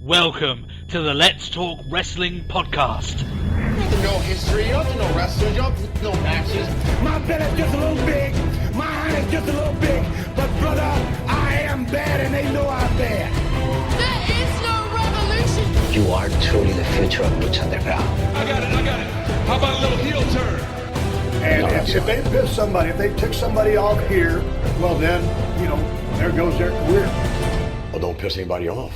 Welcome to the Let's Talk Wrestling podcast. You don't know history, you don't know wrestling, you don't know matches. My belly's just a little big, my hand is just a little big, but brother, I am bad and they know I'm bad. There is no revolution. You are truly the future of Lucha Underground. I got it. How about a little heel turn? And if they piss somebody, if they took somebody off here, well then, there goes their career. Well, don't piss anybody off.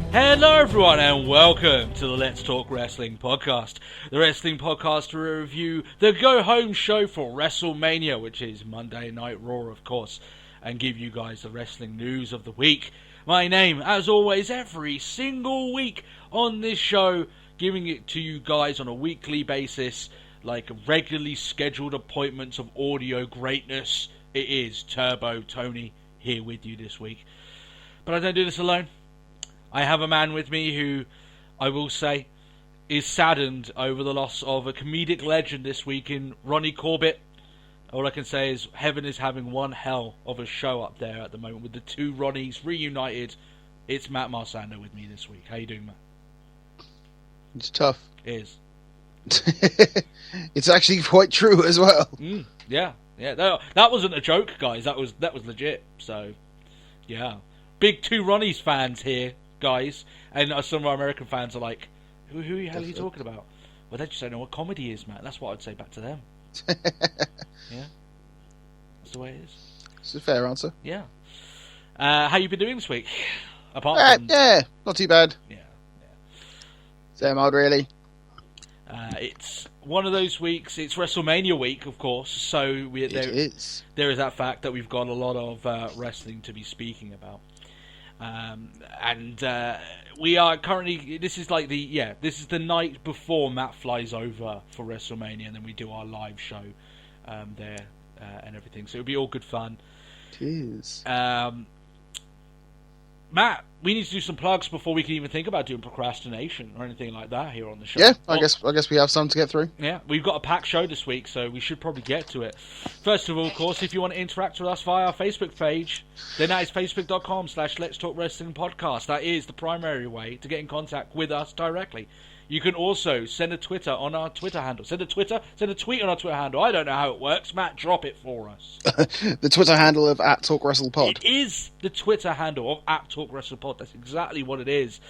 Hello everyone and welcome to the Let's Talk Wrestling podcast. The wrestling podcast to review the go-home show for Wrestlemania, which is Monday Night Raw, of course, and give you guys the wrestling news of the week. My name, as always, every single week on this show, giving it to you guys on a weekly basis, like regularly scheduled appointments of audio greatness. It is Turbo Tony here with you this week. But I don't do this alone. I have a man with me who, I will say, is saddened over the loss of a comedic legend this week in Ronnie Corbett. All I can say is heaven is having one hell of a show up there at the moment with the two Ronnies reunited. It's Matt Marsando with me this week. How you doing, Matt? It's tough. It is. It's actually quite true as well. Yeah. That wasn't a joke, guys. That was legit. So, yeah. Big two Ronnies fans here, guys. And some of our American fans are like, who the hell are you talking about? Well, they just don't know what comedy is, Matt. That's what I'd say back to them. Yeah. That's the way it is. It's a fair answer. Yeah. How you been doing this week? Apart from... Yeah, not too bad. Yeah. Same old, really. It's one of those weeks. It's WrestleMania week, of course. So there is that fact that we've got a lot of wrestling to be speaking about. And we are currently. This is the night before Matt flies over for WrestleMania, and then we do our live show there and everything. So it'll be all good fun. It is. Matt, we need to do some plugs before we can even think about doing procrastination or anything like that here on the show. Yeah, I guess we have some to get through. Yeah, we've got a packed show this week, so we should probably get to it. First of all, of course, if you want to interact with us via our Facebook page, then that is facebook.com/Let's Talk Wrestling Podcast. That is the primary way to get in contact with us directly. You can also send a Twitter on our Twitter handle. Send a tweet on our Twitter handle. I don't know how it works. Matt, drop it for us. The Twitter handle of @TalkWrestlePod. It is the Twitter handle of @TalkWrestlePod. That's exactly what it is.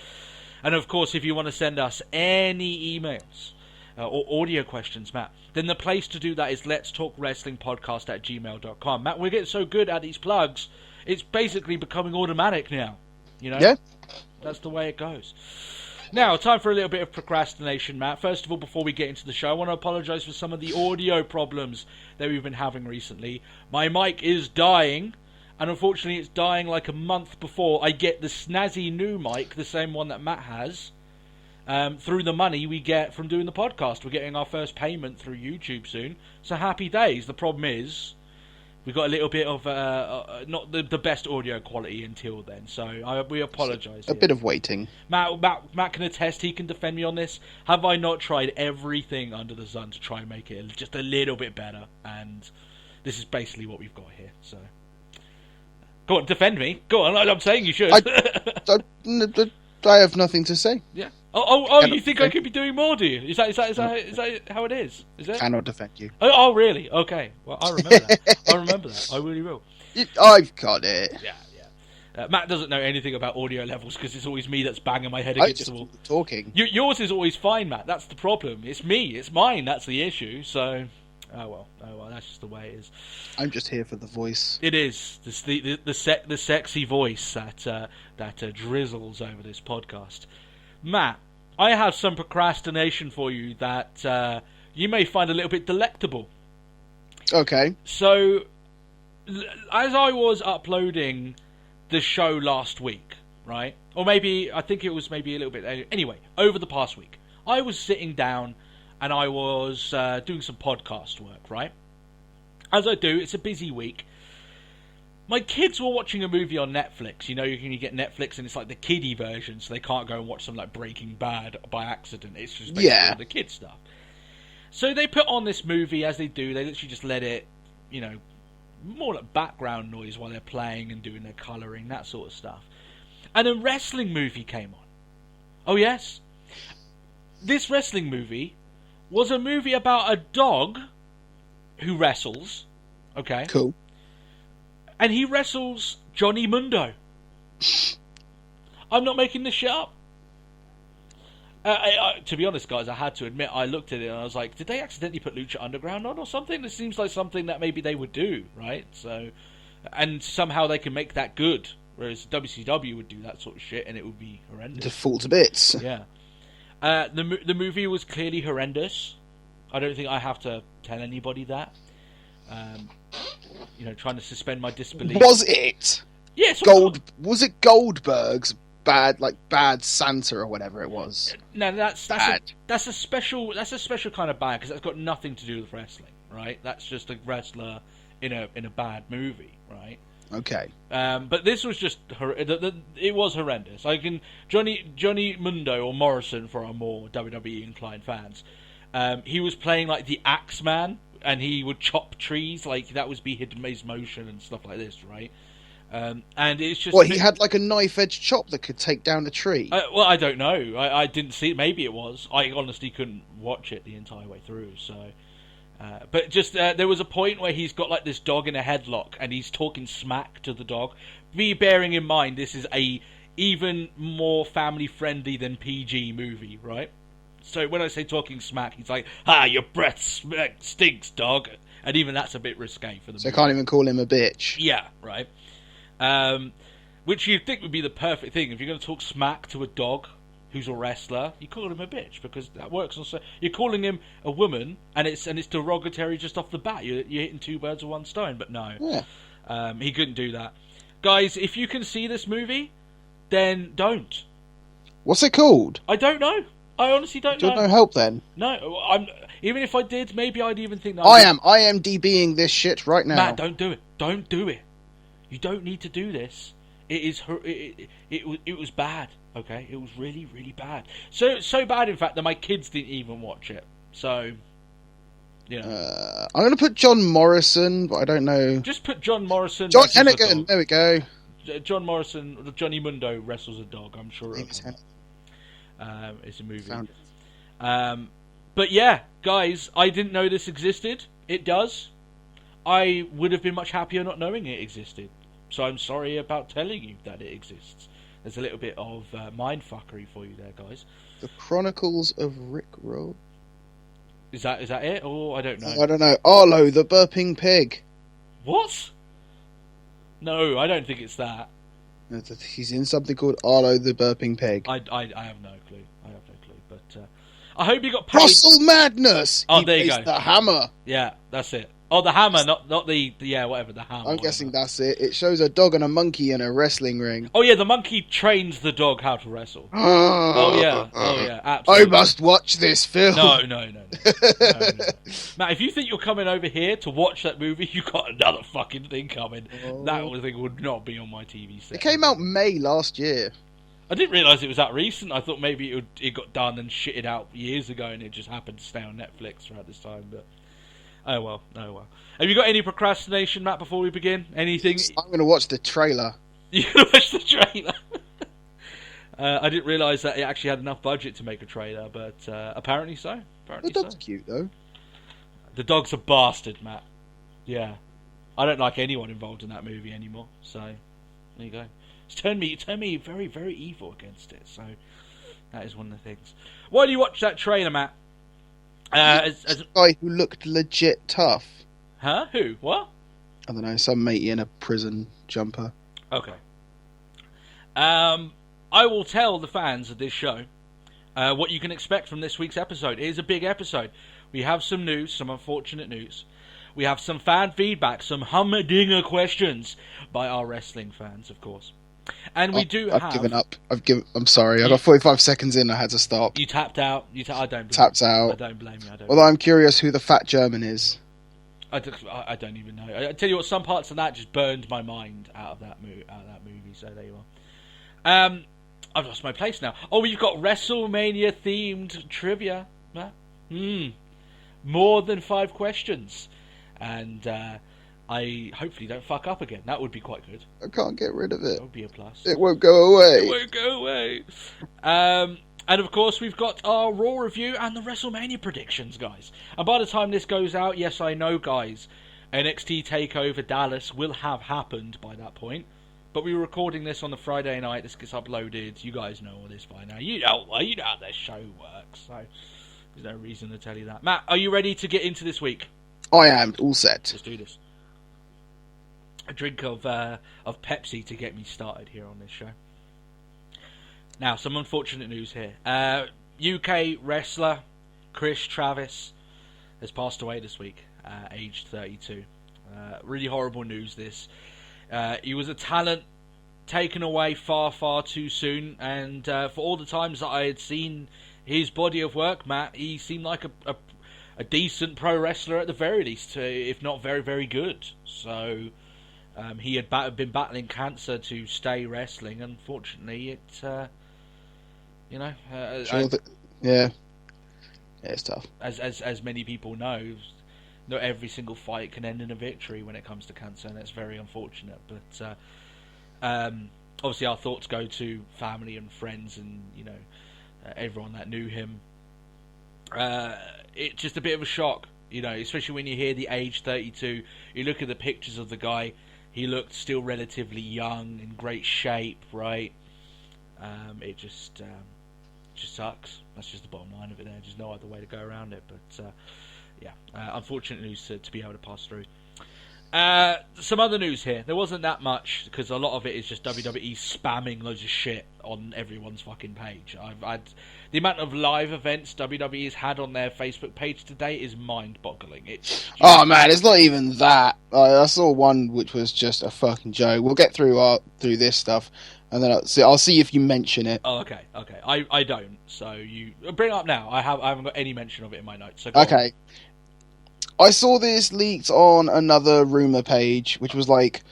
And of course, if you want to send us any emails or audio questions, Matt, then the place to do that is letstalkwrestlingpodcast@gmail.com. Matt, we're getting so good at these plugs, it's basically becoming automatic now. You know? Yeah. That's the way it goes. Now, time for a little bit of procrastination, Matt. First of all, before we get into the show, I want to apologise for some of the audio problems that we've been having recently. My mic is dying, and unfortunately it's dying like a month before I get the snazzy new mic, the same one that Matt has, through the money we get from doing the podcast. We're getting our first payment through YouTube soon, so happy days. The problem is, we've got a little bit of not the best audio quality until then, so we apologise. A bit of waiting. Matt can attest, he can defend me on this. Have I not tried everything under the sun to try and make it just a little bit better? And this is basically what we've got here, so... Go on, defend me. Go on, I'm saying you should. I have nothing to say. Yeah. Oh! You think I could be doing more? Do you? Is that how it is? Is it? Cannot defend you. Oh, really? Okay. Well, I remember that. I remember that. I really will. I've got it. Yeah. Matt doesn't know anything about audio levels because it's always me that's banging my head against the wall. Talking. Yours is always fine, Matt. That's the problem. It's me. It's mine. That's the issue. So, oh well. That's just the way it is. I'm just here for the voice. It is the sexy voice that drizzles over this podcast. Matt, I have some procrastination for you that you may find a little bit delectable. Okay. So, as I was uploading the show last week, right? Or maybe, I think it was maybe a little bit later. Anyway, over the past week, I was sitting down and I was doing some podcast work, right? As I do, it's a busy week. My kids were watching a movie on Netflix. You know, you get Netflix and it's like the kiddie version, so they can't go and watch something like Breaking Bad by accident. It's just basically all the kid stuff. So they put on this movie, as they do. They literally just let it, more like background noise while they're playing and doing their colouring, that sort of stuff. And a wrestling movie came on. Oh yes, this wrestling movie was a movie about a dog who wrestles. Okay, Cool. and he wrestles Johnny Mundo. I'm not making this shit up. To be honest, guys, I had to admit, I looked at it and I was like, did they accidentally put Lucha Underground on or something? This seems like something that maybe they would do, right? So, and somehow they can make that good, whereas WCW would do that sort of shit and it would be horrendous. To fall to bits. Yeah. The movie was clearly horrendous. I don't think I have to tell anybody that. Trying to suspend my disbelief. Was it? Yes. Was it Goldberg's bad Santa or whatever it was? No, that's bad. That's a special kind of bad because that's got nothing to do with wrestling, right? That's just a wrestler in a bad movie, right? Okay. But this was just it was horrendous. Johnny Mundo or Morrison for our more WWE inclined fans. He was playing like the Axeman, and he would chop trees, like that was be his motion and stuff like this, right? And it's just he had like a knife-edge chop that could take down a tree. Well, I don't know. I didn't see it. Maybe it was. I honestly couldn't watch it the entire way through. So, but just there was a point where he's got like this dog in a headlock, and he's talking smack to the dog. Bearing in mind, this is a even more family-friendly than PG movie, right? So when I say talking smack, he's like, your breath stinks, dog. And even that's a bit risque for the So I movie. can't even call him a bitch. Yeah, right. Which you'd think would be the perfect thing. If you're going to talk smack to a dog who's a wrestler, you call him a bitch, because that works. Also, you're calling him a woman, and it's derogatory just off the bat. You're hitting two birds with one stone. But no, he couldn't do that. Guys, if you can see this movie, then don't. What's it called? I don't know. I honestly don't know. No help then. No, even if I did, maybe I'd even think that. I am IMDbing this shit right now. Matt, don't do it. Don't do it. You don't need to do this. It was bad. Okay, it was really, really bad. So bad, in fact, that my kids didn't even watch it. So, I'm going to put John Morrison, but I don't know. Just put John Morrison. John Hennigan. There we go. John Morrison, Johnny Mundo wrestles a dog. I'm sure it's a movie. But yeah, guys, I didn't know this existed. It does. I would have been much happier not knowing it existed. So I'm sorry about telling you that it exists. There's a little bit of mindfuckery for you there, guys. The Chronicles of Rick Roll. Is that it? Or I don't know. I don't know. Arlo, the burping pig. What? No, I don't think it's that. He's in something called Arlo, the burping pig. I have no clue. But I hope you got paid. Russell Madness. Oh, there you go. The hammer. Yeah, that's it. Oh, the hammer, not the whatever, the hammer. I'm guessing that's it. It shows a dog and a monkey in a wrestling ring. Oh yeah, the monkey trains the dog how to wrestle. Oh yeah, absolutely. I must watch this film. No. Matt, if you think you're coming over here to watch that movie, you got another fucking thing coming. That thing would not be on my TV set. It came out May last year. I didn't realise it was that recent. I thought maybe it got done and shitted out years ago, and it just happened to stay on Netflix throughout this time. But oh well. Have you got any procrastination, Matt, before we begin? Anything? I'm going to watch the trailer. You're going to watch the trailer? I didn't realise that it actually had enough budget to make a trailer, but apparently so. The dog's cute, though. The dog's a bastard, Matt. Yeah. I don't like anyone involved in that movie anymore, so there you go. It's turned me very, very evil against it, so that is one of the things. Why do you watch that trailer, Matt? As a guy who looked legit tough. Huh? Who? What? I don't know, some matey in a prison jumper. Okay. I will tell the fans of this show what you can expect from this week's episode. It is a big episode. We have some news, some unfortunate news. We have some fan feedback, some humdinger questions by our wrestling fans, of course. And we I've given up. I'm sorry. I got 45 seconds in. I had to stop. You tapped out. I don't blame Tapped out. I don't blame you. Although I'm curious who the fat German is. I don't even know. I tell you what, some parts of that just burned my mind out of that movie. So there you are. I've lost my place now. Oh, you've got WrestleMania themed trivia, Matt. More than 5 questions, and I hopefully don't fuck up again. That would be quite good. I can't get rid of it. That would be a plus. It won't go away. It won't go away. And of course, we've got our Raw review and the WrestleMania predictions, guys. And by the time this goes out, yes, I know, guys, NXT TakeOver Dallas will have happened by that point. But we were recording this on the Friday night. This gets uploaded. You guys know all this by now. You know how this show works. So there's no reason to tell you that. Matt, are you ready to get into this week? I am all set. Let's do this. A drink of Pepsi to get me started here on this show. Now, some unfortunate news here. UK wrestler Chris Travis has passed away this week, aged 32. Really horrible news, this. He was a talent taken away far, far too soon, and for all the times that I had seen his body of work, Matt, he seemed like a decent pro wrestler at the very least, if not very, very good. So he had been battling cancer to stay wrestling. Unfortunately, yeah, it's tough. As many people know, not every single fight can end in a victory when it comes to cancer, and that's very unfortunate. But obviously, our thoughts go to family and friends, and everyone that knew him. It's just a bit of a shock, especially when you hear the age 32. You look at the pictures of the guy; he looked still relatively young, in great shape, right? It just sucks. That's just the bottom line of it. There's no other way to go around it. But unfortunate news to be able to pass through. Some other news here. There wasn't that much, because a lot of it is just WWE spamming loads of shit on everyone's fucking page. The amount of live events WWE's had on their Facebook page today is mind-boggling. Oh man, it's not even that. I saw one which was just a fucking joke. We'll get through this stuff, and then I'll see if you mention it. Oh, okay. I don't. So you bring it up now. I haven't got any mention of it in my notes. So okay. I saw this leaked on another rumor page, which was like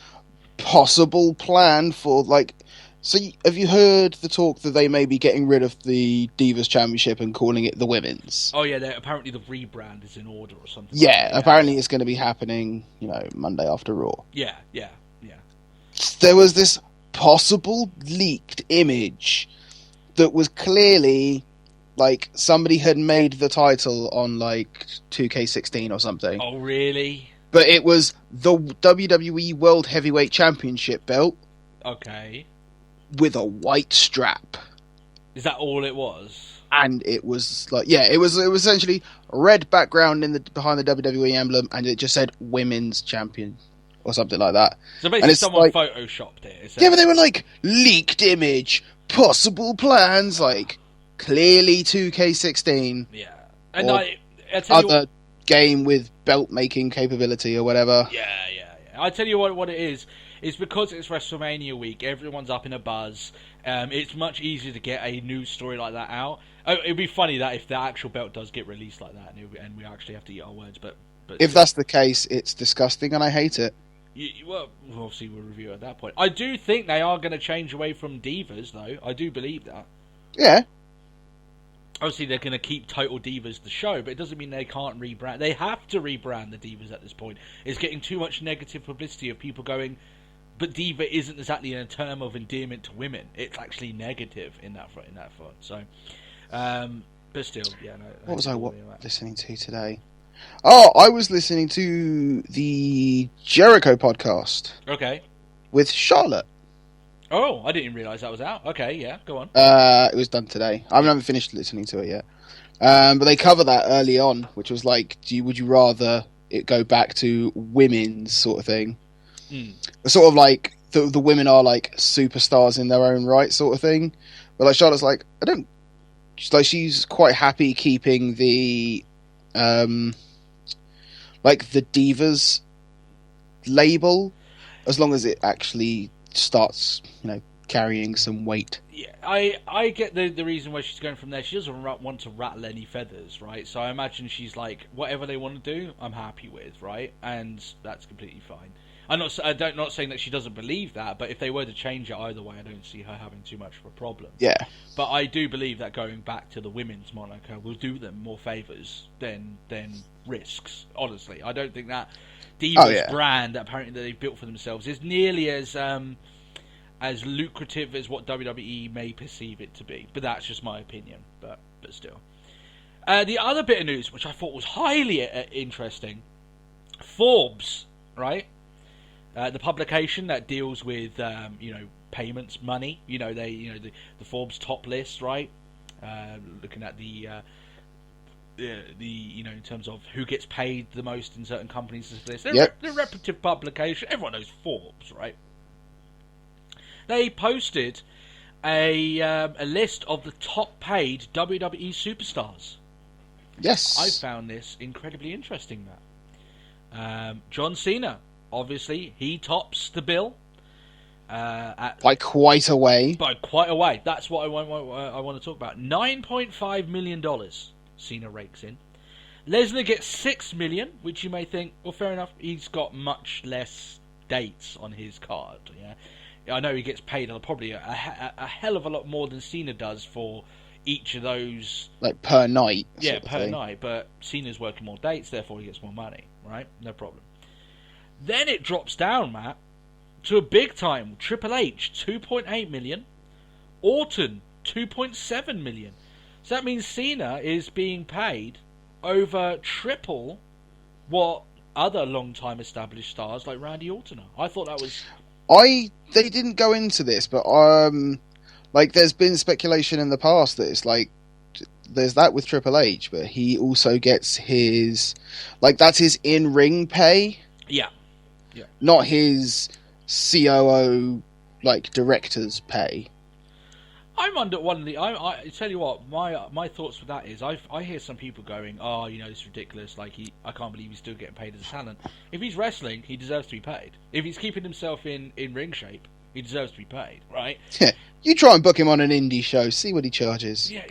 possible plan for like. So have you heard the talk that they may be getting rid of the Divas Championship and calling it the Women's? Oh yeah, apparently the rebrand is in order or something. Yeah, apparently it's going to be happening, Monday after Raw. Yeah. There was this possible leaked image that was clearly like somebody had made the title on like 2K16 or something. Oh really? But it was the WWE World Heavyweight Championship belt. Okay. With a white strap. Is that all it was? And it was like, it was essentially a red background behind the WWE emblem, and it just said Women's Champion or something like that. So basically, someone photoshopped it. Yeah, but they were like leaked image, possible plans, like clearly 2K16. Yeah, and I tell you other game with belt making capability or whatever. Yeah. I tell you what it is. It's because it's WrestleMania week. Everyone's up in a buzz. It's much easier to get a news story like that out. It'd be funny that if the actual belt does get released like that, and we actually have to eat our words. But if that's the case, it's disgusting, and I hate it. Well, obviously we'll review at that point. I do think they are going to change away from Divas, though. I do believe that. Yeah. Obviously, they're going to keep Total Divas the show, but it doesn't mean they can't rebrand. They have to rebrand the Divas at this point. It's getting too much negative publicity of people going, but Diva isn't exactly a term of endearment to women. It's actually negative in that front. So, but still, yeah. No, what was I listening to today? Oh, I was listening to the Jericho podcast. Okay. With Charlotte. Oh, I didn't realise that was out. Okay, yeah, go on. It was done today. I haven't finished listening to it yet. But they cover that early on, which was like, would you rather it go back to women's sort of thing? Sort of like the women are like superstars in their own right, sort of thing. But like Charlotte's like, she's quite happy keeping the like the Divas label, as long as it actually starts, carrying some weight. Yeah, I get the reason why she's going from there. She doesn't want to rattle any feathers, right? So I imagine she's like, whatever they want to do, I'm happy with, right? And that's completely fine. I'm not saying that she doesn't believe that, but if they were to change it either way, I don't see her having too much of a problem. Yeah. But I do believe that going back to the women's moniker will do them more favours than risks. Honestly, I don't think that Divas brand that apparently they've built for themselves is nearly as lucrative as what WWE may perceive it to be. But that's just my opinion. But still. The other bit of news, which I thought was highly interesting, Forbes, right? The publication that deals with payments, money. The Forbes top list, right? Looking at the in terms of who gets paid the most in certain companies. They're a reputable publication. Everyone knows Forbes, right? They posted a list of the top paid WWE superstars. Yes. I found this incredibly interesting, Matt. John Cena, obviously, he tops the bill. By quite a way. By quite a way. That's what I want to talk about. $9.5 million Cena rakes in. Lesnar gets $6 million, which you may think, well, fair enough, he's got much less dates on his card. Yeah, I know he gets paid probably a hell of a lot more than Cena does for each of those, like per night. Yeah, per night. But Cena's working more dates, therefore he gets more money. Right? No problem. Then it drops down, Matt, to a big time. Triple H, $2.8 million. Orton, $2.7 million. So that means Cena is being paid over triple what other long-time established stars like Randy Orton are. I thought that was... They didn't go into this, but there's been speculation in the past that it's like there's that with Triple H, but he also gets his that's his in-ring pay. Yeah. Not his COO director's pay. I'm under one of the. I tell you what, my thoughts for that is I hear some people going, oh, it's ridiculous. I can't believe he's still getting paid as a talent. If he's wrestling, he deserves to be paid. If he's keeping himself in ring shape, he deserves to be paid, right? Yeah, you try and book him on an indie show, see what he charges. Yeah,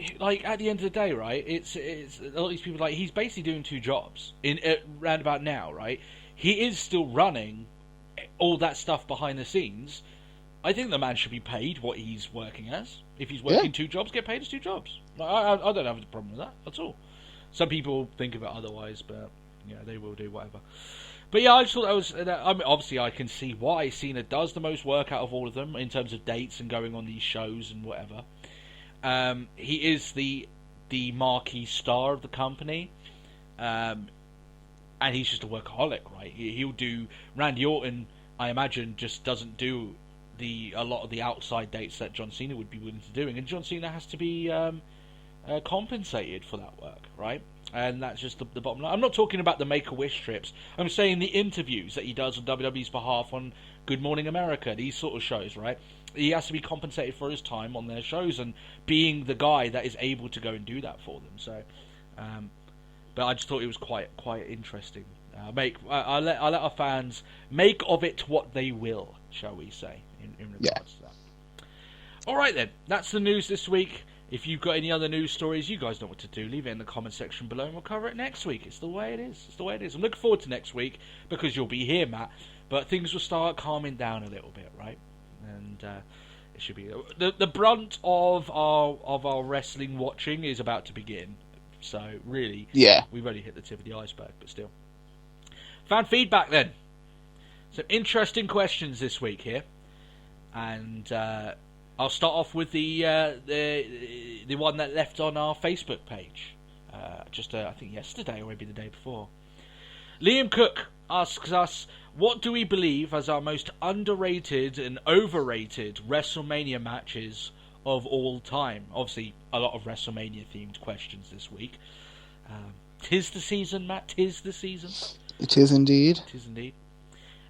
at the end of the day, right? It's a lot of these people he's basically doing two jobs in round about now, right? He is still running all that stuff behind the scenes. I think the man should be paid what he's working as. If he's working two jobs, get paid as two jobs. I don't have a problem with that at all. Some people think of it otherwise, but they will do whatever. But yeah, I just thought that was. Obviously, I can see why Cena does the most work out of all of them in terms of dates and going on these shows and whatever. He is the marquee star of the company, and he's just a workaholic, right? He'll do. Randy Orton, I imagine, just doesn't do a lot of the outside dates that John Cena would be willing to doing, and John Cena has to be compensated for that work, right? And that's just the bottom line. I'm not talking about the Make-A-Wish trips. I'm saying the interviews that he does on WWE's behalf on Good Morning America, these sort of shows, right? He has to be compensated for his time on their shows and being the guy that is able to go and do that for them. So, but I just thought it was quite interesting. I'll let our fans make of it what they will, shall we say, in regards to that. All right then, that's the news this week. If you've got any other news stories, you guys know what to do. Leave it in the comment section below and we'll cover it next week. It's the way it is. I'm looking forward to next week because you'll be here, Matt. But things will start calming down a little bit, right? And it should be the brunt of our wrestling watching is about to begin. So really, we've only hit the tip of the iceberg, but still. Fan feedback then. Some interesting questions this week here, and I'll start off with the one that left on our Facebook page, I think yesterday or maybe the day before. Liam Cook asks us, what do we believe as our most underrated and overrated WrestleMania matches of all time? Obviously, a lot of WrestleMania themed questions this week. 'Tis the season, Matt. 'Tis the season. It is indeed. It is indeed.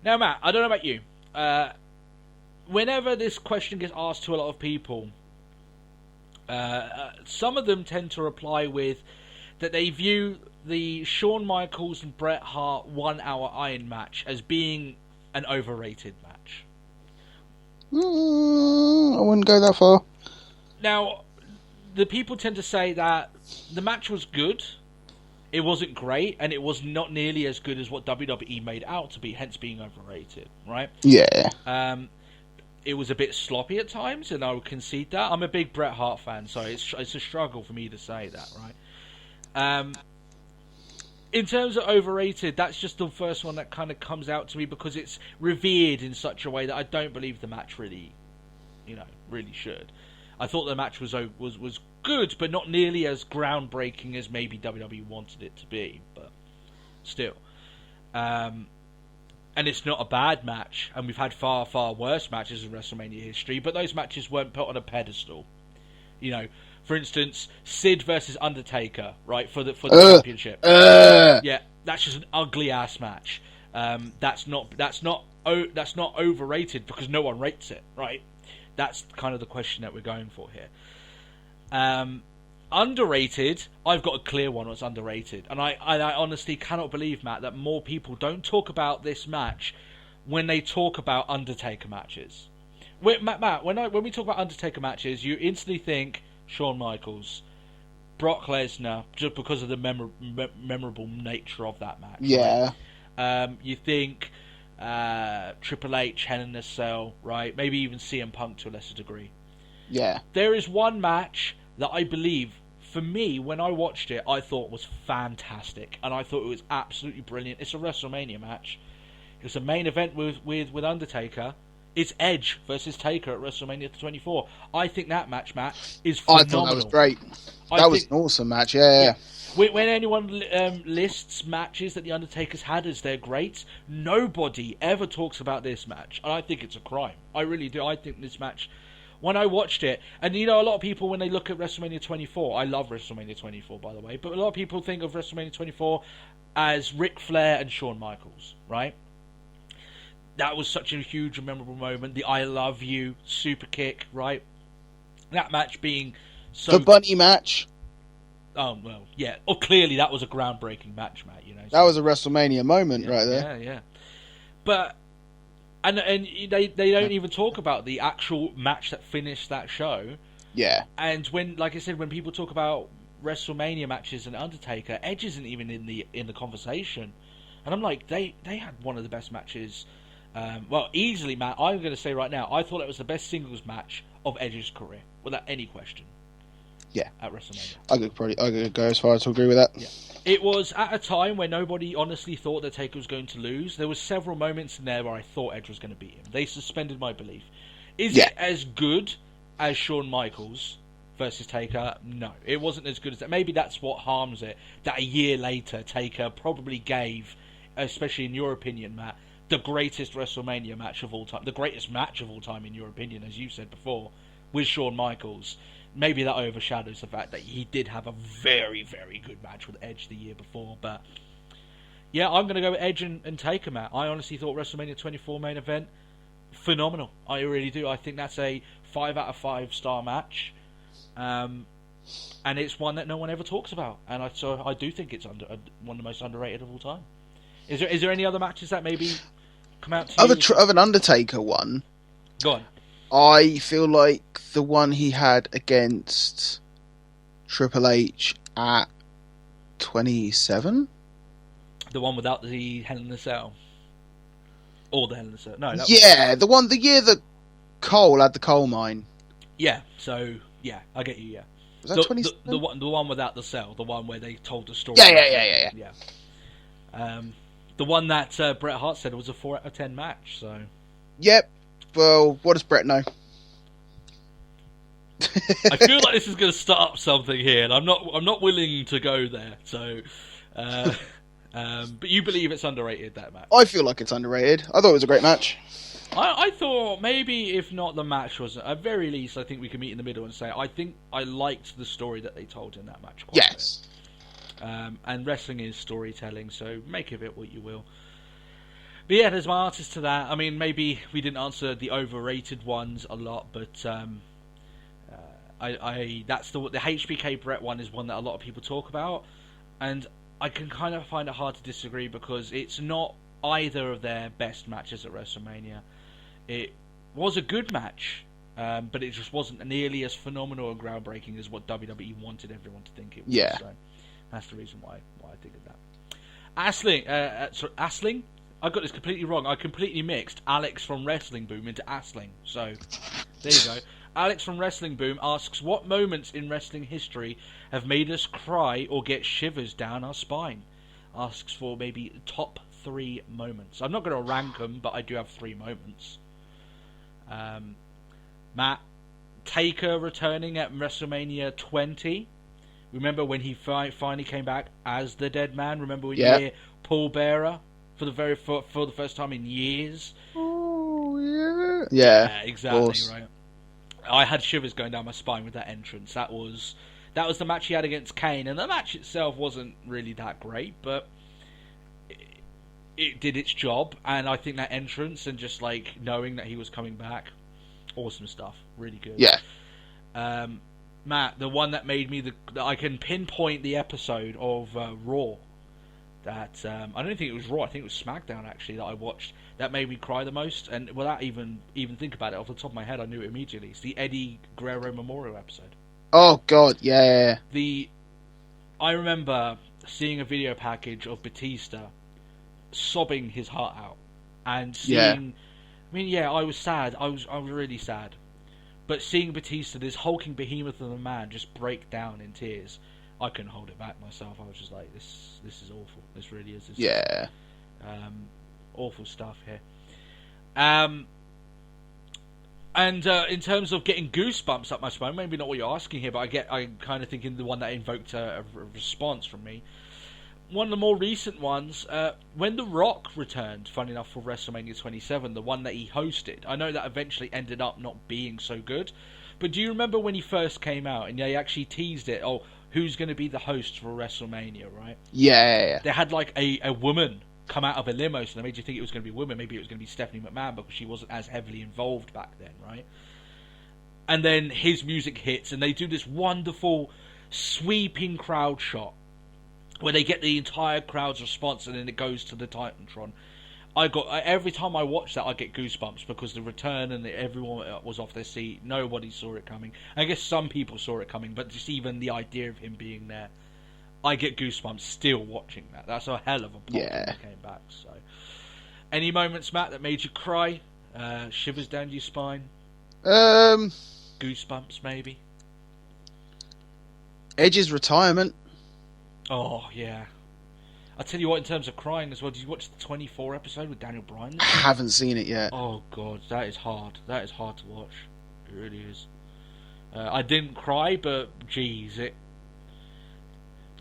Now, Matt, I don't know about you. Whenever this question gets asked to a lot of people, some of them tend to reply with that they view the Shawn Michaels and Bret Hart 1 hour Iron match as being an overrated match. I wouldn't go that far. Now, the people tend to say that the match was good, it wasn't great, and it was not nearly as good as what WWE made out to be, hence being overrated, right? Yeah. It was a bit sloppy at times, and I would concede that. I'm a big Bret Hart fan, so it's a struggle for me to say that, right? In terms of overrated, that's just the first one that kind of comes out to me because it's revered in such a way that I don't believe the match really should. I thought the match was good, but not nearly as groundbreaking as maybe WWE wanted it to be. But still, and it's not a bad match, and we've had far, far worse matches in WrestleMania history, but those matches weren't put on a pedestal. For instance, Sid versus Undertaker, right, for the championship. Yeah, that's just an ugly ass match. That's not overrated because no one rates it, right? That's kind of the question that we're going for here. Underrated, I've got a clear one what's underrated. And I honestly cannot believe, Matt, that more people don't talk about this match when they talk about Undertaker matches. Matt, when we talk about Undertaker matches, you instantly think Shawn Michaels, Brock Lesnar, just because of the memorable nature of that match. Yeah. Right? You think Triple H, Hell in a Cell, right? Maybe even CM Punk to a lesser degree. Yeah. There is one match that I believe, for me, when I watched it, I thought was fantastic, and I thought it was absolutely brilliant. It's a WrestleMania match. It was a main event with Undertaker. It's Edge versus Taker at WrestleMania 24. I think that match, Matt, is phenomenal. I thought that was great. That was an awesome match, yeah. When anyone lists matches that The Undertaker's had as their greats, nobody ever talks about this match. And I think it's a crime. I really do. I think this match, when I watched it, and a lot of people, when they look at WrestleMania 24, I love WrestleMania 24, by the way, but a lot of people think of WrestleMania 24 as Ric Flair and Shawn Michaels, right? That was such a huge and memorable moment. The I love you super kick, right? That match being so... The bunny match. Oh, well, yeah. Oh, clearly that was a groundbreaking match, Matt. That was a WrestleMania moment right there. Yeah. But, and they don't even talk about the actual match that finished that show. Yeah. And when, like I said, when people talk about WrestleMania matches and Undertaker, Edge isn't even in the conversation. And I'm like, they had one of the best matches... easily, Matt, I'm going to say right now, I thought it was the best singles match of Edge's career, without any question. Yeah. At WrestleMania. I could go as far as to agree with that. Yeah. It was at a time where nobody honestly thought that Taker was going to lose. There were several moments in there where I thought Edge was going to beat him. They suspended my belief. Is it as good as Shawn Michaels versus Taker? No. It wasn't as good as that. Maybe that's what harms it, that a year later Taker probably gave, especially in your opinion, Matt, the greatest WrestleMania match of all time, the greatest match of all time in your opinion, as you said before, with Shawn Michaels. Maybe that overshadows the fact that he did have a very, very good match with Edge the year before. But yeah, I'm going to go with Edge and Taker, Matt. I honestly thought WrestleMania 24 main event, phenomenal. I really do. I think that's a 5 out of 5 star match. And it's one that no one ever talks about. And I do think it's one of the most underrated of all time. Is there any other matches that maybe come out to you? Of an Undertaker one? Go on. I feel like the one he had against Triple H at 27? The one without the Hell in a Cell? Or the Hell in a Cell? No. The year that Cole had the coal mine. Yeah, so, yeah, I get you, yeah. Was that 27? The one without the cell, the one where they told the story. Yeah. The one that Bret Hart said was a 4 out of 10 match, so... Yep. Well, what does Bret know? I feel like this is going to start up something here, and I'm not willing to go there, so... but you believe it's underrated, that match? I feel like it's underrated. I thought it was a great match. I thought maybe if not the match was, at very least, I think we can meet in the middle and say I think I liked the story that they told in that match quite a bit. And wrestling is storytelling, so make of it what you will. But yeah, there's my answers to that. I mean, maybe we didn't answer the overrated ones a lot, but that's the HBK Brett one is one that a lot of people talk about, and I can kind of find it hard to disagree because it's not either of their best matches at WrestleMania. It was a good match, but it just wasn't nearly as phenomenal and groundbreaking as what WWE wanted everyone to think it was. Yeah. So that's the reason why I think of that. Asling? I got this completely wrong. I completely mixed Alex from Wrestling Boom into Asling. So, there you go. Alex from Wrestling Boom asks, what moments in wrestling history have made us cry or get shivers down our spine? asks for maybe top 3 moments. I'm not going to rank them, but I do have 3 moments. Matt, Taker returning at WrestleMania 20. Remember when he finally came back as the Dead Man? Remember when you hear Paul Bearer for the first time in years? Oh yeah. Yeah, exactly right. I had shivers going down my spine with that entrance. That was the match he had against Kane, and the match itself wasn't really that great, but it did its job. And I think that entrance and just like knowing that he was coming back, awesome stuff, really good. Yeah. Matt, the one that made me that I can pinpoint the episode of Raw. That I don't think it was Raw. I think it was SmackDown actually that I watched. That made me cry the most, and without even think about it off the top of my head, I knew it immediately. It's the Eddie Guerrero Memorial episode. Oh God, yeah. I remember seeing a video package of Batista sobbing his heart out, and seeing. Yeah. I mean, I was sad. I was really sad. But seeing Batista, this hulking behemoth of a man, just break down in tears, I couldn't hold it back myself. I was just like, this is awful. This really is. Awful stuff here. And in terms of getting goosebumps up my spine, maybe not what you're asking here, but I'm kind of thinking the one that invoked a response from me. One of the more recent ones, when The Rock returned, funny enough, for WrestleMania 27, the one that he hosted. I know that eventually ended up not being so good, but do you remember when he first came out and they actually teased it? Oh, who's going to be the host for WrestleMania, right? Yeah. They had like a woman come out of a limo, so they made you think it was going to be a woman. Maybe it was going to be Stephanie McMahon because she wasn't as heavily involved back then, right? And then his music hits and they do this wonderful sweeping crowd shot where they get the entire crowd's response, and then it goes to the Titantron. Every time I watch that, I get goosebumps because the return and everyone was off their seat. Nobody saw it coming. I guess some people saw it coming, but just even the idea of him being there, I get goosebumps still watching that. That's a hell of a pop when he came back. So, any moments, Matt, that made you cry? Shivers down your spine? Goosebumps, maybe? Edge's retirement. Oh, yeah. I'll tell you what, in terms of crying as well, did you watch the 24 episode with Daniel Bryan? I haven't seen it yet. Oh, God, that is hard. That is hard to watch. It really is. I didn't cry, but, geez,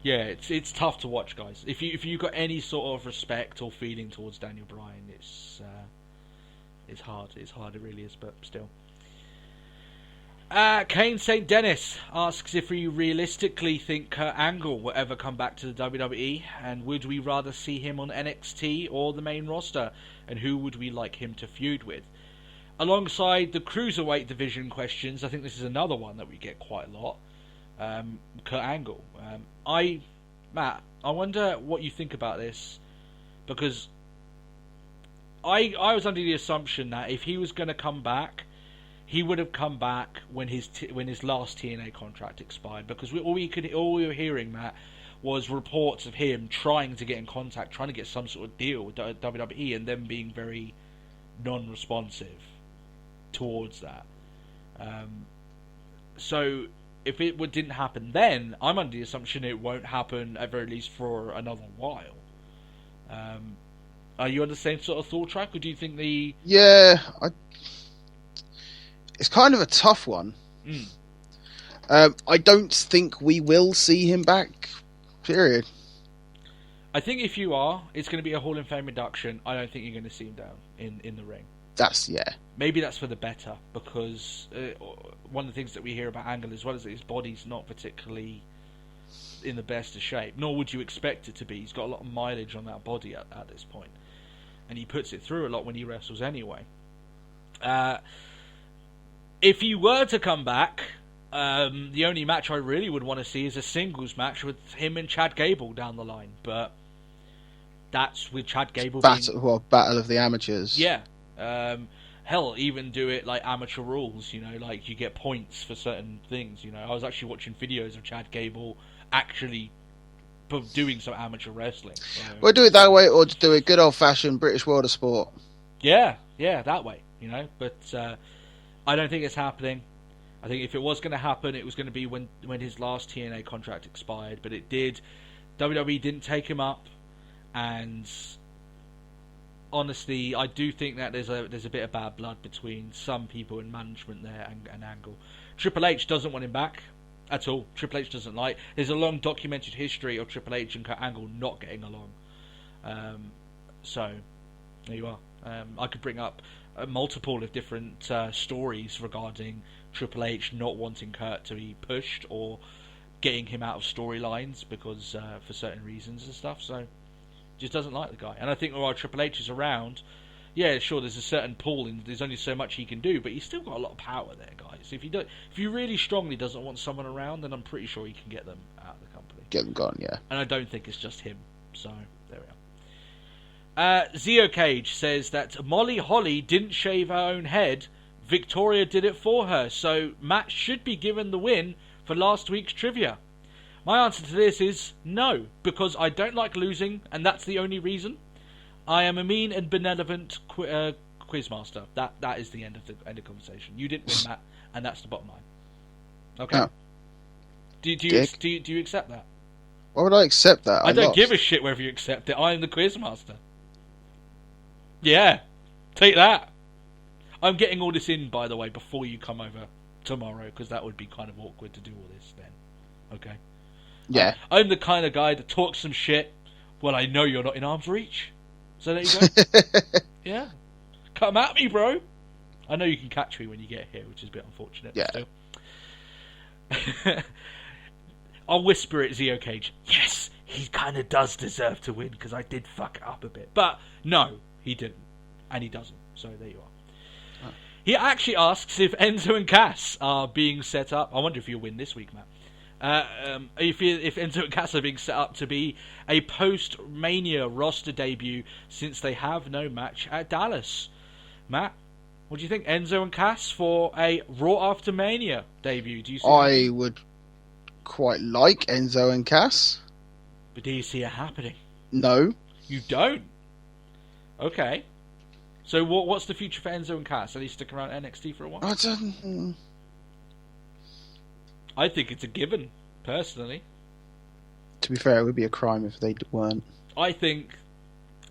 it's tough to watch, guys. If you got any sort of respect or feeling towards Daniel Bryan, it's hard. It's hard, it really is, but still. Kane St. Dennis asks if we realistically think Kurt Angle will ever come back to the WWE, and would we rather see him on NXT or the main roster, and who would we like him to feud with? Alongside the Cruiserweight division questions, I think this is another one that we get quite a lot. Kurt Angle. Matt, I wonder what you think about this, because I was under the assumption that if he was going to come back, he would have come back when his last TNA contract expired, because all we were hearing, Matt, was reports of him trying to get in contact, trying to get some sort of deal with WWE, and them being very non-responsive towards that. So if it didn't happen then, I'm under the assumption it won't happen at very least for another while. Are you on the same sort of thought track, or do you think it's kind of a tough one. I don't think we will see him back, period. I think if you are, it's going to be a Hall of Fame induction. I don't think you're going to see him down in the ring. Maybe that's for the better, because one of the things that we hear about Angle as well is that his body's not particularly in the best of shape, nor would you expect it to be. He's got a lot of mileage on that body at this point, and he puts it through a lot when he wrestles anyway. If he were to come back, the only match I really would want to see is a singles match with him and Chad Gable down the line, but that's with Chad Gable Battle of the Amateurs. Yeah. Hell, even do it like amateur rules, like you get points for certain things, I was actually watching videos of Chad Gable actually doing some amateur wrestling. So. Well, do it that way, or just do it good old-fashioned British World of Sport. Yeah, that way, but I don't think it's happening. I think if it was going to happen, it was going to be when his last TNA contract expired, but it did. WWE didn't take him up. and honestly, I do think that there's a bit of bad blood between some people in management there and Angle. Triple H doesn't want him back at all. Triple H doesn't like. There's a long documented history of Triple H and Kurt Angle not getting along. So there you are. I could bring up multiple of different stories regarding Triple H not wanting Kurt to be pushed or getting him out of storylines because for certain reasons and stuff. So just doesn't like the guy. And I think while Triple H is around, yeah, sure, there's a certain pull and there's only so much he can do, but he's still got a lot of power there, guys. If he really strongly doesn't want someone around, then I'm pretty sure he can get them out of the company. Get them gone, yeah. And I don't think it's just him. So there we are. Zeo Cage says that Molly Holly didn't shave her own head. Victoria did it for her, so Matt should be given the win for last week's trivia. My answer to this is no, because I don't like losing, and that's the only reason. I am a mean and benevolent quizmaster. That is the end of the conversation. You didn't win, Matt, and that's the bottom line. Okay. Oh. Do you accept that? Why would I accept that? I don't give a shit whether you accept it. I am the quizmaster. Yeah, take that. I'm getting all this in, by the way, before you come over tomorrow, because that would be kind of awkward to do all this then. Okay. Yeah. I'm the kind of guy that talks some shit. Well, I know you're not in arm's reach. So there you go. Yeah. Come at me, bro. I know you can catch me when you get here, which is a bit unfortunate. Yeah. But still. I'll whisper at Zeo Cage. Yes, he kind of does deserve to win because I did fuck it up a bit. But no, he didn't. And he doesn't. So there you are. Oh. He actually asks if Enzo and Cass are being set up. I wonder if you'll win this week, Matt. If Enzo and Cass are being set up to be a post-Mania roster debut since they have no match at Dallas. Matt, what do you think? Enzo and Cass for a Raw After Mania debut? Do you see I would quite like Enzo and Cass. But do you see it happening? No. You don't? Okay. So what's the future for Enzo and Cass? Are they sticking around NXT for a while? I don't... I think it's a given, personally. To be fair, it would be a crime if they weren't. I think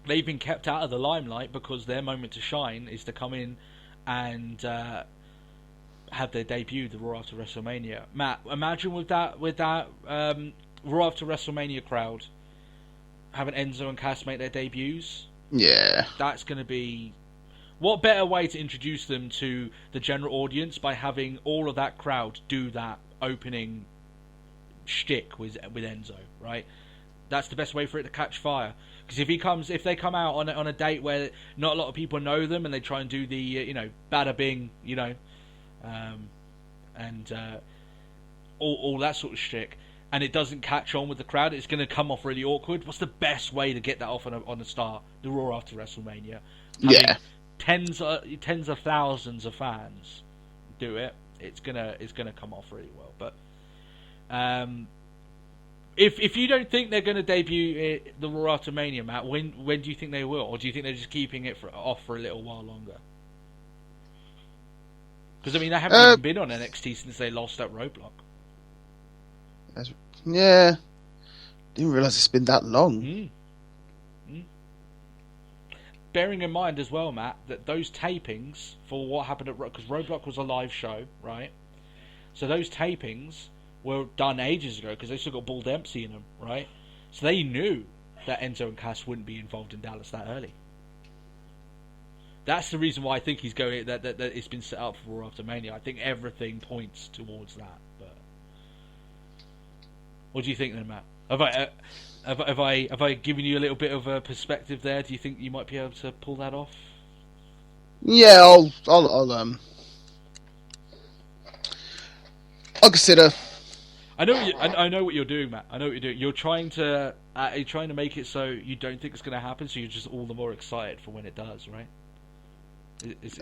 they've been kept out of the limelight because their moment to shine is to come in and have their debut the Raw After WrestleMania. Matt, imagine with that Raw After WrestleMania crowd having Enzo and Cass make their debuts. Yeah. That's going to be... What better way to introduce them to the general audience by having all of that crowd do that opening shtick with Enzo, right? That's the best way for it to catch fire. Because if they come out on a date where not a lot of people know them and they try and do the bada bing, and all that sort of shtick, and it doesn't catch on with the crowd, it's going to come off really awkward. What's the best way to get that off on a start? The Raw After WrestleMania. Yeah. Tens of thousands of fans do it. It's gonna come off really well. But if you don't think they're gonna debut the Raw After Mania, Matt, when do you think they will, or do you think they're just keeping it off for a little while longer? Because I mean, they haven't even been on NXT since they lost at Roadblock. Yeah, didn't realise it's been that long. Bearing in mind as well, Matt, that those tapings for what happened at because Roadblock was a live show, right? So those tapings were done ages ago because they still got Bull Dempsey in them, right? So they knew that Enzo and Cass wouldn't be involved in Dallas that early. That's the reason why I think he's going that it's been set up for Raw After Mania. I think everything points towards that. But what do you think then, Matt? Have I given you a little bit of a perspective there? Do you think you might be able to pull that off? Yeah, I'll consider. I know what you're doing, Matt. I know what you're doing. You're trying to make it so you don't think it's going to happen, so you're just all the more excited for when it does, right?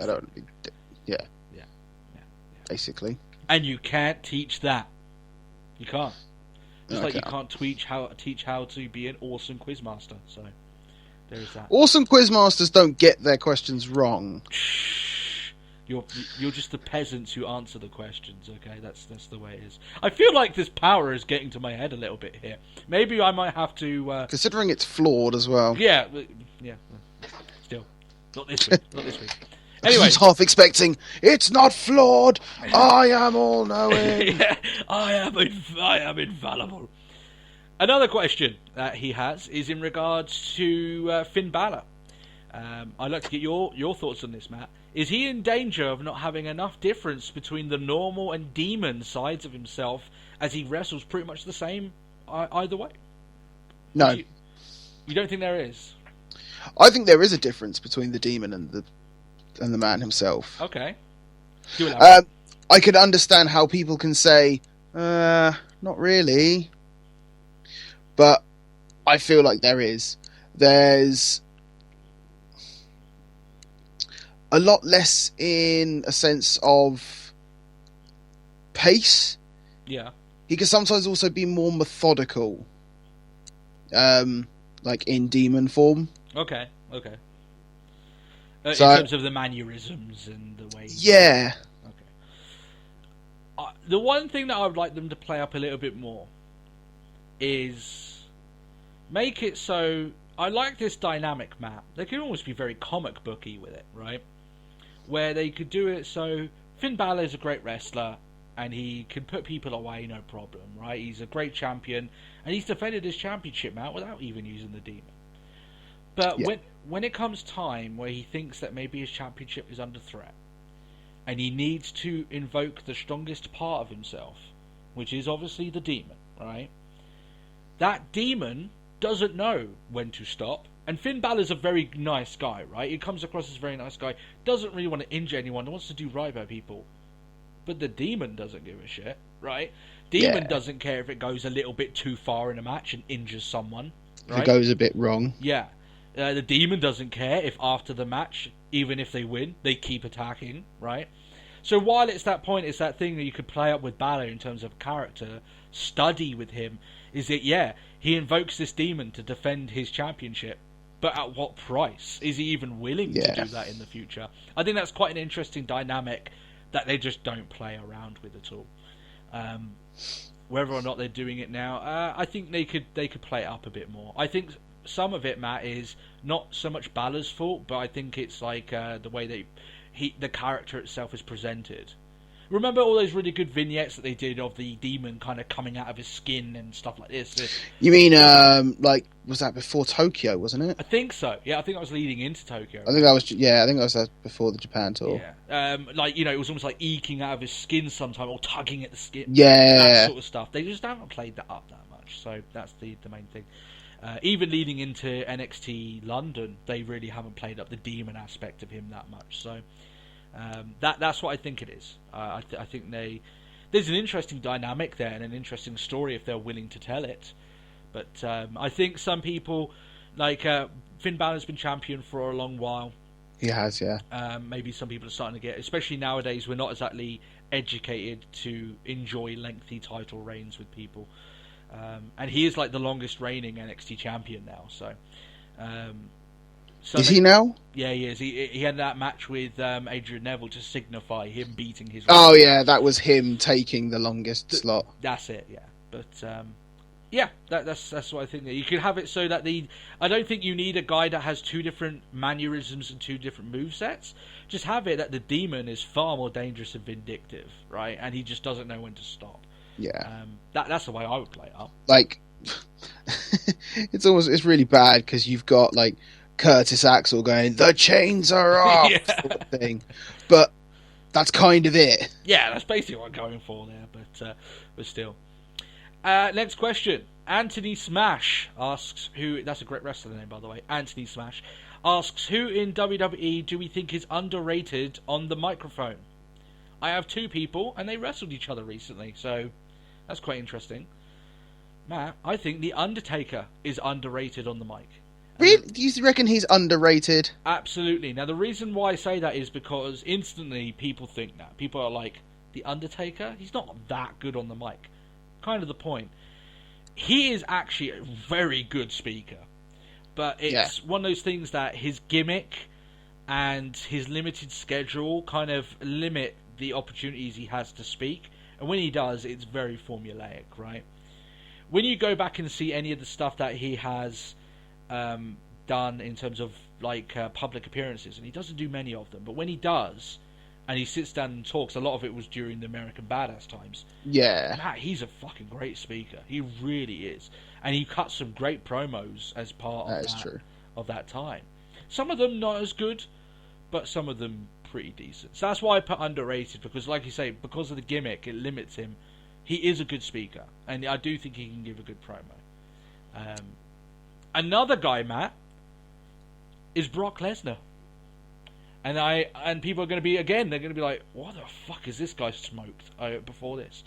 I don't. Yeah. Basically. And you can't teach that. You can't. Just No, like you can't teach how to be an awesome quizmaster. So there's that. Awesome quizmasters don't get their questions wrong. Shh. You're just the peasants who answer the questions. Okay, that's the way it is. I feel like this power is getting to my head a little bit here. Maybe I might have to. Considering it's flawed as well. Yeah. Still, not this week. Not this week. Anyway, he's half expecting. It's not flawed. I am all knowing. Yeah, I am infallible. Another question that he has is in regards to Finn Balor. I'd like to get your thoughts on this, Matt. Is he in danger of not having enough difference between the normal and demon sides of himself, as he wrestles pretty much the same either way? No. You don't think there is? I think there is a difference between the demon and the man himself. Okay. I could understand how people can say, not really. But I feel like there is. There's a lot less in a sense of pace. Yeah. He can sometimes also be more methodical. Like in demon form. Okay. In So, terms of the mannerisms and the way... Yeah. Okay. The one thing that I would like them to play up a little bit more is make it so... I like this dynamic, Matt. They could almost be very comic booky with it, right? Where they could do it so Finn Balor is a great wrestler and he can put people away no problem, right? He's a great champion and he's defended his championship, Matt, without even using the demon. But when it comes time where he thinks that maybe his championship is under threat and he needs to invoke the strongest part of himself, which is obviously the demon, right? That demon doesn't know when to stop. And Finn Balor's a very nice guy, right? He comes across as a very nice guy, doesn't really want to injure anyone, wants to do right by people. But the demon doesn't give a shit, right? Demon doesn't care if it goes a little bit too far in a match and injures someone, right? If it goes a bit wrong. Yeah. The demon doesn't care if after the match, even if they win, they keep attacking, right? So while it's that point, it's that thing that you could play up with Balor in terms of character, study with him, is that, he invokes this demon to defend his championship, but at what price? Is he even willing to do that in the future? I think that's quite an interesting dynamic that they just don't play around with at all. Whether or not they're doing it now, I think they could play it up a bit more. I think some of it, Matt, is not so much Balor's fault, but I think it's like the way the character itself is presented. Remember all those really good vignettes that they did of the demon kind of coming out of his skin and stuff like this? You mean, was that before Tokyo, wasn't it? I think so. Yeah, I think that was leading into Tokyo. I think that was before the Japan tour. Yeah. It was almost like eking out of his skin sometime, or tugging at the skin. Yeah. That sort of stuff. They just haven't played that up that much, so that's the main thing. Even leading into NXT London, they really haven't played up the demon aspect of him that much, so... that's what I think it is. I think there's an interesting dynamic there and an interesting story if they're willing to tell it. But I think some people, like Finn Balor's been champion for a long while. He has, yeah. Maybe some people are starting to get, especially nowadays, we're not exactly educated to enjoy lengthy title reigns with people. And he is like the longest reigning NXT champion now, so... is he now? Yeah, he is. He had that match with Adrian Neville to signify him beating his... Oh, yeah, that was him taking the longest slot. That's it, yeah. But, that's what I think. You could have it so that I don't think you need a guy that has two different mannerisms and two different movesets. Just have it that the demon is far more dangerous and vindictive, right? And he just doesn't know when to stop. Yeah. That's the way I would play it up. Like, it's really bad because you've got, like, Curtis Axel going, the chains are off, sort of thing. But that's kind of it. Yeah, that's basically what I'm going for there, but still. Next question. Anthony Smash asks that's a great wrestler name, by the way. Anthony Smash asks, who in WWE do we think is underrated on the microphone? I have two people, and they wrestled each other recently, so that's quite interesting. Matt, I think The Undertaker is underrated on the mic. Really? Do you reckon he's underrated? Absolutely. Now, the reason why I say that is because instantly people think that. People are like, The Undertaker? He's not that good on the mic. Kind of the point. He is actually a very good speaker. But it's one of those things that his gimmick and his limited schedule kind of limit the opportunities he has to speak. And when he does, it's very formulaic, right? When you go back and see any of the stuff that he has done in terms of like public appearances, and he doesn't do many of them, but when he does, and he sits down and talks, a lot of it was during the American Badass times. Yeah. Matt, he's a fucking great speaker. He really is. And he cuts some great promos as part of that time. Some of them not as good, but some of them pretty decent. So that's why I put underrated, because like you say, because of the gimmick, it limits him. He is a good speaker, and I do think he can give a good promo. Another guy, Matt, is Brock Lesnar. And people are going to be, again, they're going to be like, what the fuck is this guy smoked before this?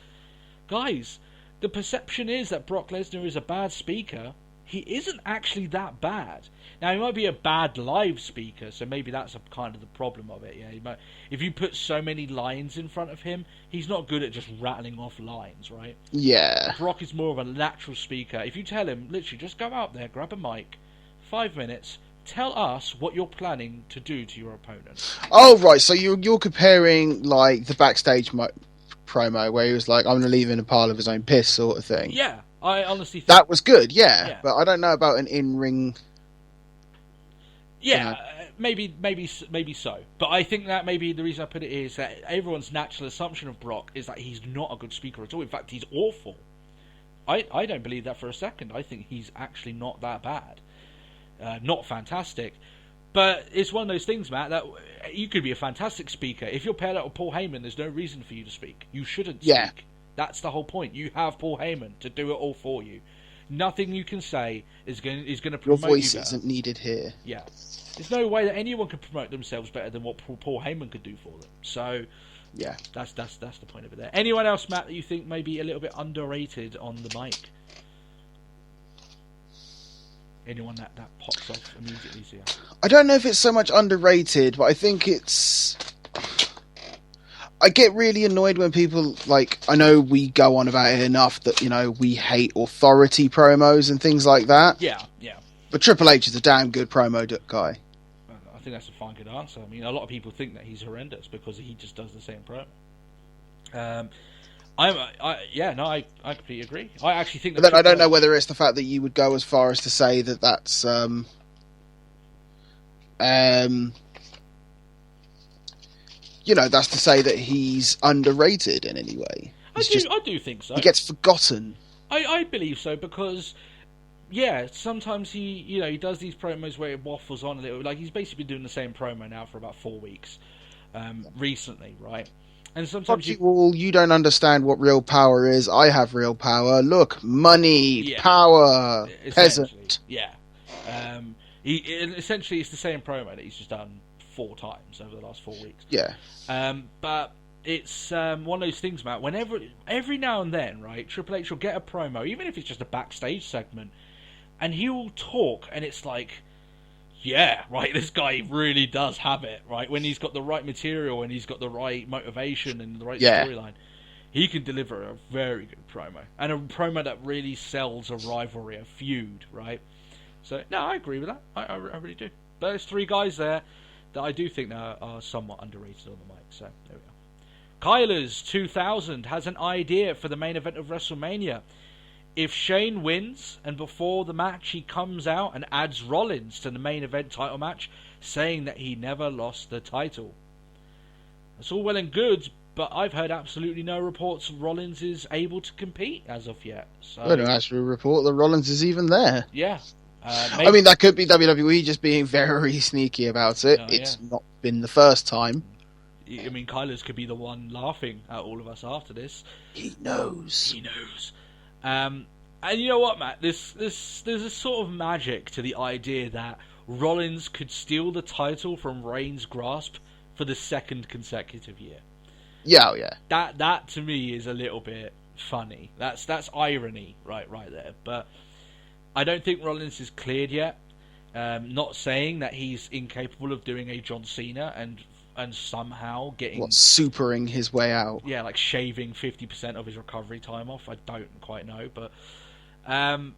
Guys, the perception is that Brock Lesnar is a bad speaker. He isn't actually that bad. Now, he might be a bad live speaker, so maybe that's kind of the problem of it. Yeah, if you put so many lines in front of him, he's not good at just rattling off lines, right? Yeah. Brock is more of a natural speaker. If you tell him, literally, just go out there, grab a mic, 5 minutes, tell us what you're planning to do to your opponent. Oh, right, so you're comparing, like, the backstage promo where he was like, I'm going to leave in a pile of his own piss sort of thing. Yeah, I honestly think... That was good, yeah. But I don't know about an in-ring... Yeah, maybe so. But I think that maybe the reason I put it is that everyone's natural assumption of Brock is that he's not a good speaker at all. In fact, he's awful. I don't believe that for a second. I think he's actually not that bad. Not fantastic. But it's one of those things, Matt, that you could be a fantastic speaker. If you're paired up with Paul Heyman, there's no reason for you to speak. You shouldn't speak. That's the whole point. You have Paul Heyman to do it all for you. Nothing you can say is going to promote you. Your voice better. isn't needed here. Yeah. There's no way that anyone can promote themselves better than what Paul Heyman could do for them. So, yeah, that's the point of it there. Anyone else, Matt, that you think may be a little bit underrated on the mic? Anyone that pops off immediately? So, yeah. I don't know if it's so much underrated, but I think it's... I get really annoyed when people, like, I know we go on about it enough that, you know, we hate authority promos and things like that. Yeah. But Triple H is a damn good promo guy. I think that's a fine, good answer. I mean, a lot of people think that he's horrendous because he just does the same promo. I completely agree. I actually think. But then I don't know whether it's the fact that you would go as far as to say that that's you know, that's to say that he's underrated in any way. I do think so. He gets forgotten. I believe so because, yeah, sometimes he does these promos where it waffles on a little. Like he's basically been doing the same promo now for about 4 weeks, recently, right? And sometimes you don't understand what real power is. I have real power. Look, money, power, peasant. Yeah. Essentially, it's the same promo that he's just done 4 times over the last 4 weeks. Yeah. But it's one of those things, Matt. Whenever, every now and then, right, Triple H will get a promo, even if it's just a backstage segment, and he will talk, and it's like, yeah, right, this guy really does have it, right? When he's got the right material and he's got the right motivation and the right storyline, he can deliver a very good promo. And a promo that really sells a rivalry, a feud, right? So, no, I agree with that. I really do. There's 3 guys there that I do think are somewhat underrated on the mic. So, there we go. Kyler's 2000 has an idea for the main event of WrestleMania. If Shane wins, and before the match he comes out and adds Rollins to the main event title match, saying that he never lost the title. That's all well and good, but I've heard absolutely no reports Rollins is able to compete as of yet. So, I don't actually report that Rollins is even there. Yeah. I mean, that could be WWE just being very sneaky about it. It's not been the first time. I mean, Kyler's could be the one laughing at all of us after this. He knows. And you know what, Matt? There's a sort of magic to the idea that Rollins could steal the title from Reigns' grasp for the 2nd consecutive year. Yeah. That to me is a little bit funny. That's irony right there. But I don't think Rollins is cleared yet. Not saying that he's incapable of doing a John Cena and somehow getting... supering his way out. Yeah, like shaving 50% of his recovery time off. I don't quite know, but... and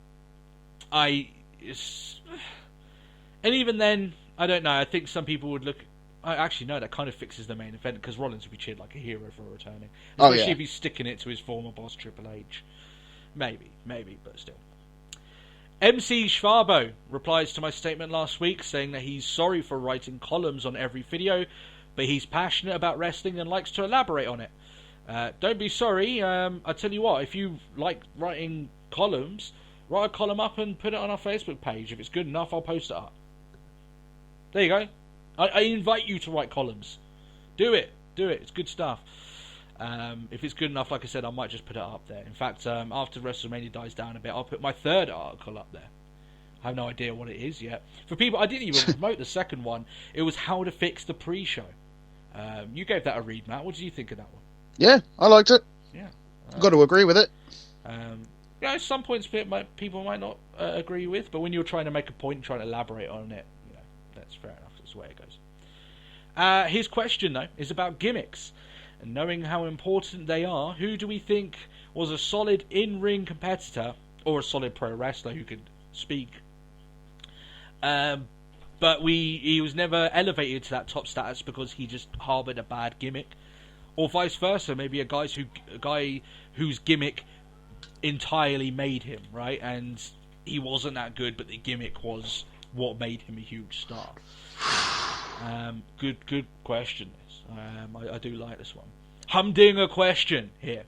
even then, I don't know. I think some people would look... Actually, no, that kind of fixes the main event, because Rollins would be cheered like a hero for returning. Oh, Especially yeah. if he's sticking it to his former boss, Triple H. Maybe, but still. MC Schwarbo replies to my statement last week, saying that he's sorry for writing columns on every video, but he's passionate about wrestling and likes to elaborate on it. Don't be sorry. I tell you what, if you like writing columns, write a column up and put it on our Facebook page. If it's good enough, I'll post it up. There you go. I invite you to write columns. Do it. It's good stuff. If it's good enough, like I said, I might just put it up there. In fact, after WrestleMania dies down a bit, I'll put my third article up there. I have no idea what it is yet. For people, I didn't even promote the second one. It was how to fix the pre-show. You gave that a read, Matt. What did you think of that one? Yeah, I liked it. Yeah. I've got to agree with it. Some points people might not agree with, but when you're trying to make a point and trying to elaborate on it, that's fair enough. That's the way it goes. His question, though, is about gimmicks. And knowing how important they are, who do we think was a solid in-ring competitor or a solid pro wrestler who could speak? But he was never elevated to that top status because he just harboured a bad gimmick. Or vice versa, maybe a guy whose gimmick entirely made him, right? And he wasn't that good, but the gimmick was what made him a huge star. Good question. I do like this one. Humdinger question here.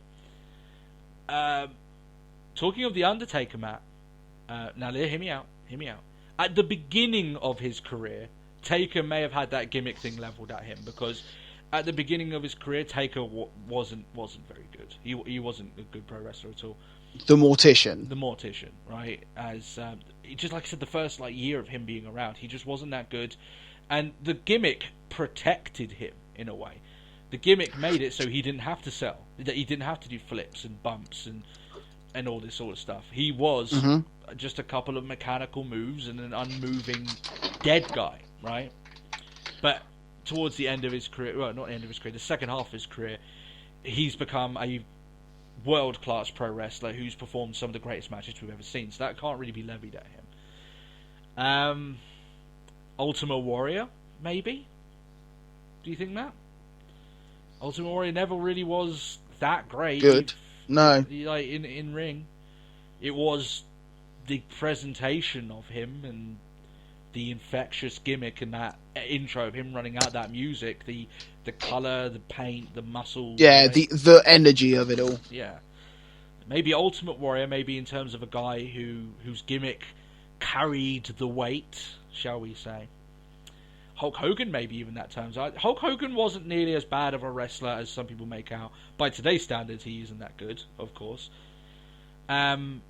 Talking of the Undertaker, Matt. Now, hear me out. At the beginning of his career, Taker may have had that gimmick thing leveled at him, because at the beginning of his career, Taker wasn't very good. He wasn't a good pro wrestler at all. The Mortician, right? As just like I said, the first year of him being around, he just wasn't that good, and the gimmick protected him in a way. The gimmick made it so he didn't have to sell, that he didn't have to do flips and bumps and all this sort of stuff. He was just a couple of mechanical moves and an unmoving dead guy, right? But towards the end of his career, well, not the end of his career, the second half of his career, he's become a world-class pro wrestler who's performed some of the greatest matches we've ever seen. So that can't really be levied at him. Ultimate Warrior, maybe? Do you think that? Ultimate Warrior never really was that great. Good. No. In ring, it was the presentation of him and the infectious gimmick and that intro of him running out that music, the colour, the paint, the muscles. Yeah, right? the energy of it all. Yeah. Maybe Ultimate Warrior, maybe in terms of a guy whose gimmick carried the weight, shall we say. Hulk Hogan, maybe even that terms. Hulk Hogan wasn't nearly as bad of a wrestler as some people make out. By today's standards, he isn't that good, of course. And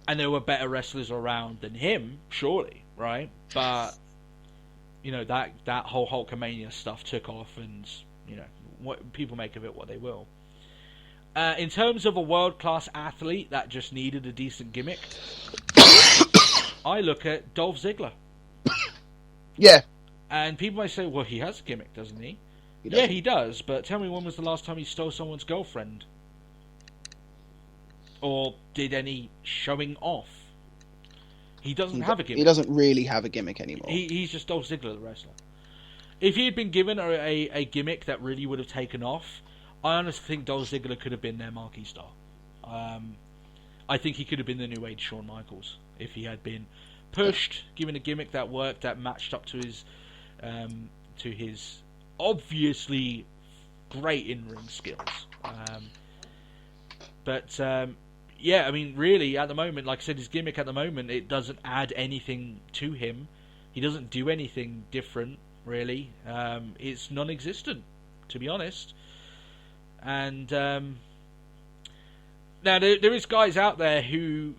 there were better wrestlers around than him, surely, right? But that whole Hulkamania stuff took off, and what people make of it what they will. In terms of a world-class athlete that just needed a decent gimmick, I look at Dolph Ziggler. Yeah. And people might say, well, he has a gimmick, doesn't he? Yeah, he does, but tell me, when was the last time he stole someone's girlfriend? Or did any showing off? He doesn't have a gimmick. He doesn't really have a gimmick anymore. He's just Dolph Ziggler, the wrestler. If he had been given a gimmick that really would have taken off, I honestly think Dolph Ziggler could have been their marquee star. I think he could have been the new age Shawn Michaels if he had been pushed, given a gimmick that worked, that matched up to his obviously great in-ring skills. Yeah, I mean, really, at the moment, like I said, his gimmick at the moment, it doesn't add anything to him. He doesn't do anything different, really. It's non-existent, to be honest. And now there is guys out there who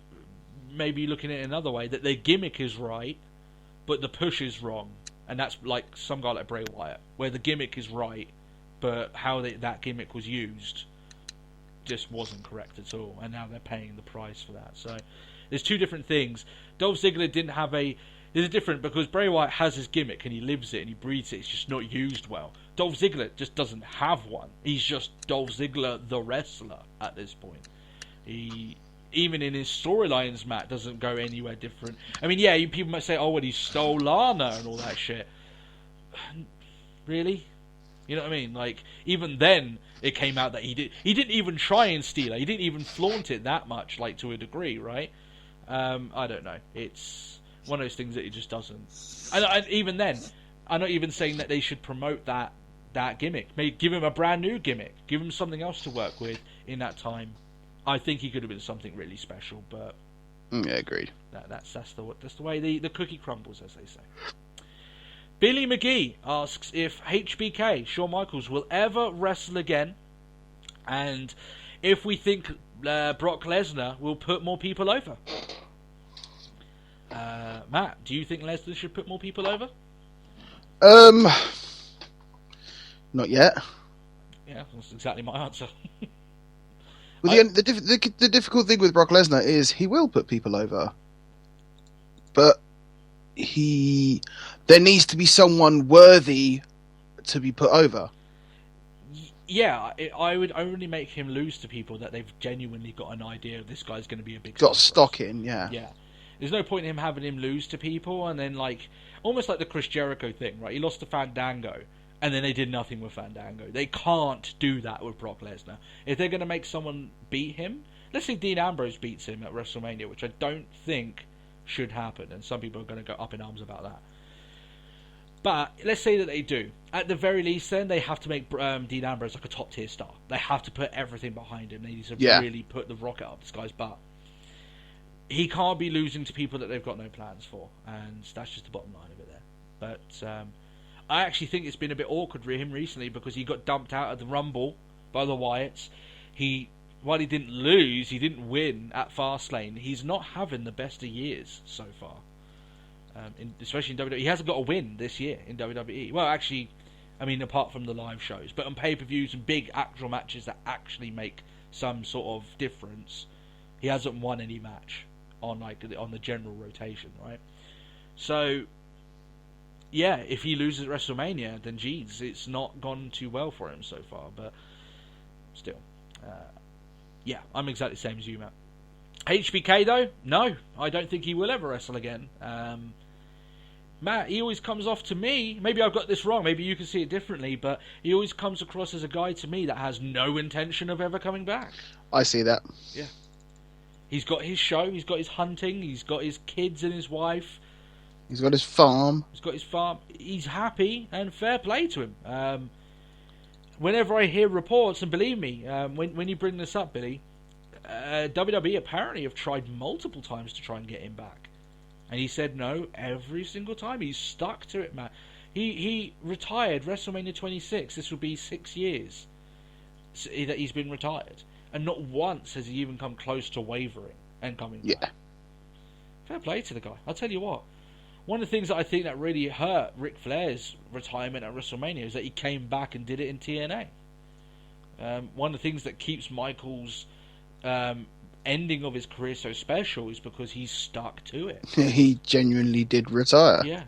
may be looking at it another way, that their gimmick is right, but the push is wrong. And that's like some guy like Bray Wyatt, where the gimmick is right, but how that gimmick was used just wasn't correct at all, and now they're paying the price for that. So there's two different things. Dolph Ziggler didn't have there's a different, because Bray Wyatt has his gimmick and he lives it and he breathes it, it's just not used well. Dolph Ziggler just doesn't have one. He's just Dolph Ziggler the wrestler at this point. He, even in his storylines, Matt, doesn't go anywhere different. I mean, yeah, people might say, oh, well, he stole Lana and all that shit. really? You know what I mean? Like, even then, it came out that he didn't even try and steal it. He didn't even flaunt it that much, like, to a degree, right? I don't know. It's one of those things that he just doesn't. And even then, I'm not even saying that they should promote that gimmick. Maybe give him a brand new gimmick. Give him something else to work with in that time. I think he could have been something really special, but yeah, agreed. That's the way the cookie crumbles, as they say. Billy McGee asks if HBK, Shawn Michaels, will ever wrestle again, and if we think Brock Lesnar will put more people over. Matt, do you think Lesnar should put more people over? Not yet. Yeah, that's exactly my answer. Well, the difficult thing with Brock Lesnar is he will put people over, but there needs to be someone worthy to be put over. Yeah, I would only make him lose to people that they've genuinely got an idea of this guy's going to be a big Got stock in, yeah. Yeah. There's no point in him having him lose to people and then, like, almost like the Chris Jericho thing, right? He lost to Fandango and then they did nothing with Fandango. They can't do that with Brock Lesnar. If they're going to make someone beat him, let's say Dean Ambrose beats him at WrestleMania, which I don't think should happen, and some people are going to go up in arms about that. But let's say that they do. At the very least, then they have to make Dean Ambrose like a top tier star. They have to put everything behind him. They need to really put the rocket up this guy's butt. He can't be losing to people that they've got no plans for, and that's just the bottom line of it there. But I actually think it's been a bit awkward for him recently because he got dumped out of the Rumble by the Wyatts. While he didn't lose, he didn't win at Fastlane. He's not having the best of years so far, especially in WWE. He hasn't got a win this year in WWE. Well, actually, I mean, apart from the live shows, but on pay-per-views and big actual matches that actually make some sort of difference, he hasn't won any match on the general rotation, right? So, yeah, if he loses at WrestleMania, then geez, it's not gone too well for him so far. But still. Yeah, I'm exactly the same as you, Matt. HBK, though? No, I don't think he will ever wrestle again. Matt, he always comes off to me, maybe I've got this wrong, maybe you can see it differently, but he always comes across as a guy to me that has no intention of ever coming back. I see that. Yeah. He's got his show, he's got his hunting, he's got his kids and his wife. He's got his farm. He's happy, and fair play to him. Whenever I hear reports, and believe me, when you bring this up, Billy, WWE apparently have tried multiple times to try and get him back. And he said no every single time. He's stuck to it, man. He retired WrestleMania 26. This will be 6 years that he's been retired. And not once has he even come close to wavering and coming back. Fair play to the guy. I'll tell you what. One of the things that I think that really hurt Ric Flair's retirement at WrestleMania is that he came back and did it in TNA. One of the things that keeps Michael's ending of his career so special is because he's stuck to it. He genuinely did retire. Yeah.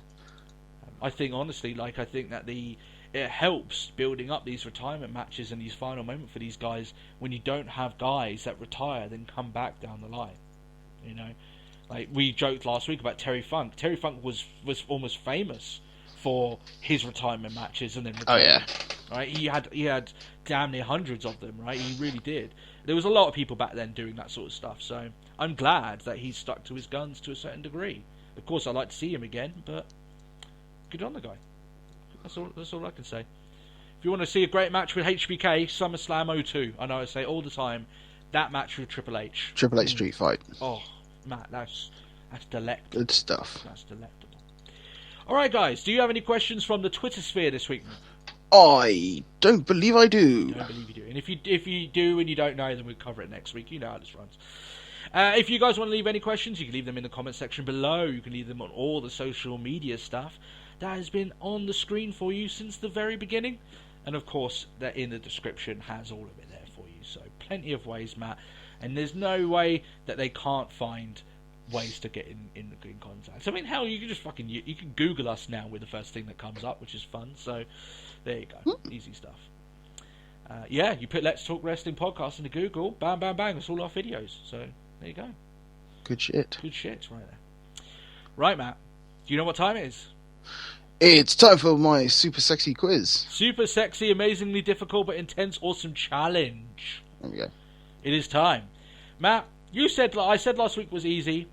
I think, honestly, I think that it helps building up these retirement matches and these final moments for these guys when you don't have guys that retire then come back down the line. You know? Like, we joked last week about Terry Funk. Terry Funk was almost famous for his retirement matches and then retired. Oh, yeah. Right? He had damn near hundreds of them, right? He really did. There was a lot of people back then doing that sort of stuff, so I'm glad that he's stuck to his guns to a certain degree. Of course, I'd like to see him again, but good on the guy. That's all I can say. If you want to see a great match with HBK, SummerSlam 02. I know I say all the time, that match with Triple H. Triple H Street Fight. Oh, Matt, that's delectable. Good stuff. That's delectable. All right, guys. Do you have any questions from the Twitter sphere this week? I don't believe I do. I don't believe you do. And if you do and you don't know, then we'll cover it next week. You know how this runs. If you guys want to leave any questions, you can leave them in the comment section below. You can leave them on all the social media stuff that has been on the screen for you since the very beginning. And of course, that in the description has all of it there for you. So plenty of ways, Matt. And there's no way that they can't find ways to get in contact. I mean, hell, you can just you can Google us now with the first thing that comes up, which is fun. So there you go, easy stuff. Yeah, you put Let's Talk Wrestling Podcast into Google, bam, bam, bang, it's all our videos. So there you go. Good shit. Good shit, right there. Right, Matt. Do you know what time it is? It's time for my super sexy quiz. Super sexy, amazingly difficult but intense, awesome challenge. There we go. It is time. Matt, I said last week was easy,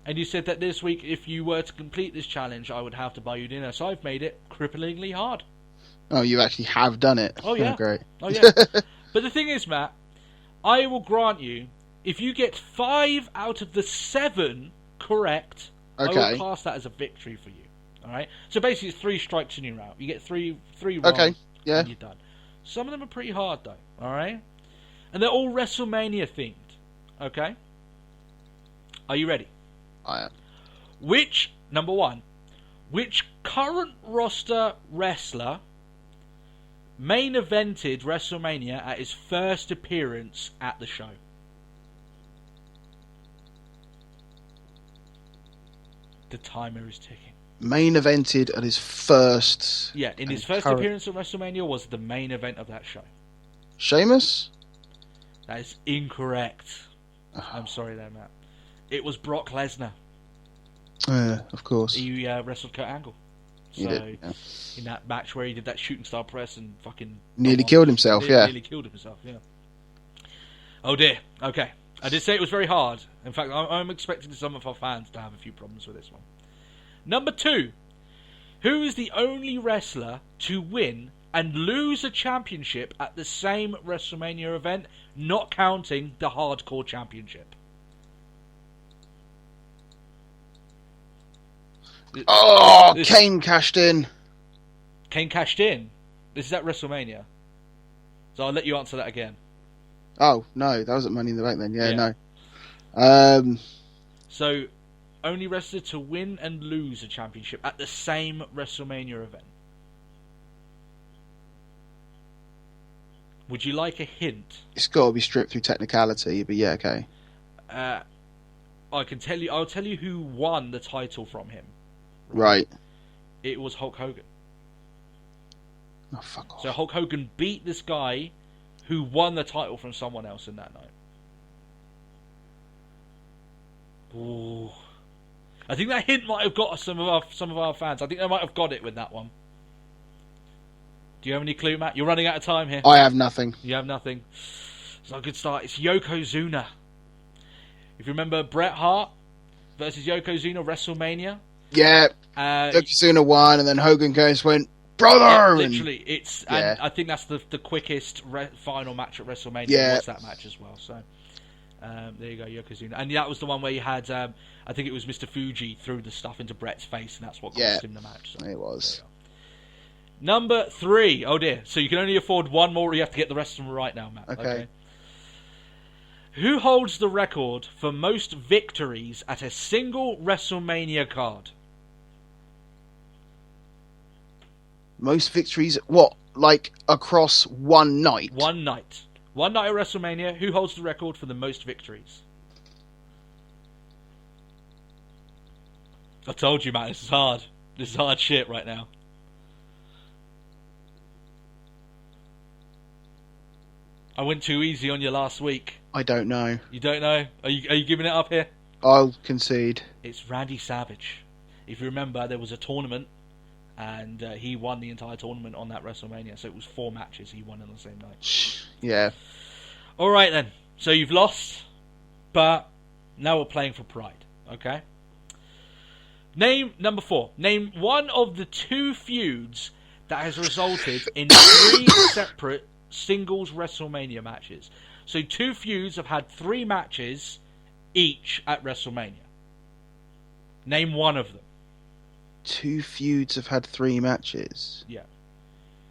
and you said that this week, if you were to complete this challenge, I would have to buy you dinner. So I've made it cripplingly hard. Oh, you actually have done it. Oh, yeah. Great. Oh, yeah. But the thing is, Matt, I will grant you, if you get 5 out of the 7 correct, Okay. I will class that as a victory for you. All right? So basically, it's 3 strikes and you're out. You get three wrong, Okay, yeah. and you're done. Some of them are pretty hard, though. All right? And they're all WrestleMania themed. Okay? Are you ready? I am. Number 1, which current roster wrestler main evented WrestleMania at his first appearance at the show? The timer is ticking. Main evented at his first... Yeah, in his first appearance at WrestleMania was the main event of that show. Sheamus? That is incorrect. I'm sorry there, Matt. It was Brock Lesnar. Of course. He wrestled Kurt Angle. So, He did, yeah. in that match where he did that shooting star press and fucking... Nearly killed himself, yeah. Nearly killed himself, yeah. Oh dear. Okay. I did say it was very hard. In fact, I'm expecting some of our fans to have a few problems with this one. Number 2. Who is the only wrestler to win and lose a championship at the same WrestleMania event, not counting the Hardcore Championship? Oh, Kane cashed in. Kane cashed in? This is at WrestleMania. So I'll let you answer that again. Oh, no, that wasn't Money in the Bank then. Yeah, Yeah. no. So, only wrestler to win and lose a championship at the same WrestleMania event. Would you like a hint? It's got to be stripped through technicality, but yeah, okay. I'll tell you who won the title from him. Right. It was Hulk Hogan. Oh, fuck off. So Hulk Hogan beat this guy who won the title from someone else in that night. Ooh. I think that hint might have got some of our fans. I think they might have got it with that one. Do you have any clue, Matt? You're running out of time here. I have nothing. You have nothing. It's not a good start. It's Yokozuna. If you remember Bret Hart versus Yokozuna, WrestleMania. Yeah. Yokozuna won, and then Hogan goes went, brother! Yeah, literally. Yeah. And I think that's the quickest final match at WrestleMania. Yeah. Was that match as well. So there you go, Yokozuna. And that was the one where you had, I think it was Mr. Fuji threw the stuff into Bret's face, and that's what cost him the match. So it was. Number 3. Oh dear. So you can only afford one more. You have to get the rest of them right now, Matt. Okay. Who holds the record for most victories at a single WrestleMania card? Most victories, what? Like across one night? One night. One night at WrestleMania. Who holds the record for the most victories? I told you, Matt, this is hard. This is hard shit right now. I went too easy on you last week. I don't know. You don't know? Are you giving it up here? I'll concede. It's Randy Savage. If you remember, there was a tournament, and he won the entire tournament on that WrestleMania. So it was 4 matches he won on the same night. Yeah. All right then. So you've lost, but now we're playing for pride. Okay. Number 4. Name one of the 2 feuds that has resulted in 3 separate singles WrestleMania matches. So 2 feuds have had 3 matches each at WrestleMania. Name one of them. 2 feuds have had 3 matches. Yeah.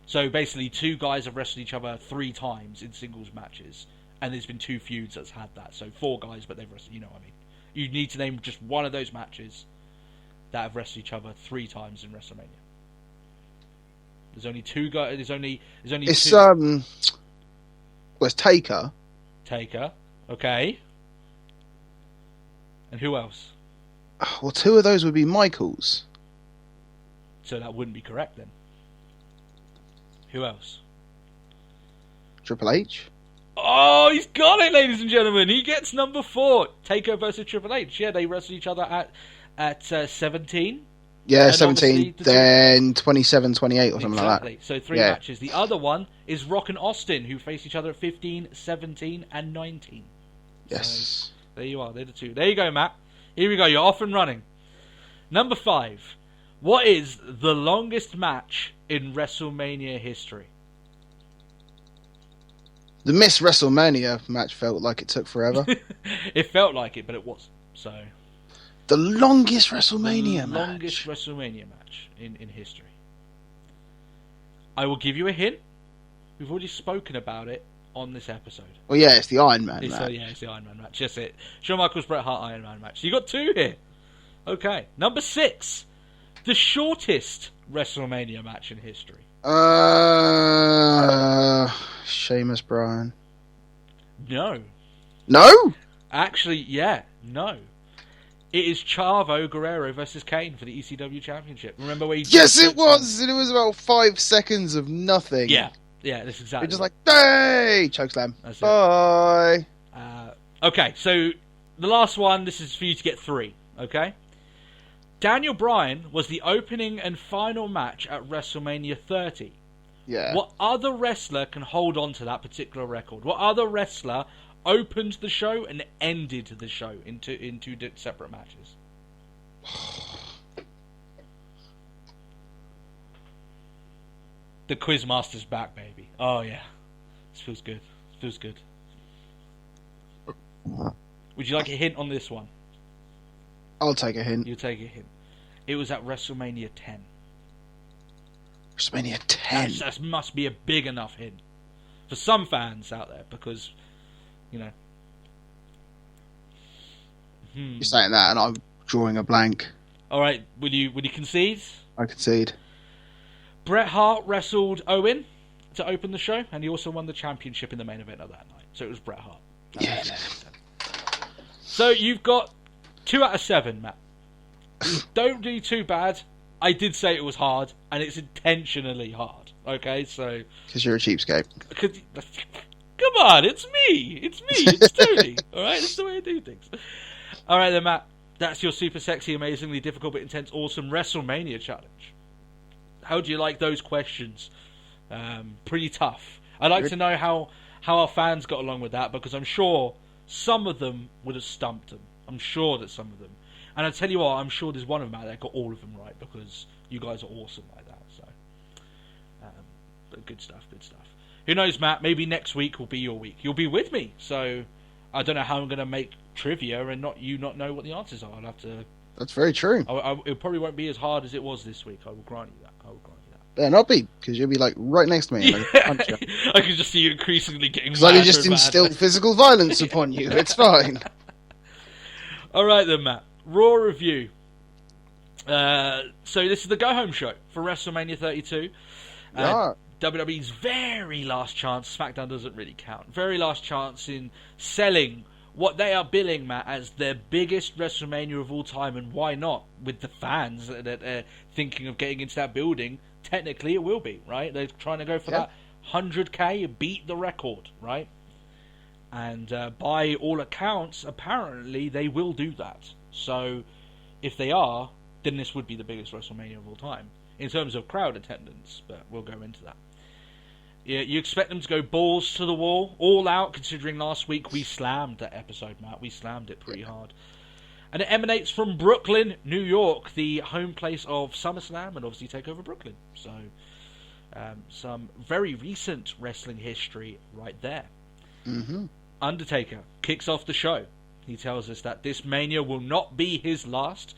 So basically 2 guys have wrestled each other 3 times in singles matches, and there's been 2 feuds that's had that. So 4 guys, but they've wrestled, you know what I mean. You need to name just one of those matches that have wrestled each other 3 times in WrestleMania. There's only 2 guys. There's only It's 2. well, it's Taker. Taker, okay. And who else? Well, 2 of those would be Michaels. So that wouldn't be correct then. Who else? Triple H. Oh, he's got it, ladies and gentlemen. He gets number 4. Taker versus Triple H. Yeah, they wrestled each other at 17. Yeah, And 17, obviously then 27, 28 or something like that. So 3 Yeah. matches. The other one is Rock and Austin, who face each other at 15, 17, and 19. Yes. So, there you are. They're the two. There you go, Matt. Here we go. You're off and running. Number 5. What is the longest match in WrestleMania history? The Miss WrestleMania match felt like it took forever. It felt like it, but it wasn't. So The longest WrestleMania the match. longest WrestleMania match in history. I will give you a hint. We've already spoken about it on this episode. Well, yeah, it's the Iron Man It's, match. it's the Iron Man match. That's it. Shawn Michaels, Bret Hart, Iron Man match. So you got 2 here. Okay. Number 6. The shortest WrestleMania match in history. Sheamus Bryan. No. No? Actually, yeah. No. It is Chavo Guerrero versus Kane for the ECW Championship. Remember where he... Yes, it was! And it was about 5 seconds of nothing. Yeah. Yeah, that's exactly We're just like, hey! Chokeslam. That's it. Bye! Okay, so the last one, this is for you to get 3, okay? Daniel Bryan was the opening and final match at WrestleMania 30. Yeah. What other wrestler can hold on to that particular record? What other wrestler opened the show and ended the show in two separate matches? The Quizmaster's back, baby. Oh, yeah. This feels good. This feels good. Would you like a hint on this one? I'll take a hint. You take a hint. It was at WrestleMania 10. WrestleMania 10. That must be a big enough hint for some fans out there, because, you know. You're saying that, and I'm drawing a blank. All right, will you concede? I concede. Bret Hart wrestled Owen to open the show, and he also won the championship in the main event of that night. So it was Bret Hart. Yeah. So you've got 2 out of 7, Matt. Don't do too bad. I did say it was hard, and it's intentionally hard. Okay, so Because you're a cheapskate. come on, it's me. It's Tony. All right, that's the way I do things. All right, then, Matt. That's your super sexy, amazingly difficult but intense, awesome WrestleMania challenge. How do you like those questions? Pretty tough. I'd like to know how our fans got along with that, because I'm sure some of them would have stumped them. I'm sure that some of them. And I tell you what, I'm sure there's one of them out there that got all of them right, because you guys are awesome like that. So, but good stuff. Who knows, Matt? Maybe next week will be your week. You'll be with me, so I don't know how I'm going to make trivia and not know what the answers are. I'll have to. That's very true. It probably won't be as hard as it was this week. I will grant you that. Better not be, because you'll be like right next to me. And I punch you. I can just see you increasingly getting. Because I can just instill physical violence upon you. It's fine. All right then, Matt. Raw review. So this is the go-home show for WrestleMania 32. Yeah. WWE's very last chance. SmackDown doesn't really count. Very last chance in selling what they are billing, Matt, as their biggest WrestleMania of all time, and why not? With the fans that are thinking of getting into that building, technically it will be, right? They're trying to go for that 100K, beat the record, right? And by all accounts, apparently they will do that. So if they are, then this would be the biggest WrestleMania of all time in terms of crowd attendance, but we'll go into that. Yeah, you expect them to go balls to the wall, all out, considering last week we slammed that episode, Matt. We slammed it pretty hard. And it emanates from Brooklyn, New York, the home place of SummerSlam and obviously TakeOver Brooklyn. So, some very recent wrestling history right there. Mm-hmm. Undertaker kicks off the show. He tells us that this Mania will not be his last.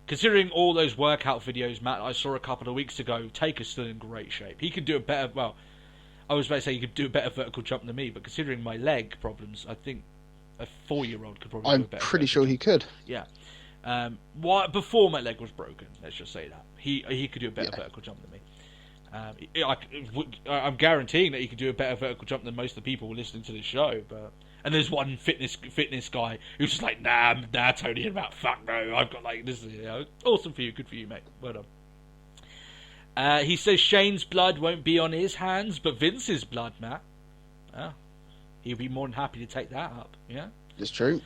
Considering all those workout videos, Matt, I saw a couple of weeks ago, Taker's still in great shape. He could do a better, well, I was about to say he could do a better vertical jump than me, but considering my leg problems, I think a 4-year-old could probably do a better. I'm pretty sure he could. Yeah. Before my leg was broken, let's just say that. He could do a better vertical jump than me. I'm guaranteeing that he could do a better vertical jump than most of the people listening to this show, but... And there's one fitness guy who's just like, nah, Tony, about fuck no, I've got like this. Awesome for you, good for you, mate. Well done. He says Shane's blood won't be on his hands, but Vince's blood, Matt. He'll be more than happy to take that up. Yeah, It's true.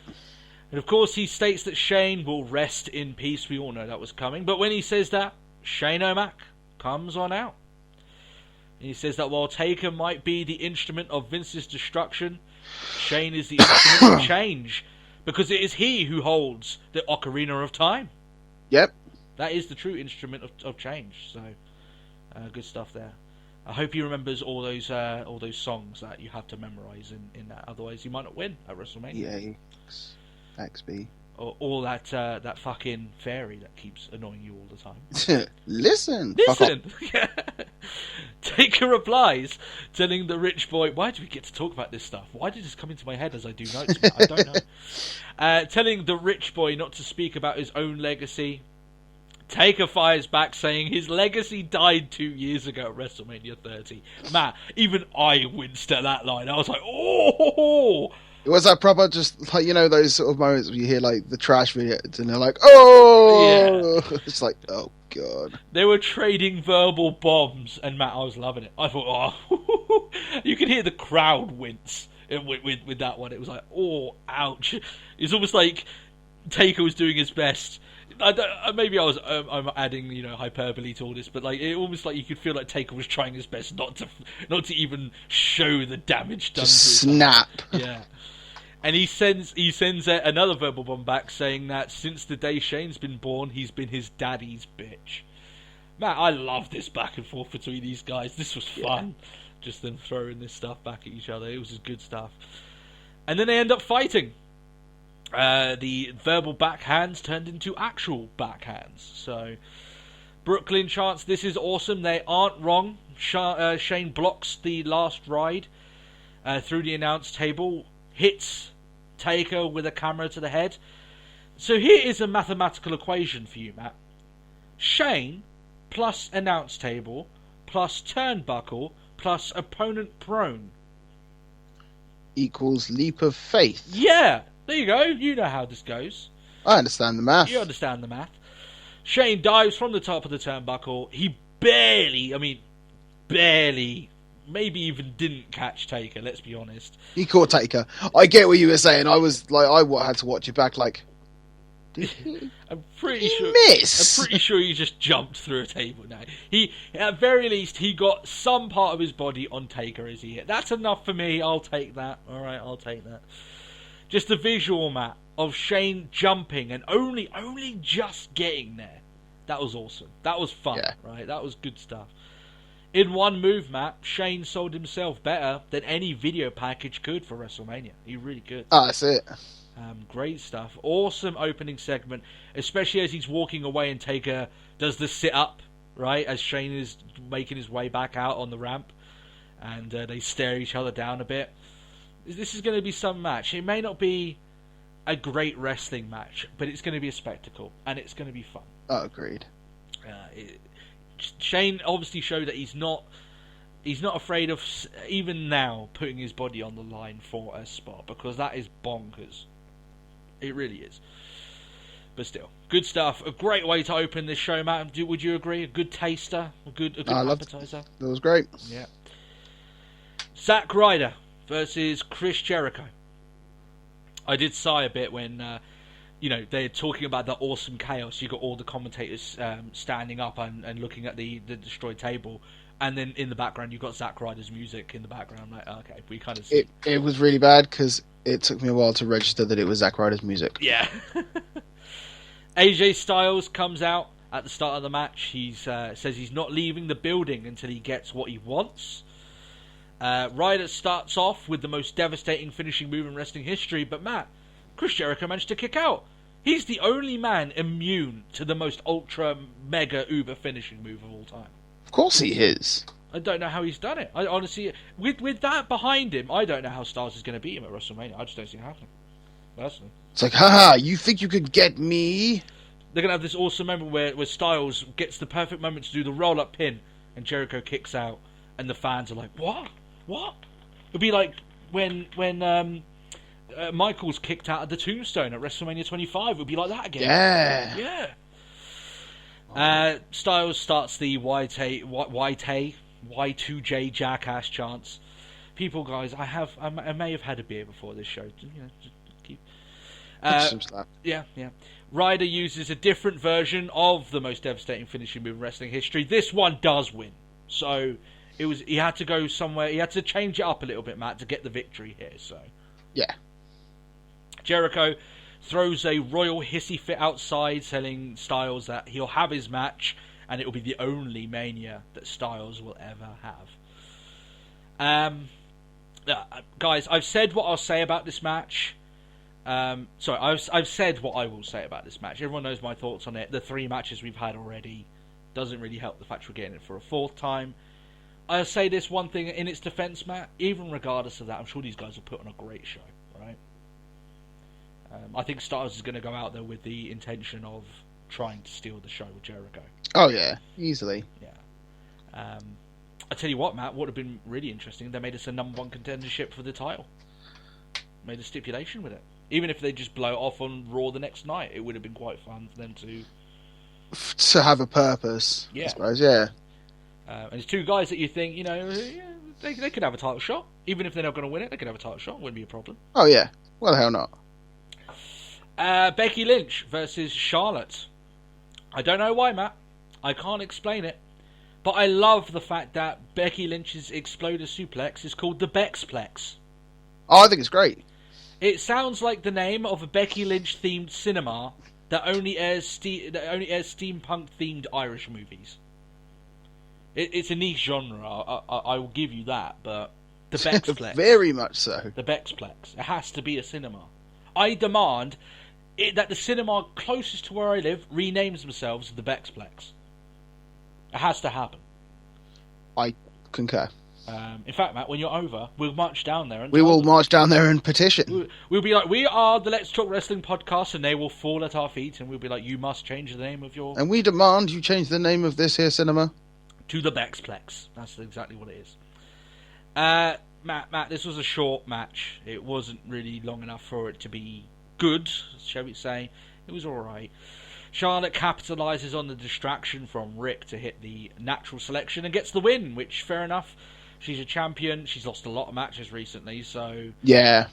And of course he states that Shane will rest in peace. We all know that was coming. But when he says that, Shane O'Mac comes on out. And he says that while Taker might be the instrument of Vince's destruction, Shane is the instrument of change. Because it is he who holds the Ocarina of Time. Yep. That is the true instrument of change. So, good stuff there. I hope he remembers all those songs that you have to memorize in that. Otherwise, you might not win at WrestleMania. XB. Or all that fucking fairy that keeps annoying you all the time. Listen. Taker replies, telling the rich boy, why do we get to talk about this stuff? Why did this come into my head as I do notes? I don't know. Telling the rich boy not to speak about his own legacy. Taker fires back saying his legacy died 2 years ago at WrestleMania 30. Man, even I winced at that line. I was like, oh! It was that proper, just like, you know, those sort of moments where you hear like the trash videos and they're like, oh! Yeah. It's like, oh god. They were trading verbal bombs, and Matt, I was loving it. I thought, oh, you could hear the crowd wince with that one. It was like, oh, ouch. It's almost like Taker was doing his best. Maybe I'm adding, you know, hyperbole to all this, but like it almost like you could feel like Taker was trying his best not to even show the damage done. Just snap. Yeah. And he sends another verbal bomb back saying that since the day Shane's been born, he's been his daddy's bitch. Man, I love this back and forth between these guys. This was fun. Just them throwing this stuff back at each other. It was just good stuff. And then they end up fighting. The verbal backhands turned into actual backhands. So Brooklyn chants, "This is awesome." They aren't wrong. Shane blocks the last ride through the announce table, hits Taker with a camera to the head. So here is a mathematical equation for you, Matt. Shane plus announce table plus turnbuckle plus opponent prone equals leap of faith. Yeah, there you go. You know how this goes. I understand the math. You understand the math. Shane dives from the top of the turnbuckle. He barely, maybe even didn't catch Taker, let's be honest. He caught Taker. I get what you were saying. I was like, I had to watch it back like, I'm pretty sure he just jumped through a table now. He, at very least, he got some part of his body on Taker as he hit. That's enough for me. I'll take that. Alright, I'll take that. Just the visual, Matt, of Shane jumping and only just getting there. That was awesome. That was fun, right? That was good stuff. In one move, Matt, Shane sold himself better than any video package could for WrestleMania. He really could. Oh, that's it. Great stuff. Awesome opening segment, especially as he's walking away and Taker does the sit-up, right, as Shane is making his way back out on the ramp, and they stare each other down a bit. This is going to be some match. It may not be a great wrestling match, but it's going to be a spectacle, and it's going to be fun. Oh, agreed. Shane obviously showed that he's not afraid of, even now, putting his body on the line for a spot, because that is bonkers. It really is. But still, good stuff. A great way to open this show, Matt. Would you agree? A good taster? A good appetizer? That was great. Yeah. Zack Ryder versus Chris Jericho. I did sigh a bit when they're talking about the awesome chaos. You got all the commentators standing up and looking at the destroyed table, and then in the background you've got Zack Ryder's music in the background. Like, okay, we kind of see. It was really bad because it took me a while to register that it was Zack Ryder's music. Yeah. AJ Styles comes out at the start of the match. He says he's not leaving the building until he gets what he wants. Ryder starts off with the most devastating finishing move in wrestling history, but Matt, Chris Jericho managed to kick out. He's the only man immune to the most ultra mega uber finishing move of all time. Of course he is. I don't know how he's done it. I honestly, with that behind him, I don't know how Styles is going to beat him at WrestleMania. I just don't see it happening. Personally. It's like, haha, you think you could get me? They're going to have this awesome moment where Styles gets the perfect moment to do the roll-up pin, and Jericho kicks out, and the fans are like, what? What? It'd be like when Michaels kicked out of the Tombstone at WrestleMania 25. It would be like that again. Yeah. Yeah. Styles starts the Y2J jackass chants. People, guys, I may have had a beer before this show. Just keep. Some slap. Yeah. Ryder uses a different version of the most devastating finishing move in wrestling history. This one does win. So he had to go somewhere. He had to change it up a little bit, Matt, to get the victory here. So Yeah. Jericho throws a royal hissy fit outside, telling Styles that he'll have his match, and it will be the only Mania that Styles will ever have. Guys, I've said what I'll say about this match. I've said what I will say about this match. Everyone knows my thoughts on it. The 3 matches we've had already doesn't really help the fact we're getting it for a 4th time. I'll say this one thing in its defense, Matt. Even regardless of that, I'm sure these guys will put on a great show, right? I think Styles is going to go out there with the intention of trying to steal the show with Jericho. Oh yeah, easily. Yeah. I tell you what, Matt, what would have been really interesting, they made us a number 1 contendership for the title. Made a stipulation with it. Even if they just blow it off on Raw the next night, it would have been quite fun for them to have a purpose. Yeah. I suppose. Yeah. And it's 2 guys that you think, they could have a title shot. Even if they're not going to win it, they could have a title shot. Wouldn't be a problem. Oh yeah. Well, the hell not. Becky Lynch versus Charlotte. I don't know why, Matt. I can't explain it. But I love the fact that Becky Lynch's Exploder Suplex is called the Bexplex. Oh, I think it's great. It sounds like the name of a Becky Lynch themed cinema that only airs steampunk themed Irish movies. It's a niche genre. I will give you that, but the Bexplex, very much so. The Bexplex. It has to be a cinema. I demand that the cinema closest to where I live renames themselves the Bexplex. It has to happen. I concur. In fact, Matt, when you're over, we'll march down there. We will march down there and petition. We'll be like, we are the Let's Talk Wrestling podcast, and they will fall at our feet, and we'll be like, you must change the name of your... And we demand you change the name of this here cinema. To the Bexplex. That's exactly what it is. Matt, this was a short match. It wasn't really long enough for it to be good, shall we say. It was alright. Charlotte capitalises on the distraction from Rick to hit the natural selection and gets the win, which, fair enough. She's a champion. She's lost a lot of matches recently, so... Yeah.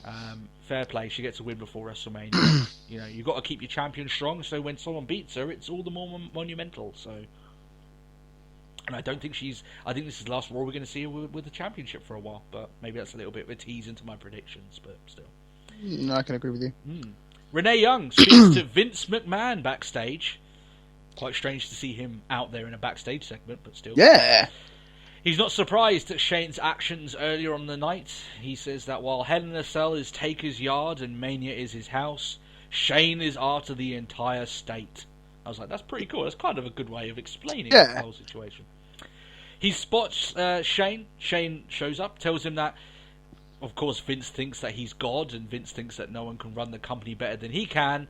Fair play. She gets a win before WrestleMania. You've got to keep your champion strong, so when someone beats her, it's all the more monumental, so... And I think this is the last Raw we're going to see her with the championship for a while, but maybe that's a little bit of a tease into my predictions, but still. No, I can agree with you. Renee Young speaks to Vince McMahon backstage. Quite strange to see him out there in a backstage segment, but still. Yeah. He's not surprised at Shane's actions earlier on the night. He says that while Hell in a Cell is Taker's yard and Mania is his house, Shane is after the entire state. I was like, that's pretty cool. That's kind of a good way of explaining the whole situation. He spots Shane. Shane shows up, tells him that, of course, Vince thinks that he's God, and Vince thinks that no one can run the company better than he can.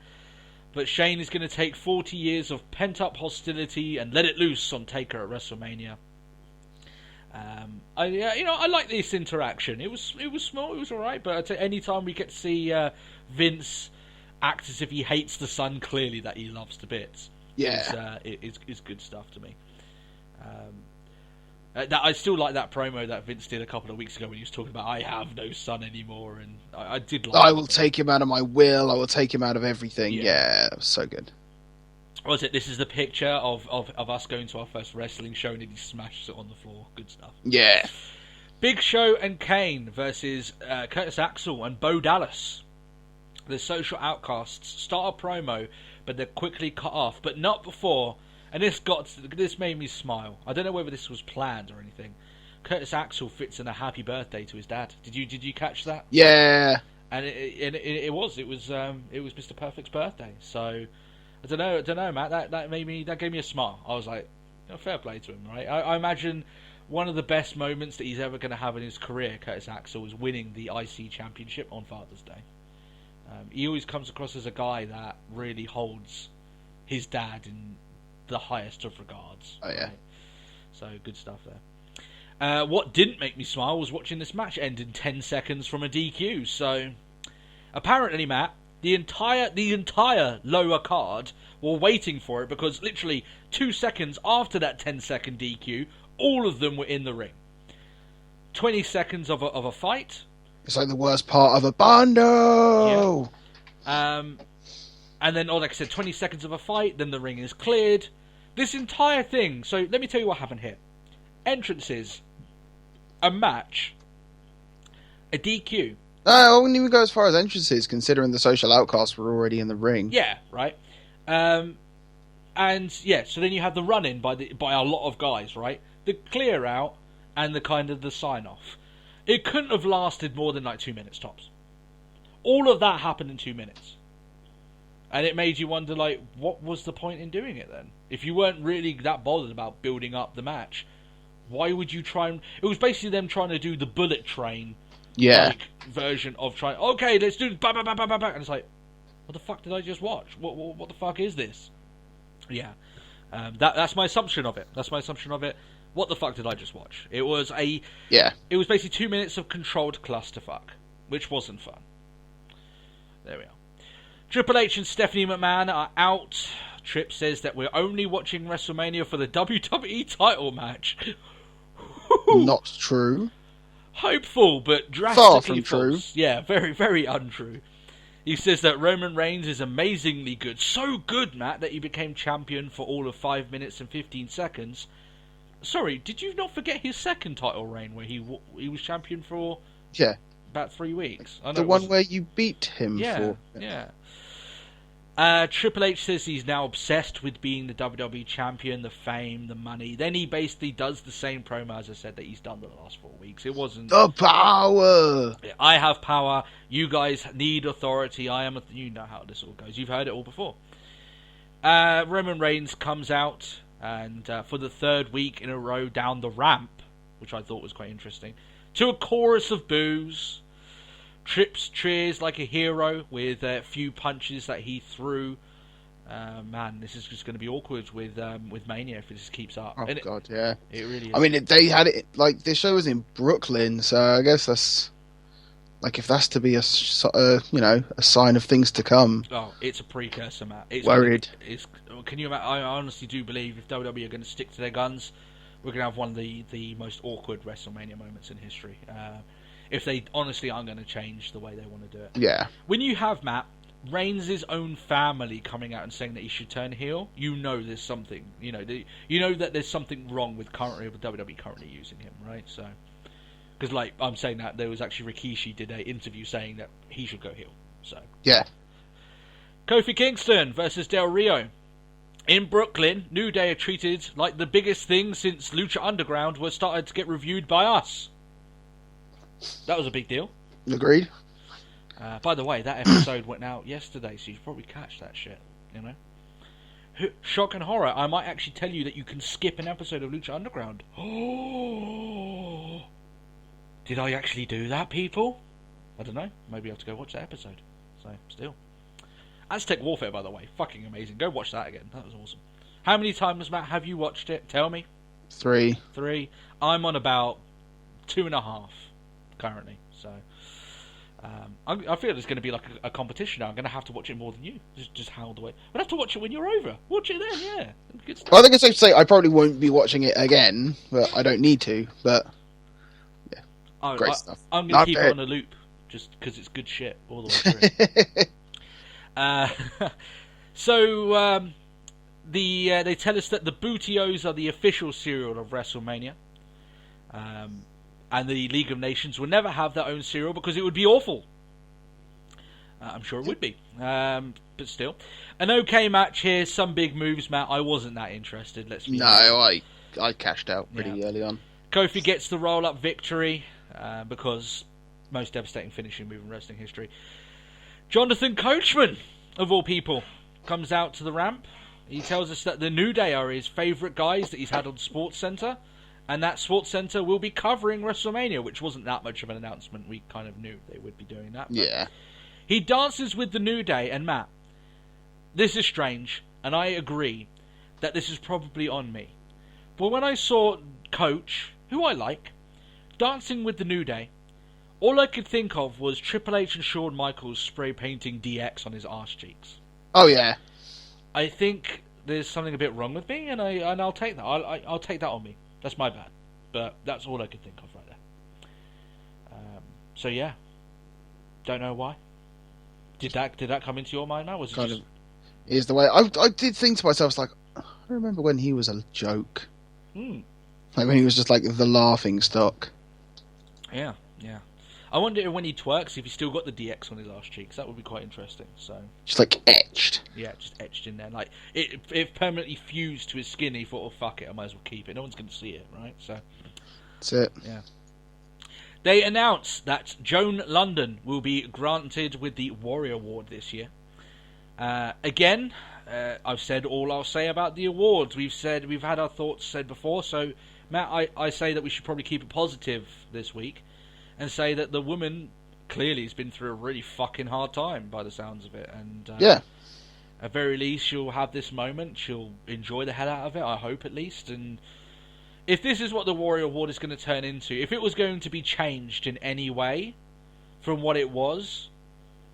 But Shane is going to take 40 years of pent-up hostility and let it loose on Taker at WrestleMania. I like this interaction. It was small, it was alright, but any time we get to see Vince act as if he hates the son clearly that he loves to bits, it's good stuff to me. I still like that promo that Vince did a couple of weeks ago when he was talking about I have no son anymore, and I did like. I will take him out of my will. I will take him out of everything. Yeah, that was so good. What was it? This is the picture of us going to our first wrestling show, and he smashes it on the floor. Good stuff. Yeah. Big Show and Kane versus Curtis Axel and Bo Dallas. The Social Outcasts start a promo, but they're quickly cut off. But not before. And this made me smile. I don't know whether this was planned or anything. Curtis Axel fits in a happy birthday to his dad. Did you catch that? Yeah. And it was Mr. Perfect's birthday. So I don't know, Matt. That gave me a smile. I was like, fair play to him, right? I imagine one of the best moments that he's ever going to have in his career, Curtis Axel, is winning the IC Championship on Father's Day. He always comes across as a guy that really holds his dad in the highest of regards. Oh yeah. Right? So good stuff there. What didn't make me smile was watching this match end in 10 seconds from a DQ. So apparently, Matt, the entire lower card were waiting for it because literally 2 seconds after that 10-second DQ, all of them were in the ring. 20 seconds of a fight. It's like the worst part of a bando. Yeah. And then, like I said, 20 seconds of a fight, then the ring is cleared. This entire thing. So let me tell you what happened here. Entrances, a match, a DQ. I wouldn't even go as far as entrances, considering the social outcasts were already in the ring. Yeah, right. And yeah, so then you have the run-in by a lot of guys, right? The clear out and the kind of the sign-off. It couldn't have lasted more than like 2 minutes tops. All of that happened in 2 minutes. And it made you wonder, like, what was the point in doing it then? If you weren't really that bothered about building up the match, why would you try and... It was basically them trying to do the bullet train version of trying... Okay, let's do... Bah, bah, bah, bah, bah, bah. And it's like, what the fuck did I just watch? What the fuck is this? Yeah. That's my assumption of it. What the fuck did I just watch? It was It was basically 2 minutes of controlled clusterfuck, which wasn't fun. There we are. Triple H and Stephanie McMahon are out. Tripp says that we're only watching WrestleMania for the WWE title match. Not true. Hopeful, but drastically Far from false. true. Yeah, very, very untrue. He says that Roman Reigns is amazingly good. So good, Matt, that he became champion for all of 5 minutes and 15 seconds. Sorry, did you not forget his second title reign where he was champion for about 3 weeks? The one where you beat him for... Yeah. Triple H says he's now obsessed with being the WWE champion, the fame, the money. Then he basically does the same promo, as I said, that he's done the last 4 weeks. It wasn't... The power! I have power. You guys need authority. You know how this all goes. You've heard it all before. Roman Reigns comes out, and for the 3rd week in a row down the ramp, which I thought was quite interesting, to a chorus of boos. Trips cheers like a hero with a few punches that he threw. Man, this is just going to be awkward with Mania if it just keeps up. Oh, God, yeah. It really is. I mean, they had it, like, this show was in Brooklyn, so I guess that's, like, if that's to be a sign of things to come. Oh, it's a precursor, Matt. It's worried. Can you imagine? I honestly do believe if WWE are going to stick to their guns, we're going to have one of the most awkward WrestleMania moments in history. If they honestly aren't going to change the way they want to do it. Yeah. When you have, Matt, Reigns' own family coming out and saying that he should turn heel, you know there's something. You know that there's something wrong with WWE currently using him, right? So, because like I'm saying that there was actually Rikishi did an interview saying that he should go heel. So yeah. Kofi Kingston versus Del Rio. In Brooklyn, New Day are treated like the biggest thing since Lucha Underground was started to get reviewed by us. That was a big deal. Agreed. By the way, that episode went out yesterday, so you should probably catch that shit, you know? Shock and horror, I might actually tell you that you can skip an episode of Lucha Underground. Oh, did I actually do that, people? I don't know. Maybe I have to go watch that episode. So, still. Aztec Warfare, by the way. Fucking amazing. Go watch that again. That was awesome. How many times, Matt, have you watched it? Tell me. 3. I'm on about 2.5 currently. So, I feel it's going to be like a competition now. I'm going to have to watch it more than you. Just how do I... I'll have to watch it when you're over. Watch it then, yeah. Good stuff. Well, I think it's safe to say I probably won't be watching it again, but I don't need to. But, yeah. Great stuff. I'm going to keep it on a loop, just because it's good shit all the way through. So, they tell us that the Bootios are the official cereal of WrestleMania. And the League of Nations will never have their own cereal because it would be awful. I'm sure it would be. But still. An okay match here. Some big moves, Matt. I wasn't that interested. Let's be honest. I cashed out pretty early on. Kofi gets the roll-up victory because most devastating finishing move in wrestling history. Jonathan Coachman, of all people, comes out to the ramp. He tells us that the New Day are his favourite guys that he's had on SportsCenter. And that SportsCenter will be covering WrestleMania, which wasn't that much of an announcement. We kind of knew they would be doing that. Yeah. He dances with the New Day, and Matt, this is strange, and I agree that this is probably on me. But when I saw Coach, who I like, dancing with the New Day, all I could think of was Triple H and Shawn Michaels spray painting DX on his arse cheeks. Oh, yeah. I think there's something a bit wrong with me, and I'll take that. I'll take that on me. That's my bad. But that's all I could think of right there. So, yeah. Don't know why. Did that come into your mind now? Was it kind just... of is the way. I did think to myself, like, I remember when he was a joke. Like when he was just like the laughing stock. Yeah. I wonder when he twerks if he's still got the DX on his arse cheeks. That would be quite interesting. So Just like etched. yeah, just etched in there. Like it permanently fused to his skin. He thought, "Oh fuck it, I might as well keep it. No one's going to see it, right?" So That's it. yeah. They announced that Joan London will be granted with the Warrior Award this year. Again, I've said all I'll say about the awards. We've had our thoughts said before. So Matt, I say that we should probably keep it positive this week. And say that the woman clearly has been through a really fucking hard time by the sounds of it. And at very least, she'll have this moment. She'll enjoy the hell out of it, I hope at least. And if this is what the Warrior Award is going to turn into, if it was going to be changed in any way from what it was,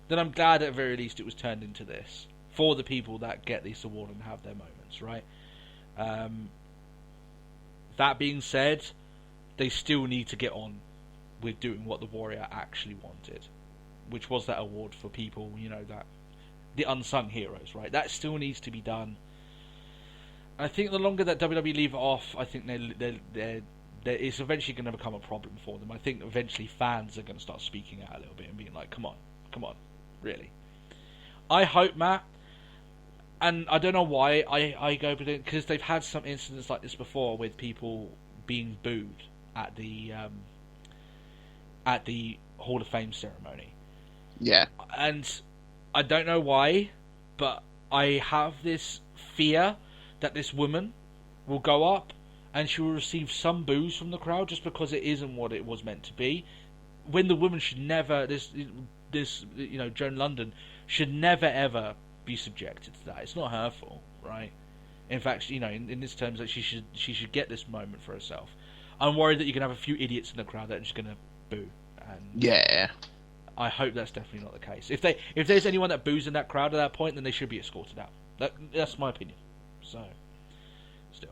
then I'm glad at very least it was turned into this. For the people that get this award and have their moments, right? That being said, they still need to get on with doing what the Warrior actually wanted, which was that award for people, that the unsung heroes, right? That still needs to be done. I think the longer that WWE leave it off, I think it's eventually going to become a problem for them. I think eventually fans are going to start speaking out a little bit and being like, come on, really. I hope, Matt, and I don't know why I go, because they've had some incidents like this before with people being booed at the Hall of Fame ceremony. Yeah. And I don't know why, but I have this fear that this woman will go up and she will receive some boos from the crowd just because it isn't what it was meant to be. When the woman should never, Joan London should never ever be subjected to that. It's not her fault, right? In fact, in this terms, that she should get this moment for herself. I'm worried that you can have a few idiots in the crowd that are just going to boo. And yeah. I hope that's definitely not the case. If there's anyone that boos in that crowd at that point, then they should be escorted out. That's my opinion. So, still.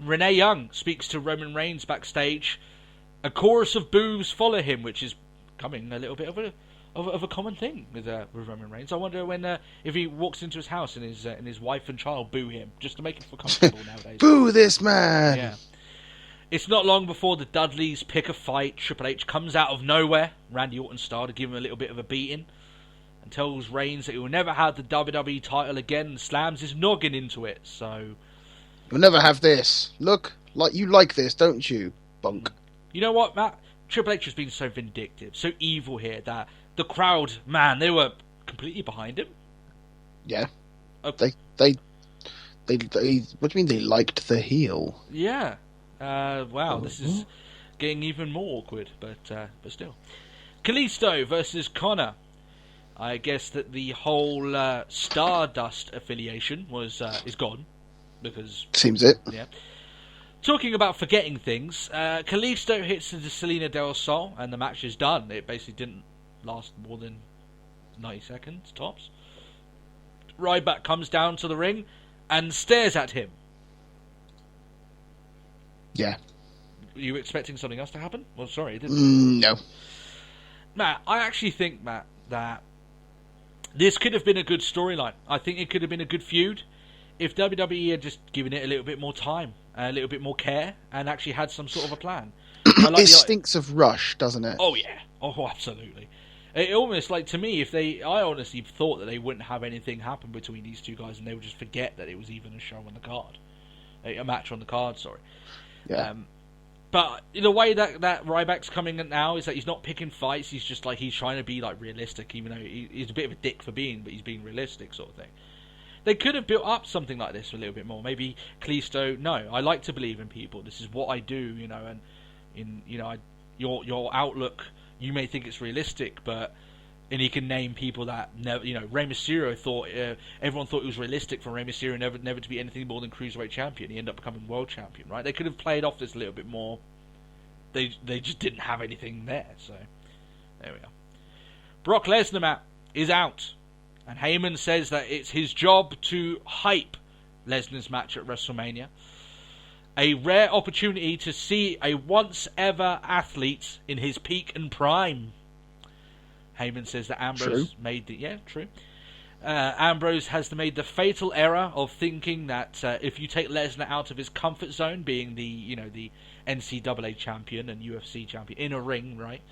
Renee Young speaks to Roman Reigns backstage. A chorus of boos follow him, which is becoming a little bit of a common thing with Roman Reigns. I wonder if he walks into his house and his wife and child boo him just to make him feel comfortable nowadays. Boo this man! Yeah. It's not long before the Dudleys pick a fight. Triple H comes out of nowhere, Randy Orton style, to give him a little bit of a beating, and tells Reigns that he will never have the WWE title again, and slams his noggin into it. So you'll never have this. Look, you like this, don't you, bunk? You know what, Matt? Triple H has been so vindictive, so evil here that the crowd, man, they were completely behind him. Yeah. They what do you mean they liked the heel? Yeah. Wow, this is getting even more awkward, but still. Kalisto versus Connor. I guess that the whole Stardust affiliation is gone because seems it. Yeah. Talking about forgetting things, Kalisto hits into Selena Del Sol, and the match is done. It basically didn't last more than 90 seconds tops. Ryback comes down to the ring and stares at him. Yeah. Were you expecting something else to happen? Well, sorry, it didn't. No. Matt, I actually think, Matt, that this could have been a good storyline. I think it could have been a good feud if WWE had just given it a little bit more time, a little bit more care, and actually had some sort of a plan. It stinks of Rush, doesn't it? Oh, yeah. Oh, absolutely. It almost, to me, I honestly thought that they wouldn't have anything happen between these two guys and they would just forget that it was even a show on the card. A match on the card, sorry. Yeah. But the way that Ryback's coming in now is that he's not picking fights. He's just he's trying to be realistic, even though he's a bit of a dick for being, but he's being realistic, sort of thing. They could have built up something like this a little bit more. Maybe Kalisto. No, I like to believe in people. This is what I do, and your outlook. You may think it's realistic, and he can name people that never. Rey Mysterio thought everyone thought it was realistic for Rey Mysterio never to be anything more than Cruiserweight champion. He ended up becoming world champion, right? They could have played off this a little bit more. They just didn't have anything there, so there we are. Brock Lesnar, Matt, is out, and Heyman says that it's his job to hype Lesnar's match at WrestleMania. A rare opportunity to see a once-ever athlete in his peak and prime. Heyman says that Ambrose made the Ambrose has made the fatal error of thinking that if you take Lesnar out of his comfort zone, being the NCAA champion and UFC champion in a ring, right?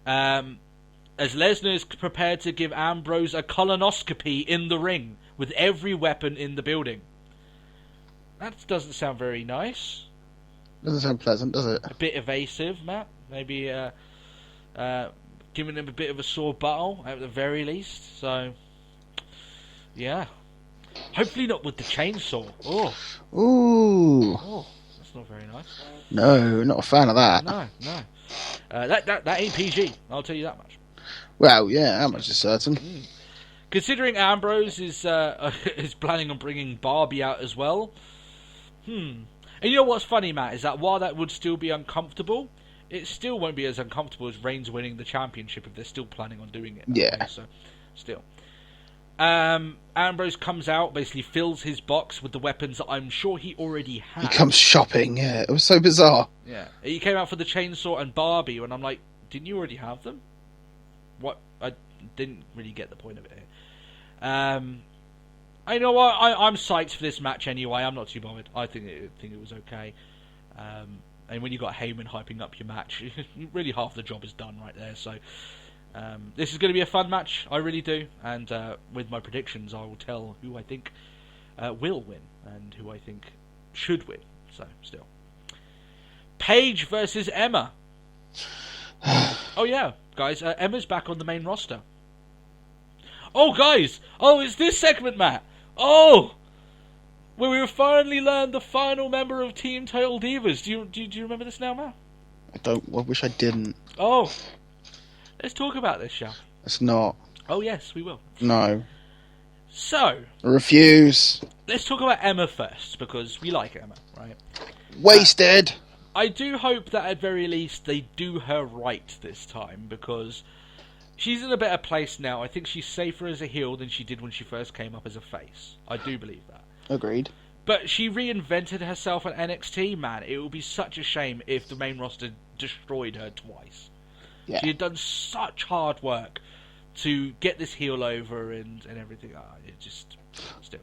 As Lesnar is prepared to give Ambrose a colonoscopy in the ring with every weapon in the building. That doesn't sound very nice. Doesn't sound pleasant, does it? A bit evasive, Matt. Maybe giving him a bit of a sore buttle at the very least. So, yeah. Hopefully not with the chainsaw. Oh. Ooh. Oh, that's not very nice. No, not a fan of that. No. That ain't PG. I'll tell you that much. Well, yeah, that much is certain. Considering Ambrose is planning on bringing Barbie out as well. And you know what's funny, Matt, is that while that would still be uncomfortable, it still won't be as uncomfortable as Reigns winning the championship if they're still planning on doing it. Yeah. Way, so, still. Ambrose comes out, basically fills his box with the weapons that I'm sure he already had. He comes shopping, yeah. It was so bizarre. Yeah. He came out for the chainsaw and Barbie, and I'm like, didn't you already have them? What? I didn't really get the point of it here. I know what, I'm psyched for this match anyway. I'm not too bothered. I think it was okay. And when you got Heyman hyping up your match, really half the job is done right there. So this is going to be a fun match. I really do. And with my predictions, I will tell who I think will win and who I think should win. So still, Paige versus Emma. Oh yeah, guys, Emma's back on the main roster. Oh guys, it's this segment, Matt. Oh, where we finally learned the final member of Team Total Divas. Do you remember this now, Matt? I wish I didn't. Oh, let's talk about this, shall we? It's not. Oh yes, we will. No. So, I refuse. Let's talk about Emma first, because we like Emma, right? Wasted. I do hope that at very least they do her right this time, because she's in a better place now. I think she's safer as a heel than she did when she first came up as a face. I do believe that. Agreed. But she reinvented herself at NXT, man. It would be such a shame if the main roster destroyed her twice. Yeah. She had done such hard work to get this heel over and everything. It just still.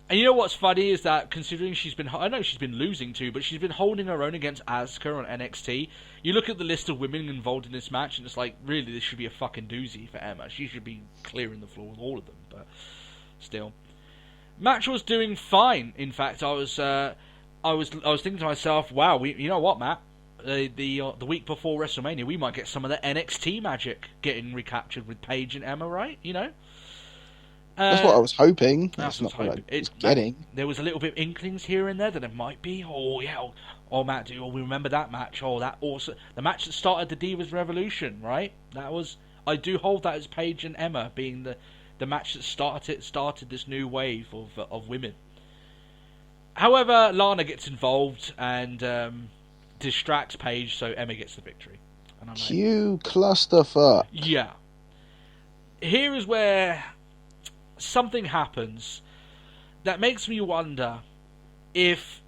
And you know what's funny is that considering I know she's been losing too, but she's been holding her own against Asuka on NXT. You look at the list of women involved in this match, and it's like, really, this should be a fucking doozy for Emma. She should be clearing the floor with all of them, but still. Match was doing fine. In fact, I was thinking to myself, wow, you know what, Matt? The week before WrestleMania, we might get some of the NXT magic getting recaptured with Paige and Emma, right? You know. That's what I was hoping. That's not what I was getting. There was a little bit of inklings here and there that it might be. Oh yeah. Oh Matt, we remember that match. Oh, that also the match that started the Divas Revolution, right? That was. I do hold that as Paige and Emma being the match that started this new wave of women. However, Lana gets involved and distracts Paige, so Emma gets the victory. And I'm like, you clusterfuck. Yeah. Here is where something happens that makes me wonder if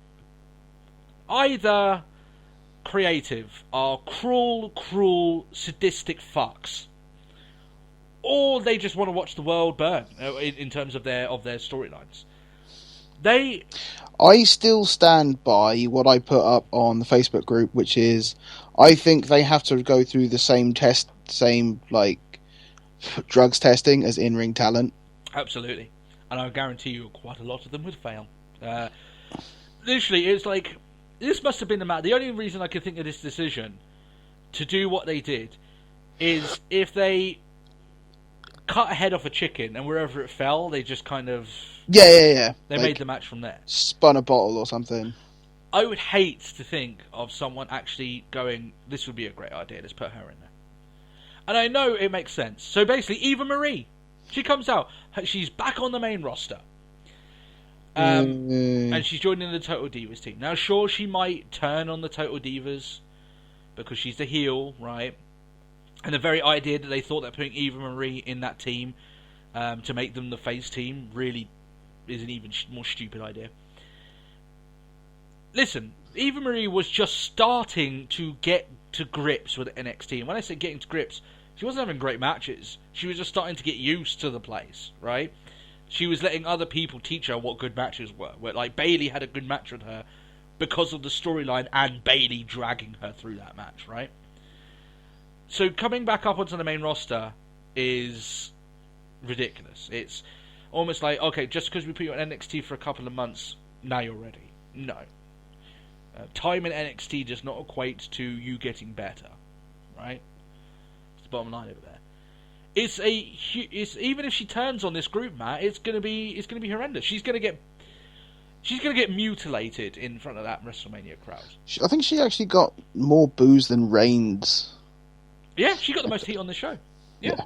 either creative are cruel, sadistic fucks, or they just want to watch the world burn in terms of their storylines. I still stand by what I put up on the Facebook group, which is I think they have to go through the same drugs testing as in-ring talent. Absolutely. And I guarantee you quite a lot of them would fail. Literally, it's like, this must have been the only reason I could think of this decision to do what they did is if they cut a head off a chicken and wherever it fell, they just kind of... Yeah. They made the match from there. Spun a bottle or something. I would hate to think of someone actually going, this would be a great idea, let's put her in there. And I know it makes sense. So basically, Eva Marie, she comes out, she's back on the main roster. And she's joining the Total Divas team. Now, sure, she might turn on the Total Divas because she's the heel, right? And the very idea that they thought that putting Eva Marie in that team to make them the face team really is an even more stupid idea. Listen, Eva Marie was just starting to get to grips with NXT. And when I say getting to grips, she wasn't having great matches. She was just starting to get used to the place, right? She was letting other people teach her what good matches were. Where, like, Bayley had a good match with her because of the storyline and Bayley dragging her through that match, right? So coming back up onto the main roster is ridiculous. It's almost like, okay, just because we put you on NXT for a couple of months, now you're ready. No. Time in NXT does not equate to you getting better, right? It's the bottom line over there. It's even if she turns on this group, Matt, it's gonna be horrendous. She's gonna get mutilated in front of that WrestleMania crowd. I think she actually got more boos than Reigns. Yeah, she got the most heat on the show. Yeah.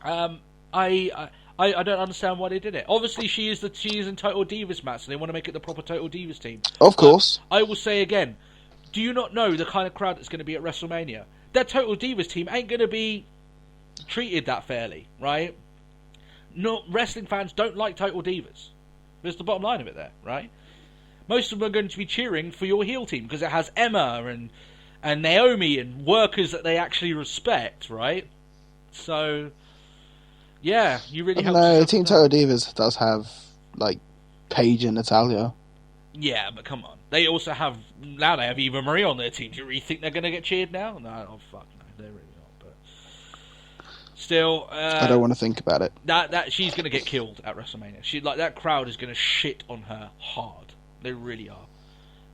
I don't understand why they did it. Obviously, she is in Total Divas match, so they want to make it the proper Total Divas team. Of course. I will say again, do you not know the kind of crowd that's going to be at WrestleMania? That Total Divas team ain't going to be treated that fairly, right? No, wrestling fans don't like Total Divas. That's the bottom line of it there, right? Most of them are going to be cheering for your heel team because it has Emma and Naomi and workers that they actually respect, right? So, yeah, you really have No, to... Team Total Divas does have, like, Paige and Natalia. Yeah, but come on. They also have... Now they have Eva Marie on their team. Do you really think they're going to get cheered now? No, oh, fuck no. They're really not, but... Still... I don't want to think about it. That she's going to get killed at WrestleMania. That crowd is going to shit on her hard. They really are.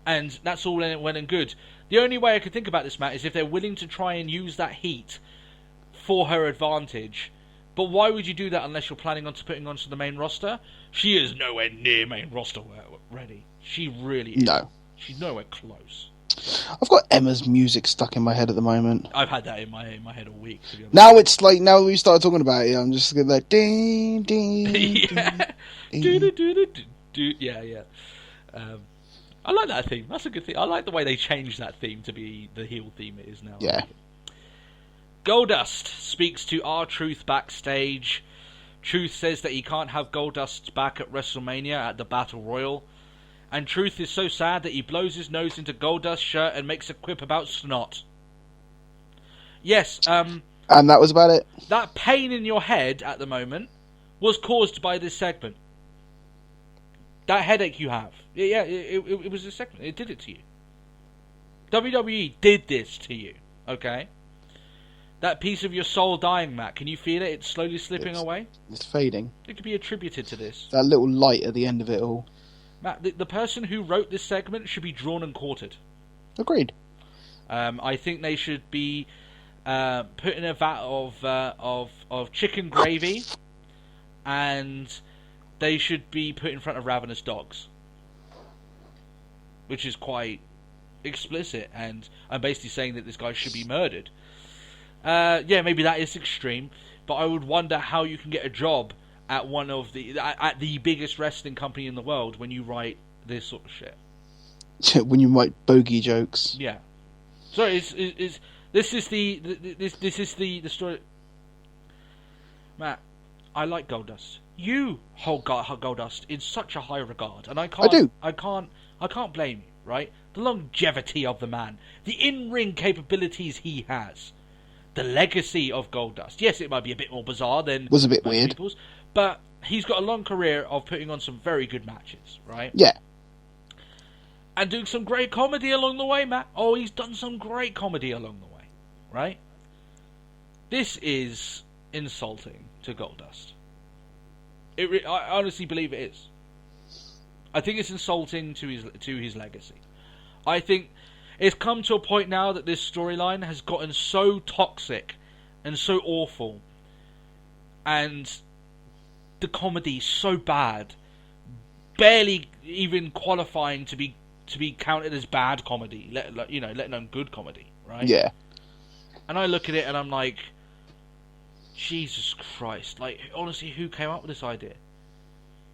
And that's all well and good. The only way I could think about this, Matt, is if they're willing to try and use that heat for her advantage. But why would you do that unless you're planning on putting onto the main roster? She is nowhere near main roster ready. She really is. No. She's nowhere close. I've got Emma's music stuck in my head at the moment. I've had that in my head all week, to be honest. Now it's like, now we started talking about it, I'm just going like, ding, ding, yeah. ding. Yeah. I like that theme. That's a good thing. I like the way they changed that theme to be the heel theme it is now. Yeah. Goldust speaks to R-Truth backstage. Truth says that he can't have Goldust back at WrestleMania at the Battle Royal. And Truth is so sad that he blows his nose into Goldust's shirt and makes a quip about snot. Yes, and that was about it? That pain in your head at the moment was caused by this segment. That headache you have. Yeah, it was a segment. It did it to you. WWE did this to you, okay? That piece of your soul dying, Matt. Can you feel it? It's slowly slipping away. It's fading. It could be attributed to this. That little light at the end of it all. Matt, the person who wrote this segment should be drawn and quartered. Agreed. I think they should be put in a vat of chicken gravy, and they should be put in front of ravenous dogs, which is quite explicit. And I'm basically saying that this guy should be murdered. Yeah, maybe that is extreme, but I would wonder how you can get a job at at the biggest wrestling company in the world when you write this sort of shit. When you write bogey jokes. Yeah. So this is the story. Matt, I like Goldust. You hold Goldust in such a high regard, and I do. I can't blame you, right? The longevity of the man, the in-ring capabilities he has. The legacy of Goldust. Yes, it might be a bit more bizarre than... Was a bit weird. People's, but he's got a long career of putting on some very good matches, right? Yeah. And doing some great comedy along the way, Matt. Oh, he's done some great comedy along the way, right? This is insulting to Goldust. I honestly believe it is. I think it's insulting to his legacy. I think... It's come to a point now that this storyline has gotten so toxic and so awful, and the comedy so bad, barely even qualifying to be counted as bad comedy, let alone good comedy, right? Yeah. And I look at it and I'm like, Jesus Christ! Like, honestly, who came up with this idea?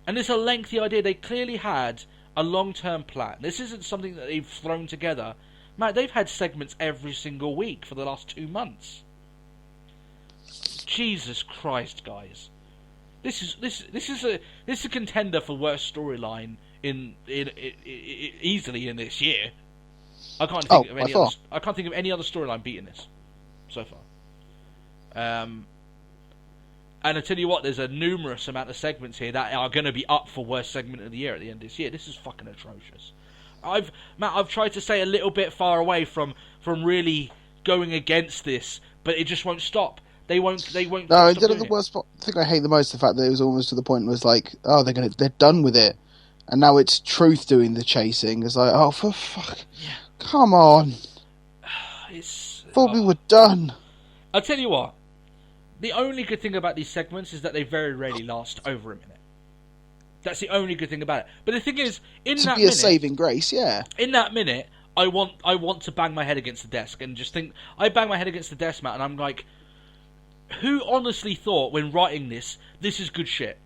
And it's a lengthy idea. They clearly had a long-term plan. This isn't something that they've thrown together. Matt, they've had segments every single week for the last 2 months. Jesus Christ, guys! This is a contender for worst storyline in easily in this year. I can't think of by any. far. I can't think of any other storyline beating this so far. And I tell you what, there's a numerous amount of segments here that are going to be up for worst segment of the year at the end of this year. This is fucking atrocious. I've tried to stay a little bit far away from really going against this, but it just won't stop. They won't. No, the worst thing I hate the most the fact that it was almost to the point was like, oh, they're done with it, and now it's Truth doing the chasing. It's like, oh, for fuck, come on. Thought we were done. I'll tell you what. The only good thing about these segments is that they very rarely last over a minute. That's the only good thing about it. But the thing is, to be a saving grace, yeah. In that minute, I want to bang my head against the desk and just think. I bang my head against the desk, Matt, and I'm like, who honestly thought when writing this is good shit?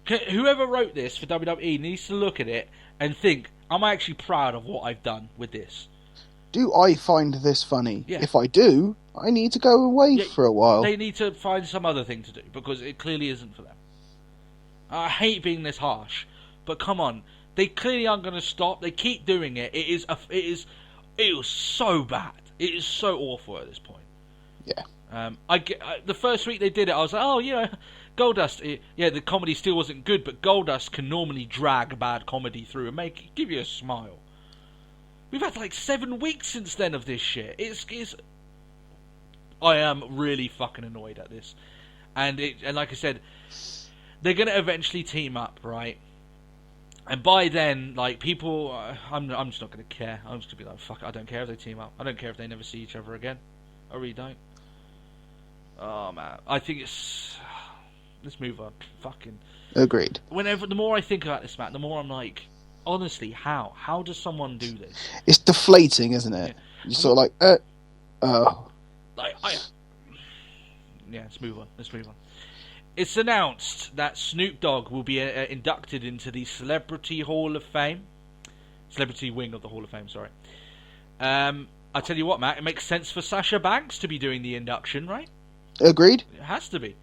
Whoever wrote this for WWE needs to look at it and think, am I actually proud of what I've done with this? Do I find this funny? Yeah. If I do, I need to go away for a while. They need to find some other thing to do, because it clearly isn't for them. I hate being this harsh, but come on. They clearly aren't going to stop. They keep doing it. It was so bad. It is so awful at this point. Yeah. The first week they did it, I was like, oh, Goldust, the comedy still wasn't good, but Goldust can normally drag bad comedy through and give you a smile. We've had like 7 weeks since then of this shit. I am really fucking annoyed at this, and like I said, they're gonna eventually team up, right? And by then, like, people, I'm just not gonna care. I'm just gonna be like, fuck it, I don't care if they team up. I don't care if they never see each other again. I really don't. Oh man, I think let's move on. Fucking agreed. The more I think about this, Matt, the more I'm like, honestly, how? How does someone do this? It's deflating, isn't it? Yeah. You're sort of like, oh. Let's move on. It's announced that Snoop Dogg will be inducted into the Celebrity Hall of Fame. Celebrity wing of the Hall of Fame, sorry. I tell you what, Matt, it makes sense for Sasha Banks to be doing the induction, right? Agreed. It has to be.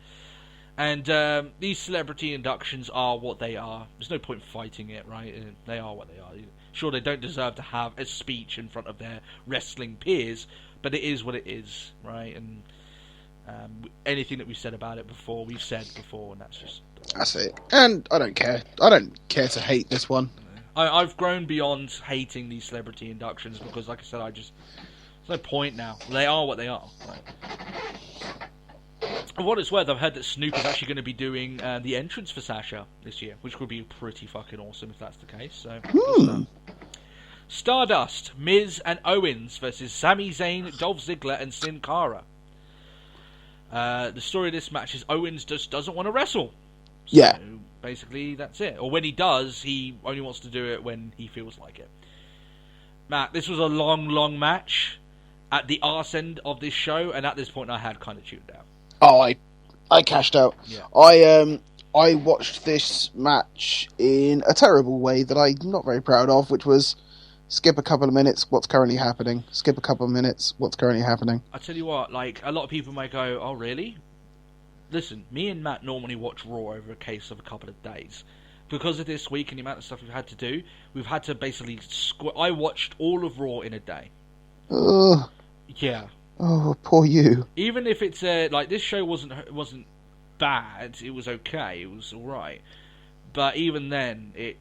And these celebrity inductions are what they are. There's no point fighting it, right? They are what they are. Sure, they don't deserve to have a speech in front of their wrestling peers, but it is what it is, right? And anything that we've said about it before, we've said before, and that's it. And I don't care. I don't care to hate this one. I've grown beyond hating these celebrity inductions because, like I said, there's no point now. They are what they are. Right? And what it's worth, I've heard that Snoop is actually going to be doing the entrance for Sasha this year, which would be pretty fucking awesome if that's the case. So, Stardust, Miz and Owens versus Sami Zayn, Dolph Ziggler, and Sin Cara. The story of this match is Owens just doesn't want to wrestle. So, yeah. Basically, that's it. Or when he does, he only wants to do it when he feels like it. Matt, this was a long match at the arse end of this show, and at this point I had kind of tuned out. Oh, I cashed out. Yeah. I watched this match in a terrible way that I'm not very proud of, which was skip a couple of minutes, what's currently happening. Skip a couple of minutes, what's currently happening. I tell you what, like, a lot of people might go, oh, really? Listen, me and Matt normally watch Raw over a case of a couple of days. Because of this week and the amount of stuff we've had to do, we've had to basically... I watched all of Raw in a day. Ugh. Yeah. Oh, poor you. Even if it's like this show wasn't bad, it was okay, it was all right. But even then, it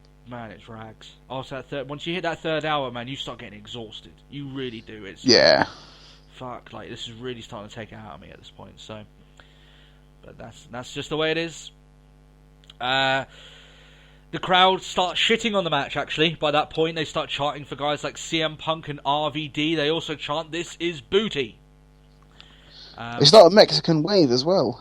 drags. After that once you hit that third hour, man, you start getting exhausted. You really do. It's fuck. Like, this is really starting to take it out of me at this point. So, but that's just the way it is. The crowd start shitting on the match, actually. By that point, they start chanting for guys like CM Punk and RVD. They also chant, "This is booty." It's not a Mexican wave as well.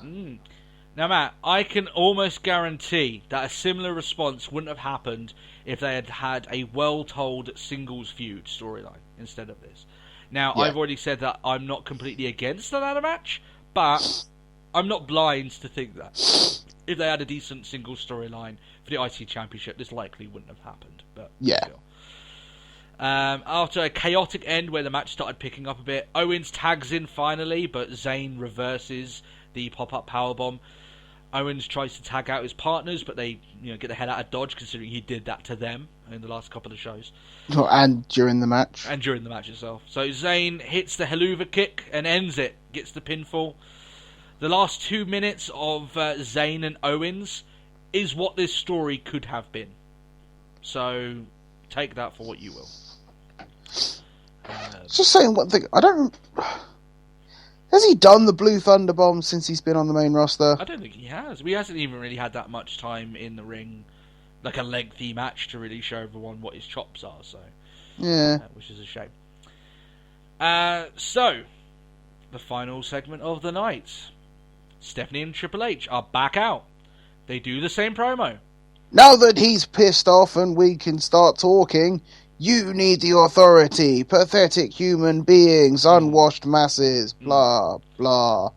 Now, Matt, I can almost guarantee that a similar response wouldn't have happened if they had had a well-told singles feud storyline instead of this. Now, I've already said that I'm not completely against a ladder match, but I'm not blind to think that if they had a decent singles storyline for the IC Championship, this likely wouldn't have happened. But still. After a chaotic end where the match started picking up a bit, Owens tags in finally, but Zayn reverses the pop-up powerbomb. Owens tries to tag out his partners, but they get the hell out of Dodge, considering he did that to them in the last couple of shows. And during the match. And during the match itself. So Zayn hits the Helluva Kick and ends it. Gets the pinfall. The last 2 minutes of Zayn and Owens is what this story could have been. So take that for what you will. Just saying one thing. Has he done the Blue Thunder Bomb since he's been on the main roster? I don't think he has. He hasn't even really had that much time in the ring, like a lengthy match to really show everyone what his chops are. So yeah, which is a shame. So the final segment of the night, Stephanie and Triple H are back out. They do the same promo. Now that he's pissed off and we can start talking, you need the authority. Pathetic human beings, unwashed masses, blah, blah.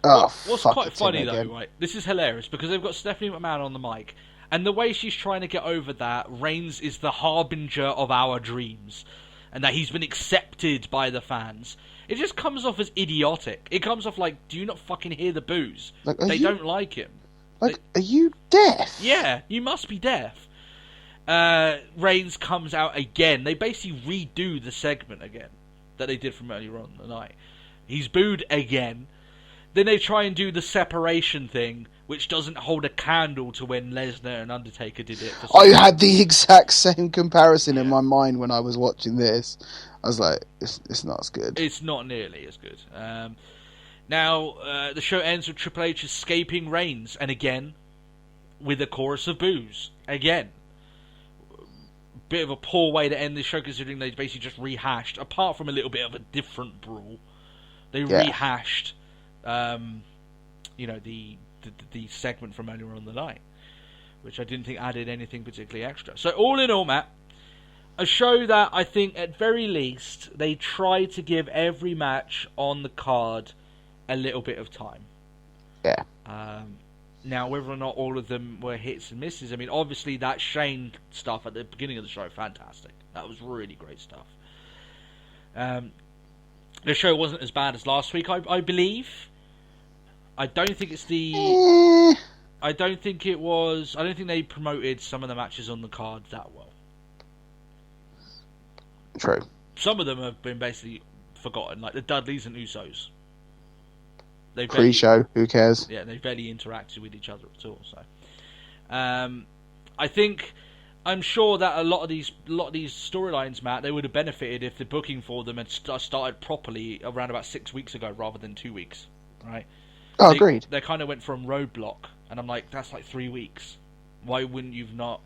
What's quite funny though, right? This is hilarious because they've got Stephanie McMahon on the mic, and the way she's trying to get over that Reigns is the harbinger of our dreams, and that he's been accepted by the fans. It just comes off as idiotic. It comes off like, do you not fucking hear the boos? Like, they don't like him. Like, are you deaf? Yeah, you must be deaf. Reigns comes out again. They basically redo the segment again that they did from earlier on in the night. He's booed again. Then they try and do the separation thing, which doesn't hold a candle to when Lesnar and Undertaker did it. I had the exact same comparison in my mind when I was watching this. I was like, it's not as good. It's not nearly as good. Now, the show ends with Triple H escaping Reigns, and again, with a chorus of boos. Again. Bit of a poor way to end this show, considering they basically just rehashed, apart from a little bit of a different brawl, they rehashed, the segment from earlier on the night, which I didn't think added anything particularly extra. So all in all, Matt, a show that I think at very least they tried to give every match on the card a little bit of time. Yeah. Now, whether or not all of them were hits and misses, I mean, obviously that Shane stuff at the beginning of the show, fantastic. That was really great stuff. The show wasn't as bad as last week, I believe. I don't think it's the... I don't think they promoted some of the matches on the card that well. True. Some of them have been basically forgotten, like the Dudleys and Usos. Pre-show, who cares? Yeah, they barely interacted with each other at all. So, I'm sure that a lot of these storylines, Matt, they would have benefited if the booking for them had started properly around about 6 weeks ago rather than 2 weeks, right? Oh, agreed. They kind of went from Roadblock, and I'm like, that's like 3 weeks. Why wouldn't you've not?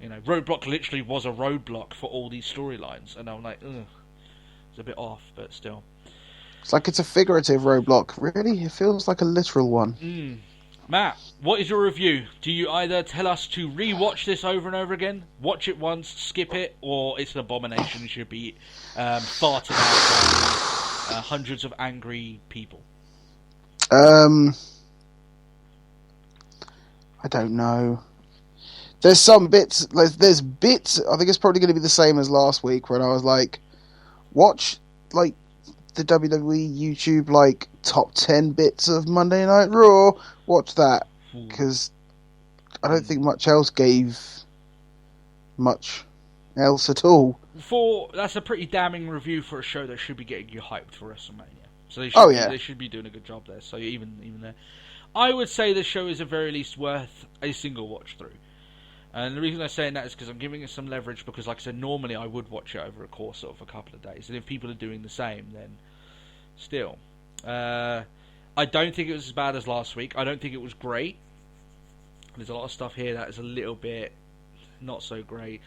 Roadblock literally was a roadblock for all these storylines, and I'm like, ugh, it's a bit off, but still. It's like it's a figurative roadblock. Really? It feels like a literal one. Matt, what is your review? Do you either tell us to re-watch this over and over again, watch it once, skip it, or it's an abomination and should be farted out by hundreds of angry people? I don't know. There's some bits. There's bits. I think it's probably going to be the same as last week when I was like, watch like the WWE YouTube like top 10 bits of Monday Night Raw. Watch that, because I don't think much else gave much else at all. That's a pretty damning review for a show that should be getting you hyped for WrestleMania. So they should be doing a good job there. So even there, I would say the show is at very least worth a single watch through. And the reason I'm saying that is because I'm giving it some leverage, because like I said, normally I would watch it over a course of a couple of days. And if people are doing the same, then still. I don't think it was as bad as last week. I don't think it was great. There's a lot of stuff here that is a little bit not so great.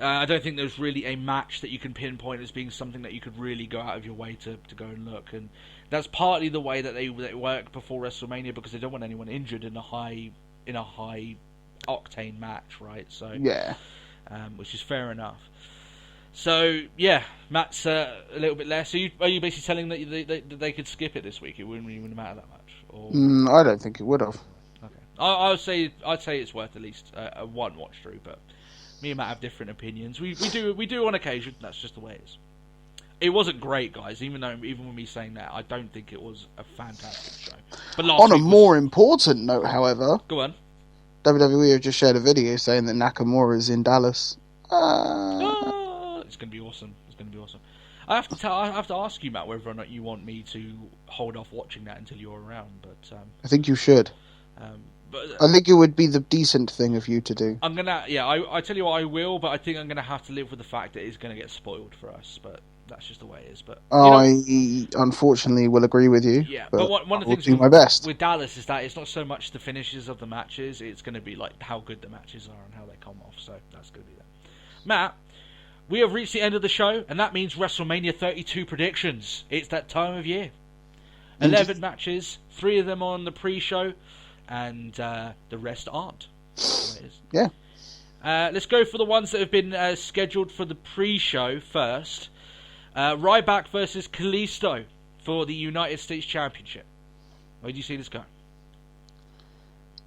I don't think there's really a match that you can pinpoint as being something that you could really go out of your way to go and look. And that's partly the way that they work before WrestleMania, because they don't want anyone injured in a high octane match, right? So yeah, which is fair enough. So yeah, Matt's a little bit less. Are you basically telling that they could skip it this week? It wouldn't even matter that much. Or... I don't think it would have. Okay, I'd say it's worth at least a one watch through. But me and Matt have different opinions. We do on occasion. That's just the way it is. It wasn't great, guys. Even with me saying that, I don't think it was a fantastic show. But On a more important note, however, go on. WWE have just shared a video saying that Nakamura is in Dallas. It's going to be awesome. I have to ask you, Matt, whether or not you want me to hold off watching that until you're around. But I think you should. I think it would be the decent thing of you to do. I'm gonna, I tell you what, I will, but I think I'm gonna have to live with the fact that it's gonna get spoiled for us. But that's just the way it is. But I unfortunately will agree with you. Yeah, but one of the things do my best with Dallas is that it's not so much the finishes of the matches; it's going to be like how good the matches are and how they come off. So that's going to be that. Matt, we have reached the end of the show, and that means WrestleMania 32 predictions. It's that time of year. 11 matches, 3 of them on the pre-show, and the rest aren't. So it is. Yeah. Let's go for the ones that have been scheduled for the pre-show first. Ryback versus Kalisto for the United States Championship. Where do you see this going?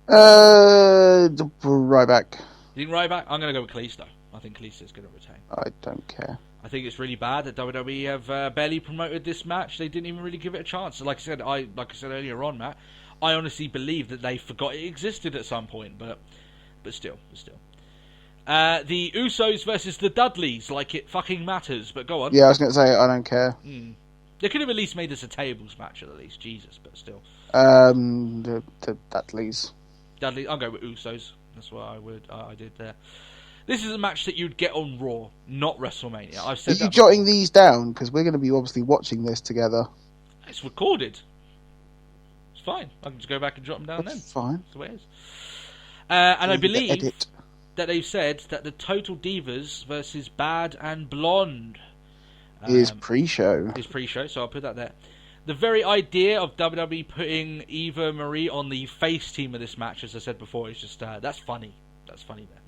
Ryback. You think Ryback? I'm going to go with Kalisto. I think Kalisto's going to retain. I don't care. I think it's really bad that WWE have barely promoted this match. They didn't even really give it a chance. Like I said earlier on, Matt, I honestly believe that they forgot it existed at some point. But still. The Usos versus the Dudleys, like it fucking matters. But go on. Yeah, I was going to say I don't care. They could have at least made this a tables match at least. Jesus, but still. The Dudleys. Dudley, I'll go with Usos. That's what I did there. This is a match that you'd get on Raw, not WrestleMania. I've said. Are you jotting these down? Because we're going to be obviously watching this together. It's recorded. It's fine. I can just go back and jot them down then. Fine. That's the way it is. And I believe that they've said that the Total Divas versus Bad and Blonde is pre-show. So I'll put that there. The very idea of WWE putting Eva Marie on the face team of this match, as I said before, is just that's funny. That's funny there.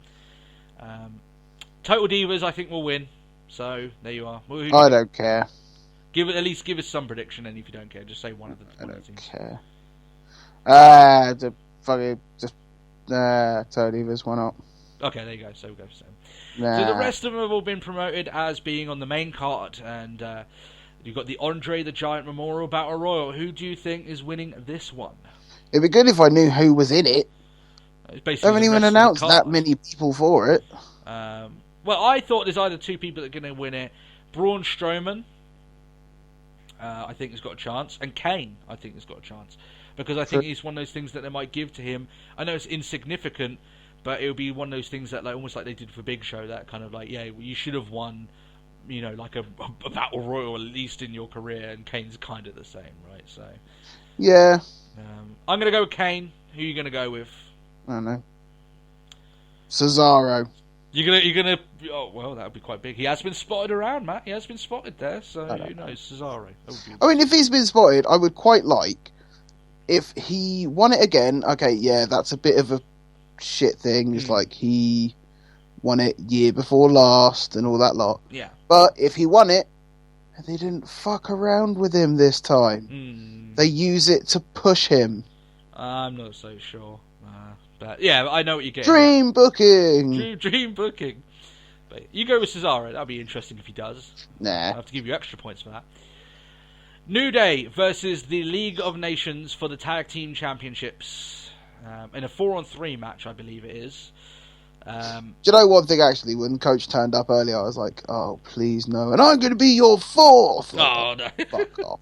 Total Divas, I think, will win. So there you are. I don't care. At least give us some prediction, and if you don't care, just say one of the teams. I don't care. Total Divas, why not? Okay, there you go. So we'll go for Sam. So the rest of them have all been promoted as being on the main card, and you've got the Andre the Giant Memorial Battle Royal. Who do you think is winning this one? It'd be good if I knew who was in it. They haven't even announced that many people for it. Well, I thought there's either 2 people that are going to win it. Braun Strowman, I think, has got a chance. And Kane, I think, has got a chance. Because I think it's one of those things that they might give to him. I know it's insignificant, but it'll be one of those things that, like, almost like they did for Big Show, that kind of like, yeah, you should have won, like a Battle Royal at least in your career. And Kane's kind of the same, right? So, yeah. I'm going to go with Kane. Who are you going to go with? I don't know. Cesaro. You're gonna. Oh well, that would be quite big. He has been spotted around, Matt. He has been spotted there. So who knows? Cesaro. I mean, if he's been spotted, I would quite like if he won it again. Okay, yeah, that's a bit of a shit thing. It's like he won it year before last and all that lot. Yeah. But if he won it, and they didn't fuck around with him this time, they use it to push him. I'm not so sure. But yeah, I know what you're getting. Dream booking. Dream booking. But you go with Cesaro. That'll be interesting if he does. Nah. I'll have to give you extra points for that. New Day versus the League of Nations for the Tag Team Championships. In a 4-on-3 match, I believe it is. Do you know one thing, actually? When Coach turned up earlier, I was like, oh, please no. And I'm going to be your 4th. Oh, no. Fuck off.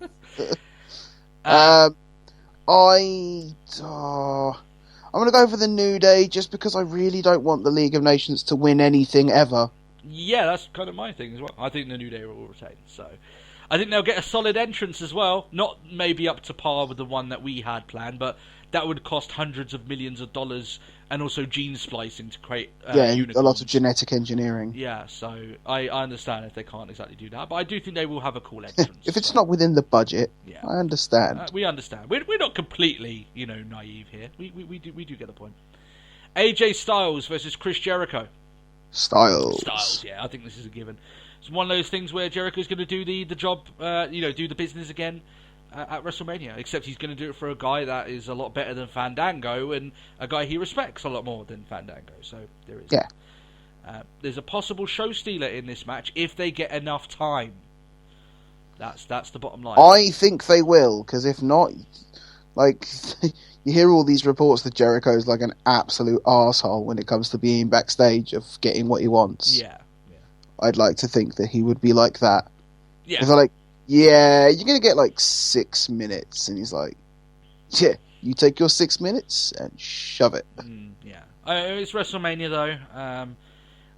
I'm going to go for the New Day just because I really don't want the League of Nations to win anything ever. Yeah, that's kind of my thing as well. I think the New Day will retain. So I think they'll get a solid entrance as well. Not maybe up to par with the one that we had planned, but that would cost hundreds of millions of dollars and also gene splicing to create unicorns. A lot of genetic engineering. Yeah, so I understand if they can't exactly do that, but I do think they will have a cool entrance. If it's not within the budget, I understand. We understand. We're not completely, naive here. We do get the point. AJ Styles versus Chris Jericho. Styles, yeah. I think this is a given. It's one of those things where Jericho's going to do the job, do the business again at WrestleMania, except he's going to do it for a guy that is a lot better than Fandango and a guy he respects a lot more than Fandango. So there is. Yeah. There's a possible show stealer in this match if they get enough time. That's the bottom line. I think they will, because if not, like, you hear all these reports that Jericho's like an absolute arsehole when it comes to being backstage of getting what he wants. Yeah. I'd like to think that he would be like that. Yeah. If they're like, yeah, you're going to get like 6 minutes, and he's like, yeah, you take your 6 minutes and shove it. Yeah. It's WrestleMania, though.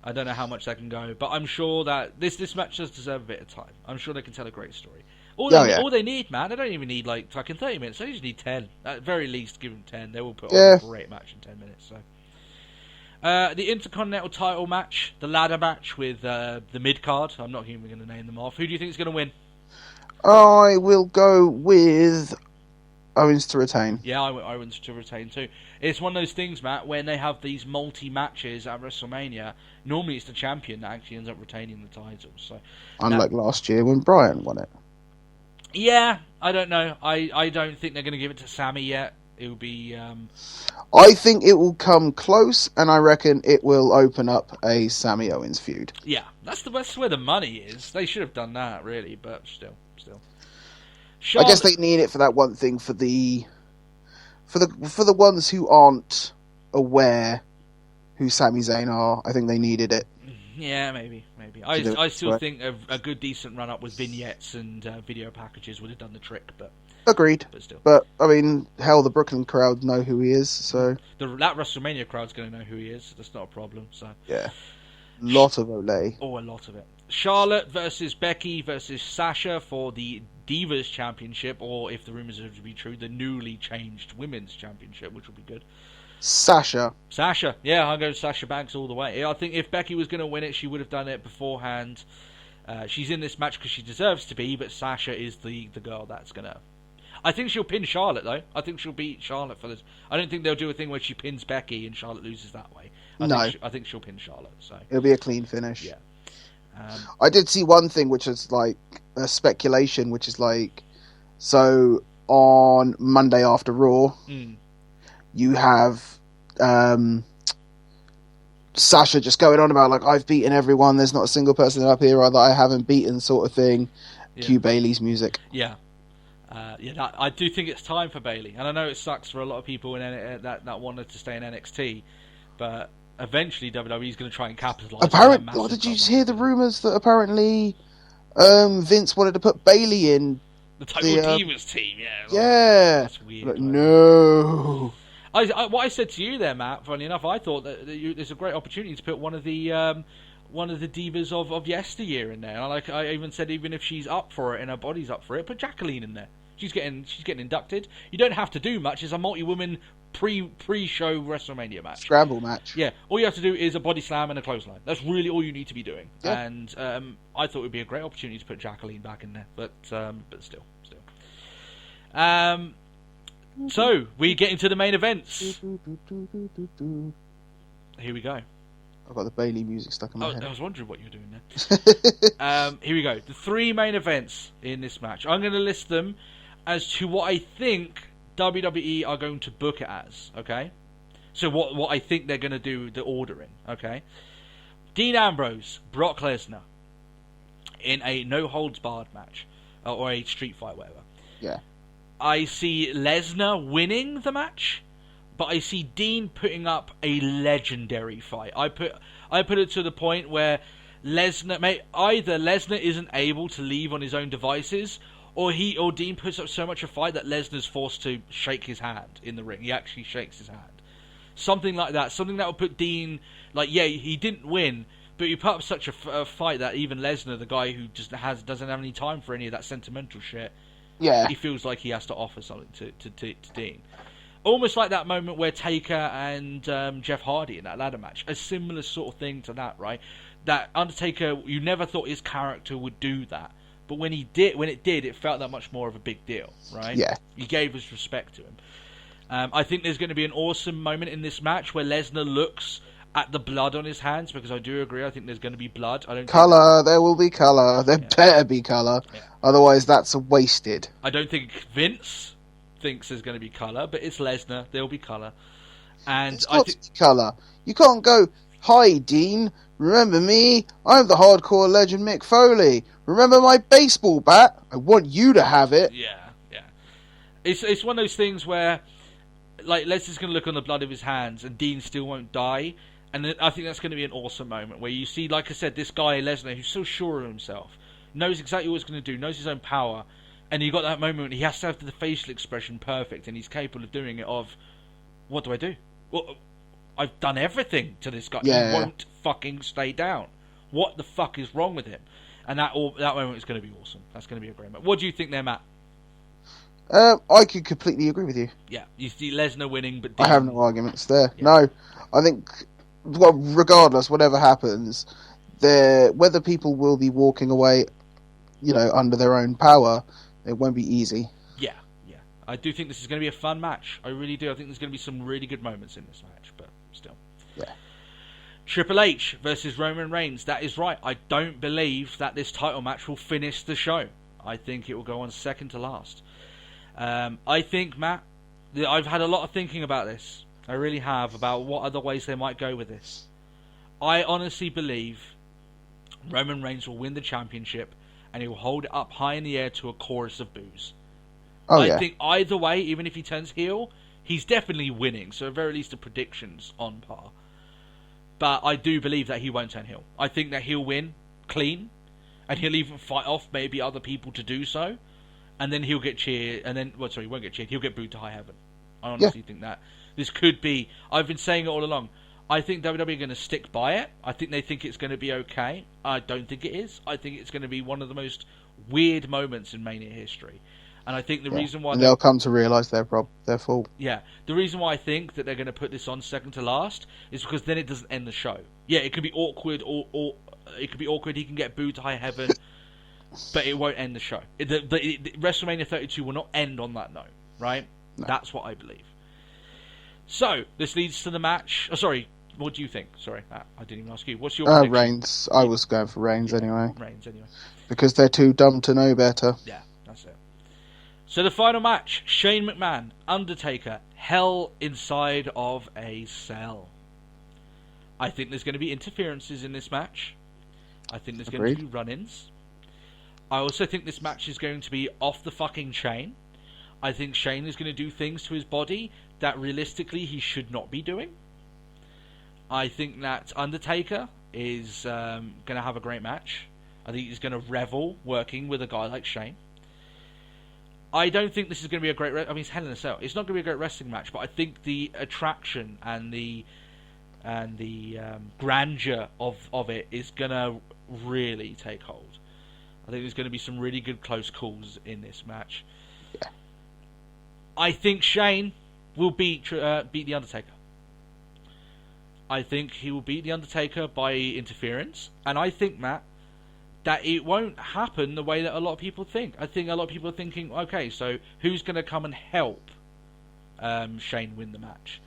I don't know how much that can go, but I'm sure that this match does deserve a bit of time. I'm sure they can tell a great story. All they need, man, they don't even need like fucking 30 minutes. They just need 10. At very least, give them 10. They will put on a great match in 10 minutes. So, the Intercontinental title match, the ladder match with the mid card. I'm not even going to name them off. Who do you think is going to win? I will go with Owens to retain. Yeah, I want Owens to retain too. It's one of those things, Matt, when they have these multi-matches at WrestleMania, normally it's the champion that actually ends up retaining the title. So, unlike last year when Bryan won it. Yeah, I don't know. I don't think they're going to give it to Sammy yet. It will be... I think it will come close, and I reckon it will open up a Sammy Owens feud. Yeah, that's where the money is. They should have done that, really, but still. I guess they need it for that one thing for the ones who aren't aware who Sami Zayn are. I think they needed it. Yeah, maybe. I still think a good decent run up with vignettes and video packages would have done the trick, but agreed. But still, I mean, hell, the Brooklyn crowd know who he is, so that WrestleMania crowd's going to know who he is. That's not a problem. So yeah, lot of Olay. Oh, a lot of it. Charlotte versus Becky versus Sasha for the Divas Championship, or if the rumors are to be true, the newly changed Women's Championship, which will be good. Sasha, yeah, I'll go Sasha Banks all the way. I think if Becky was going to win it, she would have done it beforehand. She's in this match because she deserves to be, but Sasha is the girl that's going to... I think she'll pin Charlotte, though. I think she'll beat Charlotte for this. I don't think they'll do a thing where she pins Becky and Charlotte loses that way. I think she'll pin Charlotte. So it'll be a clean finish. Yeah. I did see one thing, which is like a speculation, which is like, so on Monday after Raw, you have Sasha just going on about like, I've beaten everyone. There's not a single person up here that I haven't beaten, sort of thing. Yeah. Cue Bayley's music. Yeah. I do think it's time for Bayley, and I know it sucks for a lot of people that wanted to stay in NXT, but eventually WWE is going to try and capitalize. Apparently, did you hear the rumors that apparently Vince wanted to put Bayley in the Total Divas team? Yeah, that's weird. Like, no. What I said to you there, Matt. Funny enough, I thought that there's a great opportunity to put one of the divas of yesteryear in there. And I even said, even if she's up for it and her body's up for it, put Jacqueline in there. She's getting inducted. You don't have to do much. It's a multi-woman pre-show WrestleMania match. Scramble match. Yeah. All you have to do is a body slam and a clothesline. That's really all you need to be doing. Yeah. And I thought it would be a great opportunity to put Jacqueline back in there. But still. So, we get into the main events. Here we go. I've got the Bayley music stuck in my head. I was wondering what you were doing there. Here we go. The 3 main events in this match. I'm going to list them as to what I think WWE are going to book it as, okay? So what I think they're going to do the ordering, okay? Dean Ambrose, Brock Lesnar in a no-holds-barred match, or a street fight, whatever. Yeah. I see Lesnar winning the match, but I see Dean putting up a legendary fight. I put it to the point where either Lesnar isn't able to leave on his own devices, or Dean puts up so much a fight that Lesnar's forced to shake his hand in the ring. He actually shakes his hand. Something like that. Something that will put Dean, like, yeah, he didn't win, but he put up such a fight that even Lesnar, the guy who just doesn't have any time for any of that sentimental shit, yeah, he feels like he has to offer something to Dean. Almost like that moment where Taker and Jeff Hardy in that ladder match. A similar sort of thing to that, right? That Undertaker, you never thought his character would do that. But when it did, it felt that much more of a big deal, right? Yeah. He gave his respect to him. I think there's going to be an awesome moment in this match where Lesnar looks at the blood on his hands, because I do agree, I think there's going to be blood. There will be colour. There better be colour. Yeah. Otherwise, that's wasted. I don't think Vince thinks there's going to be colour, but it's Lesnar. There'll be colour. And it's got to be colour. You can't go, hi, Dean, Remember me? I'm the hardcore legend Mick Foley. Remember my baseball bat? I want you to have it. Yeah. It's one of those things where, like, Lesnar's going to look on the blood of his hands, and Dean still won't die. And I think that's going to be an awesome moment where you see, like I said, this guy Lesnar who's so sure of himself, knows exactly what he's going to do, knows his own power, and you got that moment when he has to have the facial expression perfect, and he's capable of doing it. Of, what do I do? Well, I've done everything to this guy. Yeah. He won't fucking stay down. What the fuck is wrong with him? And that moment is going to be awesome. That's going to be a great moment. What do you think there, Matt? I could completely agree with you. Yeah, you see Lesnar winning, but I have no arguments there. Yeah. No, I think, well, regardless, whatever happens, whether people will be walking away, under their own power, it won't be easy. Yeah. I do think this is going to be a fun match. I really do. I think there's going to be some really good moments in this match, but still. Yeah. Triple H versus Roman Reigns. That is right. I don't believe that this title match will finish the show. I think it will go on second to last. I think, Matt, I've had a lot of thinking about this. I really have, about what other ways they might go with this. I honestly believe Roman Reigns will win the championship, and he will hold it up high in the air to a chorus of boos. I think either way, even if he turns heel, he's definitely winning. So at very least the prediction's on par. But I do believe that he won't turn heel. I think that he'll win clean, and he'll even fight off maybe other people to do so. And then he'll get cheered, and then, he won't get cheered, he'll get booed to high heaven. I honestly think that. This could be, I've been saying it all along, I think WWE are going to stick by it. I think they think it's going to be okay. I don't think it is. I think it's going to be one of the most weird moments in Mania history. And I think the reason why... And they'll come to realise their fault. Yeah. The reason why I think that they're going to put this on second to last is because then it doesn't end the show. Yeah, it could be awkward, or it could be awkward, he can get booed to high heaven... But it won't end the show. WrestleMania 32 will not end on that note, right? No. That's what I believe. So, this leads to the match. Oh, sorry, what do you think? Sorry, Matt, I didn't even ask you. What's your prediction? Reigns. I was going for Reigns anyway. Reigns anyway. Because they're too dumb to know better. Yeah, that's it. So the final match, Shane McMahon, Undertaker, Hell Inside of a Cell. I think there's going to be interferences in this match. I think there's going to be run-ins. I also think this match is going to be off the fucking chain. I think Shane is going to do things to his body that realistically he should not be doing. I think that Undertaker is going to have a great match. I think he's going to revel working with a guy like Shane. I don't think this is going to be a great... it's Hell in a Cell. It's not going to be a great wrestling match, but I think the attraction and the grandeur of it is going to really take hold. I think there's going to be some really good close calls in this match. Yeah. I think Shane will beat The Undertaker. I think he will beat The Undertaker by interference. And I think, Matt, that it won't happen the way that a lot of people think. I think a lot of people are thinking, okay, so who's going to come and help Shane win the match?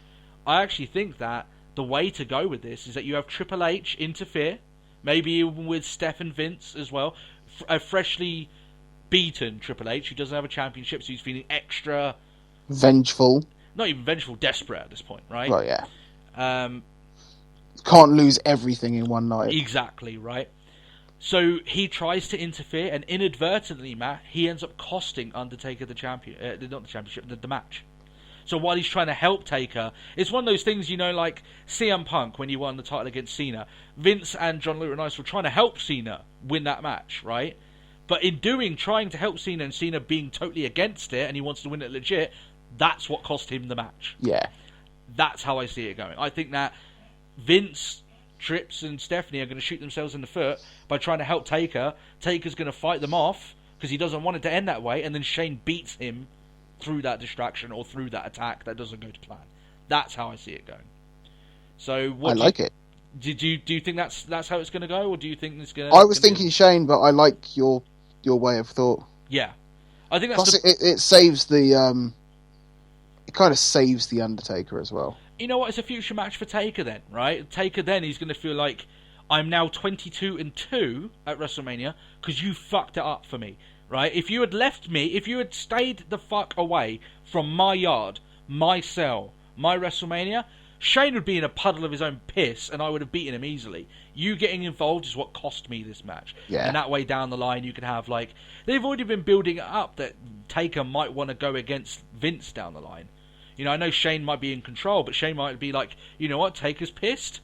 I actually think that the way to go with this is that you have Triple H interfere, maybe even with Steph and Vince as well. A freshly beaten Triple H who doesn't have a championship, so he's feeling extra vengeful. Not even vengeful, desperate at this point, right? Well, yeah. Can't lose everything in one night. Exactly, right? So he tries to interfere, and inadvertently, Matt, he ends up costing Undertaker the the match. So while he's trying to help Taker, it's one of those things, like CM Punk when he won the title against Cena. Vince and John Laurinaitis were trying to help Cena win that match, right? But in trying to help Cena and Cena being totally against it, and he wants to win it legit, that's what cost him the match. Yeah. That's how I see it going. I think that Vince, Trips, and Stephanie are going to shoot themselves in the foot by trying to help Taker. Taker's going to fight them off because he doesn't want it to end that way, and then Shane beats him through that distraction or through that attack that doesn't go to plan. That's how I see it going. So I like it. Do you think that's how it's going to go, or do you think it's going to... I was thinking Shane, but I like your way of thought. Yeah. I think that's... Plus it saves the... it kind of saves the Undertaker as well. You know what? It's a future match for Taker then, right? Taker then, he's going to feel like, I'm now 22-2 at WrestleMania because you fucked it up for me. Right? If you had left me, if you had stayed the fuck away from my yard, my cell, my WrestleMania, Shane would be in a puddle of his own piss, and I would have beaten him easily. You getting involved is what cost me this match. Yeah. And that way down the line, you can have, like... They've already been building it up that Taker might want to go against Vince down the line. You know, I know Shane might be in control, but Shane might be like, you know what, Taker's pissed.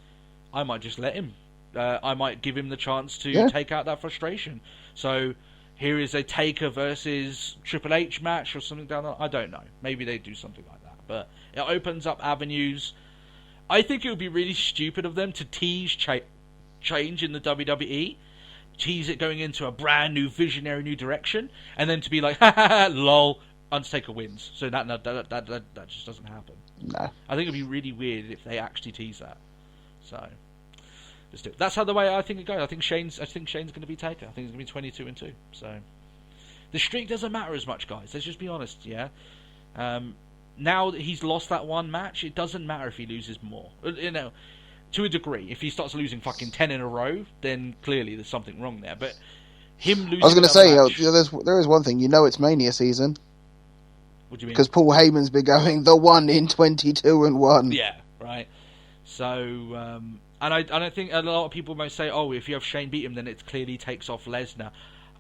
I might just let him. I might give him the chance to take out that frustration. So... Here is a Taker versus Triple H match or something down there. I don't know. Maybe they do something like that. But it opens up avenues. I think it would be really stupid of them to tease change in the WWE. Tease it going into a brand new visionary new direction. And then to be like, ha ha ha, lol, Undertaker wins. So that just doesn't happen. No. I think it would be really weird if they actually tease that. So... That's how the way I think it goes. I think Shane's going to be Taker. I think it's going to be 22-2. So the streak doesn't matter as much, guys. Let's just be honest. Yeah. Now that he's lost that one match, it doesn't matter if he loses more. You know, to a degree. If he starts losing fucking 10 in a row, then clearly there's something wrong there. But him losing. I was going to say, match, there is one thing. You know, it's Mania season. What do you mean? Because Paul Heyman's been going the 1 in 22-1. Yeah. Right. So. And I think a lot of people might say, oh, if you have Shane beat him, then it clearly takes off Lesnar.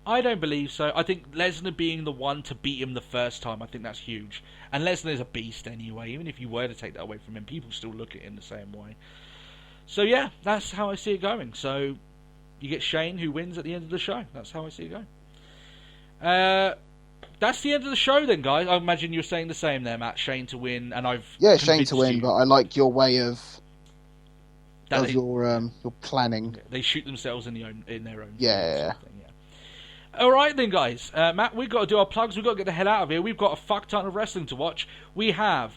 I don't believe so. I think Lesnar being the one to beat him the first time, I think that's huge. And Lesnar's a beast anyway. Even if you were to take that away from him, people still look at it in the same way. So yeah, that's how I see it going. So you get Shane, who wins at the end of the show. That's how I see it going. That's the end of the show then, guys. I imagine you're saying the same there, Matt. Shane to win, and I've Shane to win, you. but I like your way of That your planning. They shoot themselves in their own. Yeah. All right then, guys. Matt, we've got to do our plugs. We've got to get the hell out of here. We've got a fuck ton of wrestling to watch. We have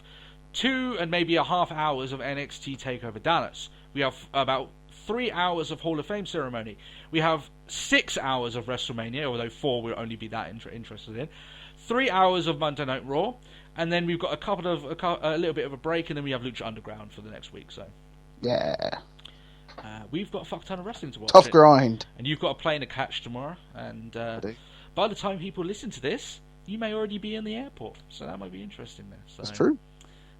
2 and maybe a half hours of NXT TakeOver Dallas. We have about 3 hours of Hall of Fame ceremony. We have 6 hours of WrestleMania, although 4 will only be that interested in. 3 hours of Monday Night Raw, and then we've got a little bit of a break, and then we have Lucha Underground for the next week. So. Yeah. We've got a fuck ton of wrestling to watch. Tough grind. And you've got a plane to catch tomorrow. And by the time people listen to this, you may already be in the airport. So that might be interesting there. So, that's true.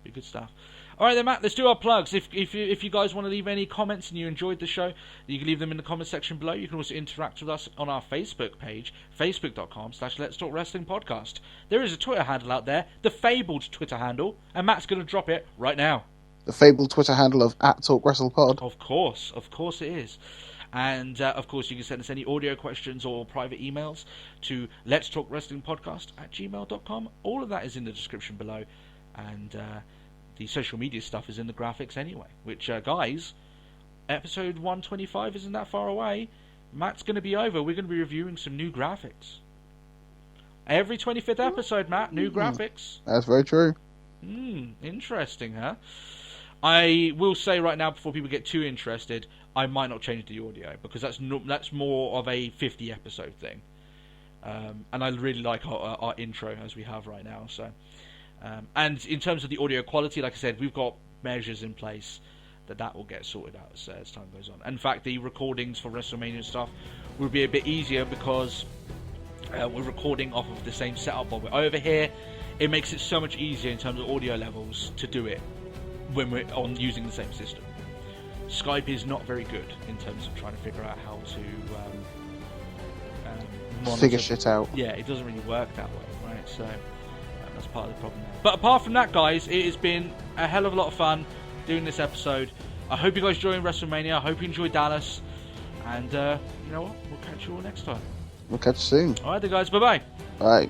Be good stuff. All right then, Matt, let's do our plugs. If you guys want to leave any comments and you enjoyed the show, you can leave them in the comment section below. You can also interact with us on our Facebook page, facebook.com/Let's Talk Wrestling Podcast. There is a Twitter handle out there, the fabled Twitter handle, and Matt's going to drop it right now. The fabled Twitter handle of @TalkWrestlePod. Of course it is. And, of course, you can send us any audio questions or private emails to letstalkwrestlingpodcast@gmail.com. All of that is in the description below. And the social media stuff is in the graphics anyway. Which, guys, episode 125 isn't that far away. Matt's going to be over. We're going to be reviewing some new graphics. Every 25th episode, Matt, new graphics. That's very true. Interesting, huh? I will say right now, before people get too interested, I might not change the audio because that's more of a 50 episode thing, and I really like our intro as we have right now. So, and in terms of the audio quality, like I said, we've got measures in place that will get sorted out as time goes on. In fact, the recordings for WrestleMania stuff will be a bit easier because we're recording off of the same setup while we're over here. It makes it so much easier in terms of audio levels to do it when we're on using the same system. Skype is not very good in terms of trying to figure out how to monitor. Figure shit out. Yeah, it doesn't really work that way, right? So that's part of the problem there. But apart from that, guys, it has been a hell of a lot of fun doing this episode. I hope you guys enjoyed WrestleMania. I hope you enjoyed Dallas. And you know what? We'll catch you all next time. We'll catch you soon. Alright then, guys. Bye-bye. Bye.